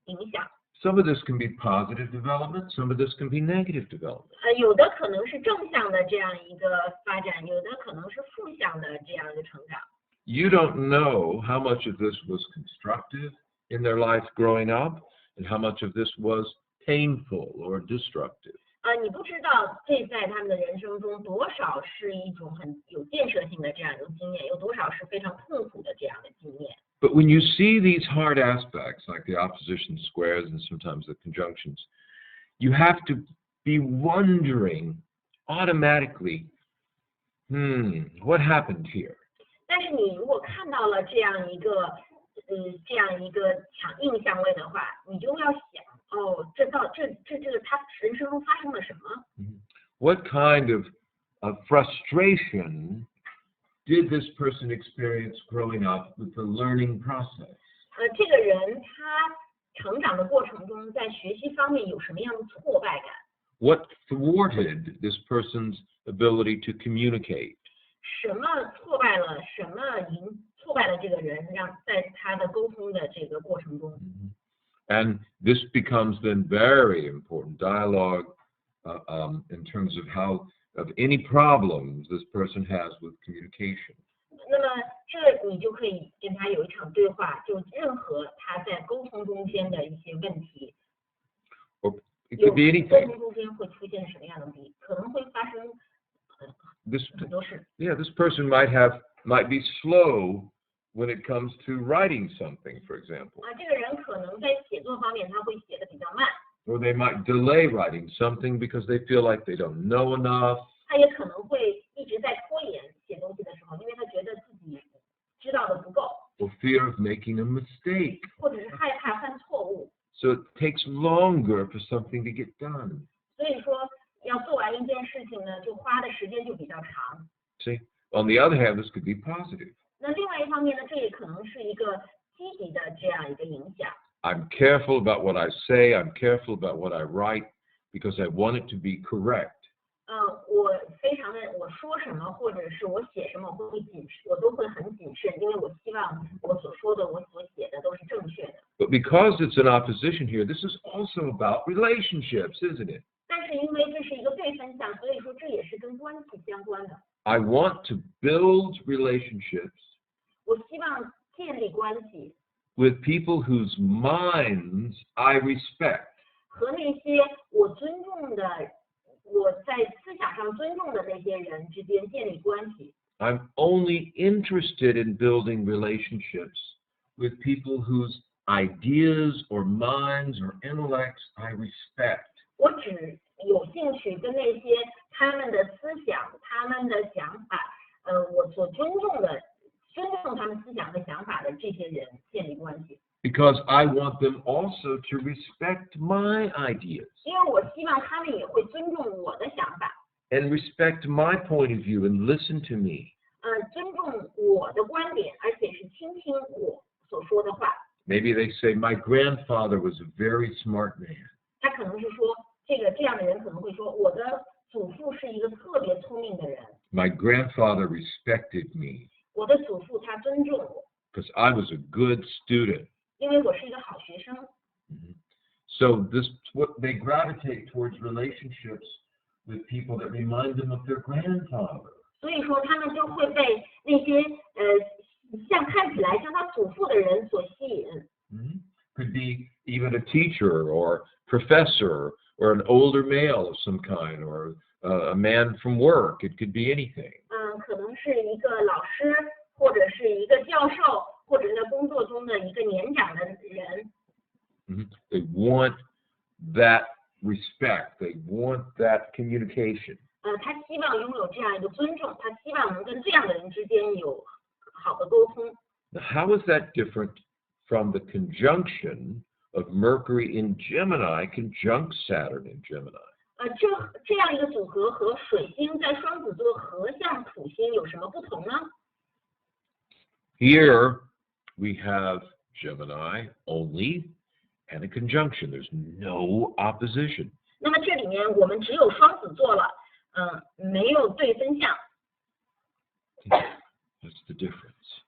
影响。 some of this can be positive development. Some of this can be negative development. 有的可能是正向的这样一个发展，有的可能是负向的这样一个成长。 You don't know how much of this was constructive in their life growing up and how much of this was painful or destructive. 你不知道这在他们的人生中多少是一种很有建设性的这样一个经验，有多少是非常痛苦的这样的经验。But when you see these hard aspects, like the opposition squares and sometimes the conjunctions, you have to be wondering automatically, what happened here? 但是你如果看到了这样一个强硬相位的话，你就要想，这个他人生中发生了什么？ What kind of frustration did this person experience growing up with the learning process? 这个人他成长的过程中，在学习方面有什么样的挫败感？ What thwarted this person's ability to communicate? 什么挫败了？什么挫败了这个人，让在他的沟通的这个过程中？ And this becomes then very important dialogue in terms of any problems this person has with communication. 那么这你就可以跟他有一场对话，就任何他在沟通中间的一些问题， Or it could be 沟 anything. 通中间会出现什么样的问题，可能会发生很多事。 This person might be slow when it comes to writing something, for example. 这个人可能在写作方面他会写的比较慢， Or they might delay writing something because they feel like they don't know enough. 他也可能会一直在拖延写东西的时候，因为他觉得自己知道的不够， Or fear of making a mistake. 或者是害怕犯错误， So it takes longer for something to get done. 所以说要做完一件事情呢，就花的时间就比较长。 See? On the other hand, this could be positive. 那另外一方面呢，这也可能是一个积极的这样一个影响。 I'm careful about what I say. I'm careful about what I write because I want it to be correct. 我非常的我说什么或者是我写什么，我都会很谨慎，因为我希望我所说的我所写的都是正确的。 But because it's an opposition here, this is also about relationships, isn't it? 但是因为这是一个对分项，所以说这也是跟关系相关的。 I want to build relationships 我希望建立关系 with people whose minds I respect. 和那些我尊重的，我在思想上尊重的那些人之间建立关系。 I'm only interested in building relationships with people whose ideas or minds or intellects I respect. 我只有兴趣跟那些他们的思想、他们的想法，我所尊重他们思想和想法的这些人建立关系。 Because I want them also to respect my ideas 因为我希望他们也会尊重我的想法， and respect my point of view and listen to me. 尊重我的观点，而且是倾听我所说的话。 Maybe they say, my grandfather was a very smart man. 他可能是说，这样的人可能会说，我的祖父是一个特别聪明的人， My grandfather respected me 我的祖父他尊重我， because I was a good student. 因为我是一个好学生。 So they gravitate towards relationships with people that remind them of their grandfather. 所以说，他们就会被那些看起来像他祖父的人所吸引。 Could be even a teacher or professor or an older male of some kind or a man from work. It could be anything. 可能是一个老师，或者是一个教授，或者是在工作中的一个年长的人。 They want that respect. They want that communication. 他希望拥有这样一个尊重，他希望能跟这样的人之间有好的沟通。 Now, how is that different from the conjunction of Mercury in Gemini conjunct Saturn in Gemini? 这样一个组合和水星在双子座合相土星有什么不同呢？ Here we have Gemini only and a conjunction. There's no opposition. 那么这里面我们只有双子座了，没有对分相。 That's the difference.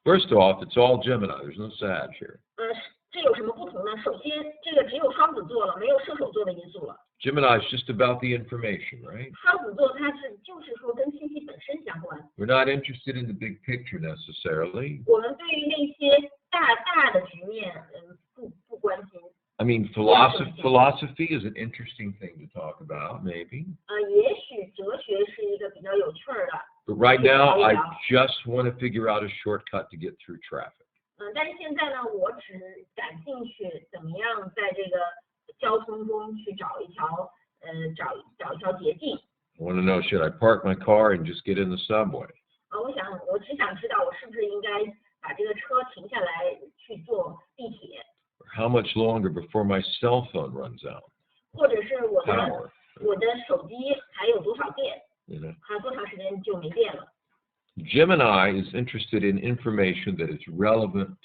First off, it's all Gemini. There's no Sag here. 这有什么不同呢？首先，这个只有双子座了，没有射手座的因素了。 Gemini is just about the information, right? 双子座它就是说跟信息本身相关。 We're not interested in the big picture necessarily. 我们对于那些大的局面，不关心。I mean, philosophy is an interesting thing to talk about, maybe. 也许哲学是一个比较有趣儿的。 But right now, I just want to figure out a shortcut to get through traffic. 但是现在呢，我只感兴趣怎么样在这个交通中去找一条捷径。I want to know, should I park my car and just get in the subway? 我只想知道我是不是应该把这个车停下来去坐地铁。 How much longer before my cell phone runs out? 或者是我的 Power. 手机还有多少电？ You know? 还有多长时间就没电了？ Gemini is interested in information that is relevant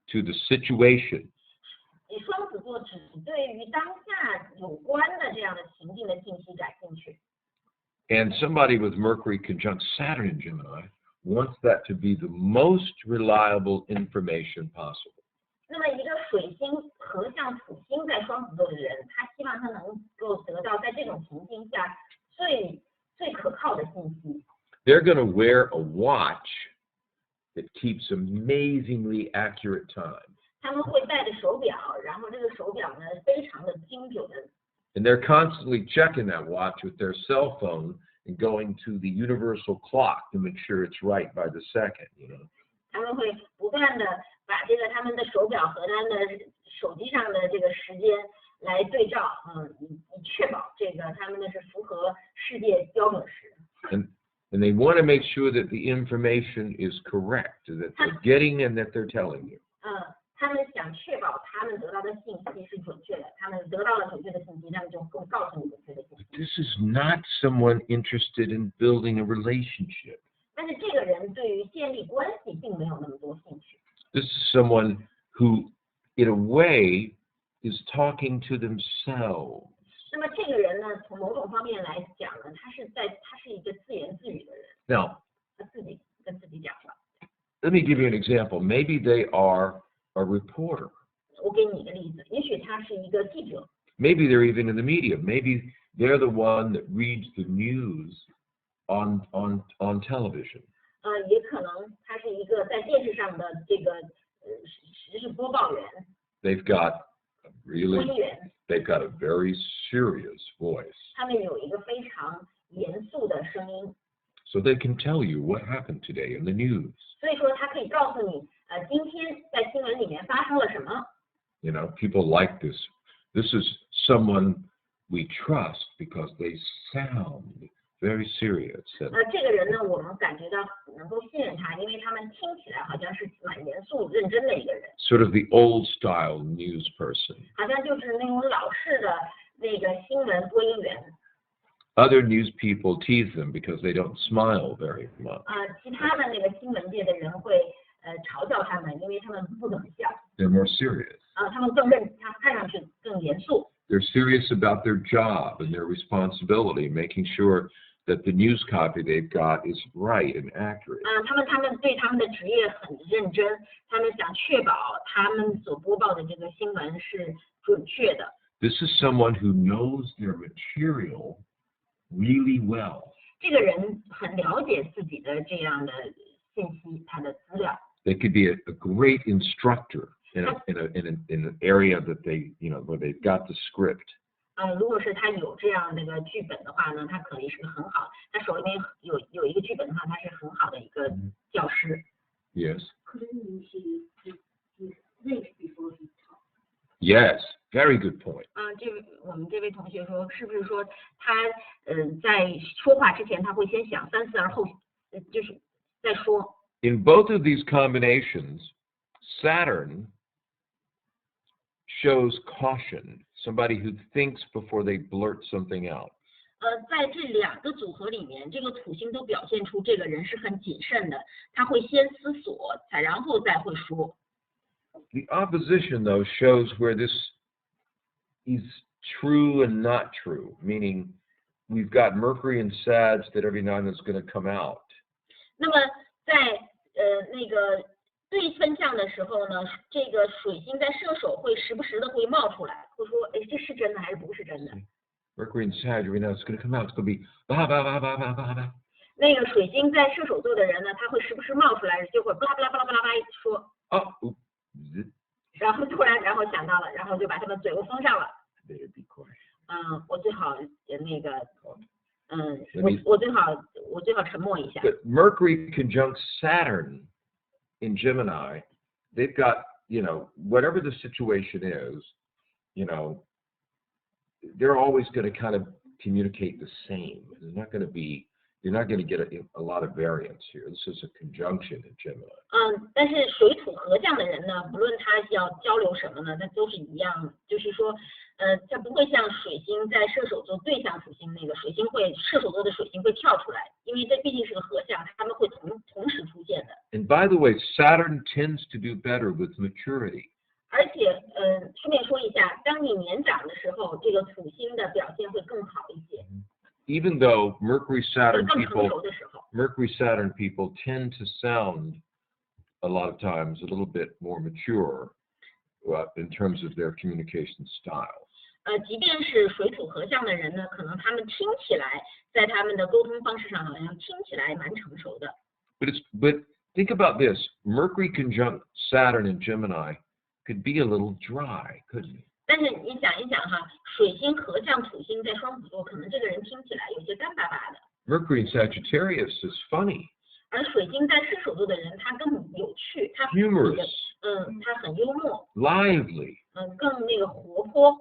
to the situation. 双子座只对于当下有关的这样的情境的信息感兴趣。 And somebody with Mercury conjunct Saturn in Gemini wants that to be the most reliable information possible. 那么一个水星合相土星在双子座的人，他希望他能够得到在这种情境下最可靠的信息。 They're going to wear a watch that keeps amazingly accurate time. 他们会戴着手表，然后这个手表呢非常的精准的。 And they're constantly checking that watch with their cell phone and going to the universal clock to make sure it's right by the second, you know. 他们会不断的把这个他们的手表和他们的手机上的这个时间来对照，以确保这个他们的是符合世界标准时。 And they want to make sure that the information is correct, that they're getting and that they're telling you. 他们想确保他们得到的信息是准确的，他们得到了准确的信息，他们就会告诉你准确的信息。 This is not someone interested in building a relationship. 但是这个人对于建立关系并没有那么多兴趣。 This is someone who, in a way, is talking to themselves. 那么这个人呢，从某种方面来讲呢，他是一个自言自语的人， Now, 他自己跟自己讲话。 let me give you an example. Maybe they are a reporter. 我给你一个例子，也许他是一个记者， Maybe they're even in the media. Maybe they're the one that reads the news on television. 也可能他是一个在电视上的这个时事播报员， They've got 播音 really, 员， they've got a very serious voice. 他们有一个非常严肃的声音， So they can tell you what happened today in the news. 所以说他可以告诉你，今天在新闻里面发生了什么。 You know, people like this. This is someone we trust because they sound very serious. And 这个人呢，我们感觉到能够信任他，因为他们听起来好像是蛮严肃认真的一个人， sort of the old style news person. 好像就是那种老式的那个新闻播音员。 Other news people tease them because they don't smile very much. 其他的那个新闻界的人会嘲笑他们，因为他们不怎么笑。 They're more serious. 他们他看上去更严肃。 They're serious about their job and their responsibility, making sure that the news copy they've got is right and accurate. 他们对他们的职业很认真，他们想确保他们所播报的这个新闻是准确的。 This is someone who knows their material really well. 这个人很了解自己的这样的信息，他的资料。 They could be a great instructor in an area that they, you know, where they've got the script. 如果是他有这样那个剧本的话呢，他可以是个很好，他手里面有一个剧本的话，他是很好的一个教师。 Yes. Couldn't he think before he talk? Yes. Very good point. 我们这位同学说，是不是说他在说话之前他会先想三思而后，就是再说。 In both of these combinations, Saturn shows caution, somebody who thinks before they blurt something out. 在这两个组合里面，这个土星都表现出这个人是很谨慎的，他会先思索，然后再会说。 The opposition, though, shows where this is true and not true, meaning we've got Mercury and Sag that every now and then is going to come out. 那么在那个对分相的时候呢，这个水星在射手会时不时的会冒出来，会说，哎，这是真的还是不是真的？ Mercury and Sag every now and then is going to come out. It's going to be blah blah blah blah blah blah blah. 那个水星在射手座的人呢，他会时不时冒出来，就会巴拉巴拉巴拉巴拉巴拉说。Oh, 然后突然想到了，然后就把他们嘴给封上了。 Better be quiet. 我最好那个，Let me- 我最好沉默一下。 But Mercury conjunct Saturn in Gemini, they've got, whatever the situation is, they're always going to kind of communicate the same. You're not going to get a lot of variance here. This is a conjunction in Gemini. 但是水土合相的人呢，不论他要交流什么呢，他都是一样，就是说，它不会像水星在射手座对向土星那个射手座的水星会跳出来，因为这毕竟是个合相，他们会同时出现的。 And by the way, Saturn tends to do better with maturity. 而且，顺便说一下，当你年长的时候，这个土星的表现会更好一些。 Even though Mercury Saturn 更成 people 熟的时候。 Mercury Saturn people tend to sound a lot of times a little bit more mature in terms of their communication style. 即便是水土合相的人呢，可能他们听起来在他们的沟通方式上好像听起来蛮成熟的。 But think about this: Mercury conjunct Saturn in Gemini could be a little dry, couldn't it? 但是你想一想哈，水星合相土星在双子座，可能这个人听起来有些干巴巴的。 Mercury in Sagittarius is funny, 而水星在射手座的人，他更有趣，他 humorous, 他很幽默， lively. 更那个活泼。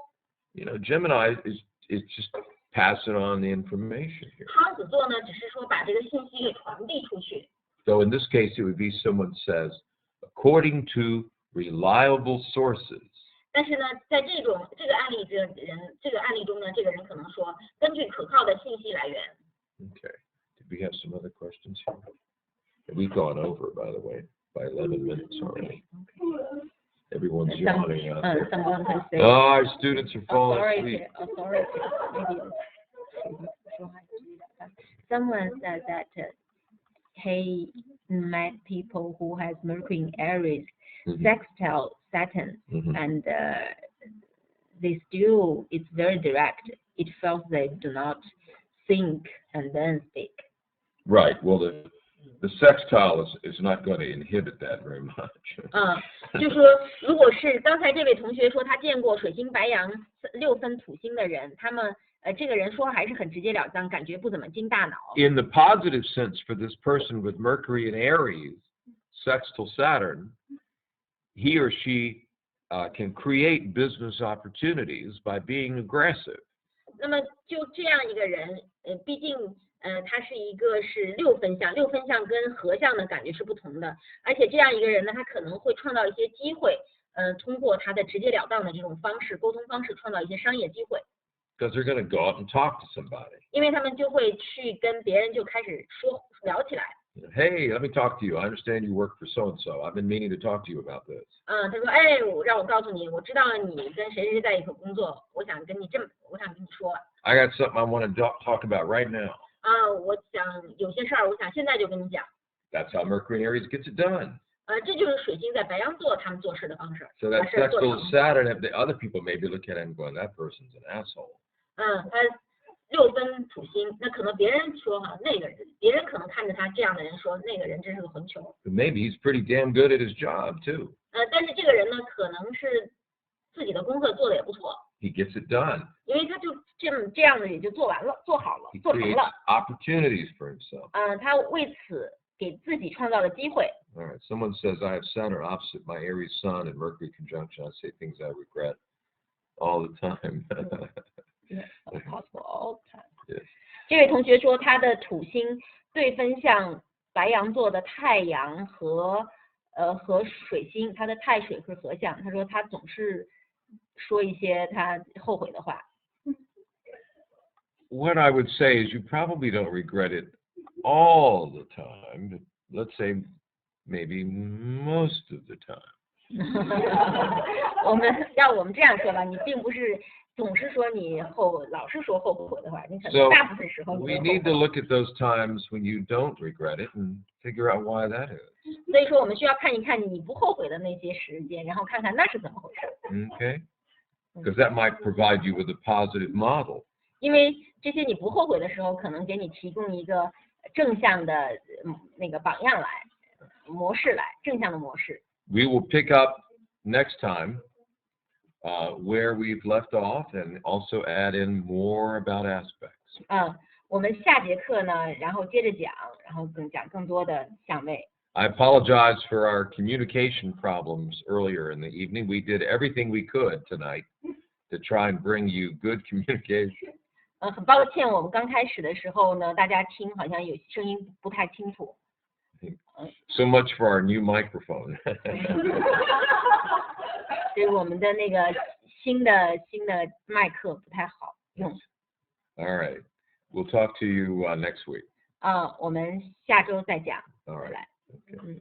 Gemini is just passing on the information here. 双子座呢，只是说把这个信息给传递出去。 So in this case, it would be someone says, according to reliable sources. 但是呢，在这个案例中呢，这个人可能说，根据可靠的信息来源。 Okay. Did we have some other questions here? We've gone over, by the way, by 11 minutes already. Everyone's yawning out there. Someone can say, Oh, our students are falling asleep. authority. Maybe someone said that he met people who has Mercury in Aries, Mhm. sextile Saturn, Mhm. and it's very direct. It feels they do not think and then speak. Right. Well, the sextile is not going to inhibit that very much. 就说如果是刚才这位同学说他见过水星白羊6分土星的人，他们这个人说还是很直截了当，感觉不怎么经大脑。 In the positive sense, for this person with Mercury in Aries, sextile Saturn, he or she can create business opportunities by being aggressive. 那么就这样一个人，毕竟他是一个是6分相，6分相跟合相的感觉是不同的，而且这样一个人呢，他可能会创造一些机会，通过他的直截了当的这种方式，沟通方式，创造一些商业机会。 Because they're going to go out and talk to somebody. 因为他们就会去跟别人就开始聊起来。 Hey, let me talk to you. I understand you work for so and so. I've been meaning to talk to you about this. 他说，让我告诉你，我知道你跟谁在一起工作，我想跟你说。 I got something I want to talk about right now. 我想有些事儿，我想现在就跟你讲。 That's how Mercury in Aries gets it done. 这就是水星在白羊座他们做事的方式。 So that sextile Saturn, the other people maybe look at it and going, that person's an asshole. 他6分土星，那可能别人说哈，别人可能看着他这样的人说，那个人真是个混球。 But maybe he's pretty damn good at his job too. 但是这个人呢，可能是自己的工作做的也不错。 He gets it done. 因为他就这样的也就做完了，做好了， He 做成 creates 了。 opportunities for himself. 他为此给自己创造了机会。 All right. Someone says I have Saturn opposite my Aries sun and Mercury conjunction. I say things I regret all the time. Yeah, possible all the time. Yes. 这位同学说他的土星对分向白羊座的太阳和水星，他的太水是合相。他说他总是说一些他后悔的话。 What I would say is you probably don't regret it all the time, but let's say maybe most of the time. 我们这样说吧，你并不是总是说你老是说后悔的话，你可能 So 大部分时候你 we 都后 need to 悔。 look at those times when you don't regret it and figure out why that is. 所以说我们需要看一看你不后悔的那些时间，然后看看那是怎么回事。 Okay? Because that might provide you with a positive model. 因为这些你不后悔的时候，可能给你提供一个正向的那个榜样来，模式来，正向的模式。 We will pick up next time where we've left off and also add in more about aspects. 我们下节课呢，然后接着讲，然后讲更多的相位。I apologize for our communication problems earlier in the evening. We did everything we could tonight to try and bring you good communication. 很抱歉，我们刚开始的时候呢，大家听好像有声音不太清楚。So much for our new microphone. 所以我们的那个新的麦克不太好用。All right. We'll talk to you next week. 我们下周再讲。 All right. Okay.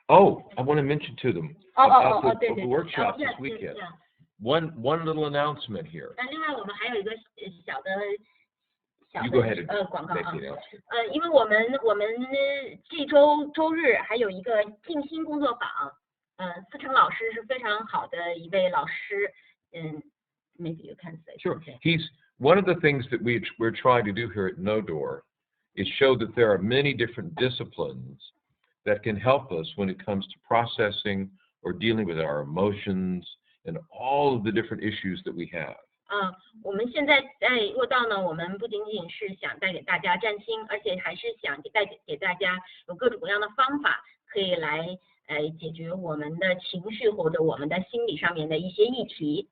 Oh, I want to mention to them about the workshop this weekend. One little announcement here. 另外我们还有一个小的 You go ahead and 广告 make the announcement. 因为我们这周日还有一个静心工作坊，思成老师是非常好的一位老师，maybe you can say. Sure. He's one of the things that we're trying to do here at No Door is show that there are many different disciplines that can help us when it comes to processing or dealing with our emotions and all of the different issues that we have. 我们现在在若道呢，我们不仅仅是想带给大家占星，而且还是想带给大家有各种各样的方法，可以来解决我们的情绪或者我们的心理上面的一些议题。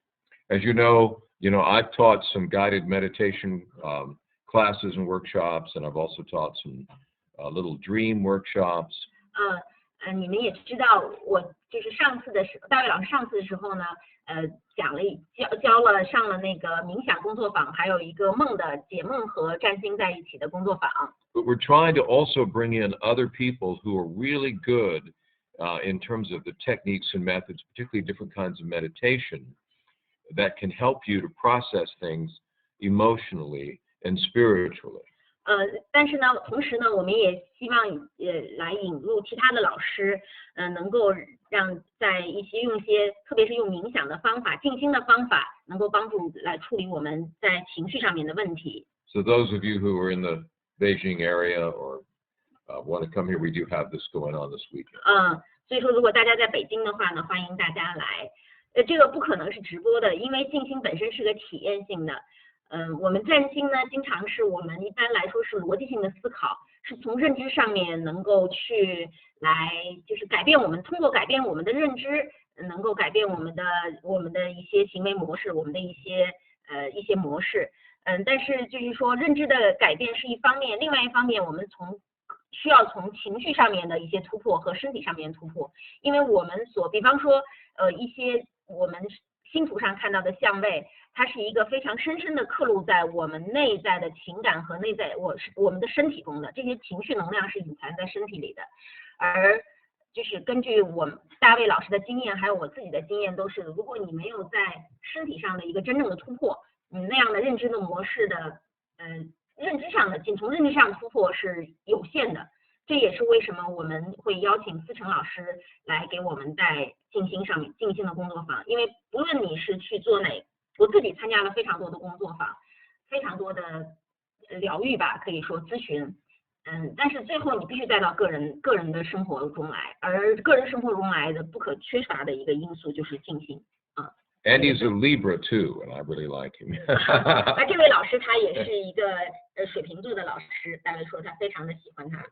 As you know, I've taught some guided meditation classes and workshops, and I've also taught some little dream workshops. 你们也知道，我就是大卫老师上次的时候呢，上了那个冥想工作坊，还有一个解梦和占星在一起的工作坊。But we're trying to also bring in other people who are really good in terms of the techniques and methods, particularly different kinds of meditation, that can help you to process things emotionally and spiritually. 但是呢，同时呢，我们也希望来引入其他的老师，能够让特别是用冥想的方法、静心的方法，能够帮助来处理我们在情绪上面的问题。So those of you who are in the Beijing area or want to come here, we do have this going on this weekend. 所以说，如果大家在北京的话呢，欢迎大家来。这个不可能是直播的，因为静心本身是个体验性的。我们占星呢，经常是我们一般来说是逻辑性的思考，是从认知上面能够去来，就是通过改变我们的认知，能够改变我们的一些行为模式，我们的一些模式。但是就是说认知的改变是一方面，另外一方面我们需要从情绪上面的一些突破和身体上面的突破，因为我们比方说一些我们星图上看到的相位，它是一个非常深深的刻录在我们内在的情感和我们的身体中的，这些情绪能量是隐藏在身体里的。而就是根据我们大卫老师的经验，还有我自己的经验，都是如果你没有在身体上的一个真正的突破，那样的认知的模式的仅从认知上突破是有限的。这也是为什么我们会邀请思成老师来给我们在静心的工作坊，因为不论你是去做我自己参加了非常多的工作坊，非常多的疗愈吧，可以说咨询，但是最后你必须带到个人的生活中来，而个人生活中来的不可缺乏的一个因素就是静心。And he's a Libra too, and I really like him. 而这位老师他也是一个水瓶座的老师，大卫说他非常的喜欢他。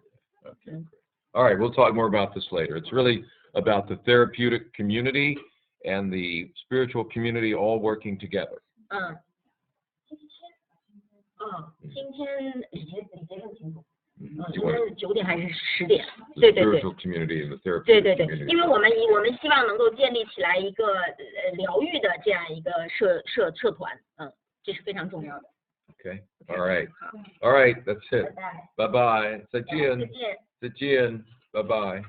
Okay. All right, we'll talk more about this later. It's really about the therapeutic community and the spiritual community all working together. 今天李杰更清楚。应该是The 9点还是10点？对对对。spiritual community and the therapeutic 对， community. 因为我们希望能够建立起来一个疗愈的这样一个社团，这是非常重要的。Okay. All right. All right. That's it. Bye bye. 再见. Bye bye.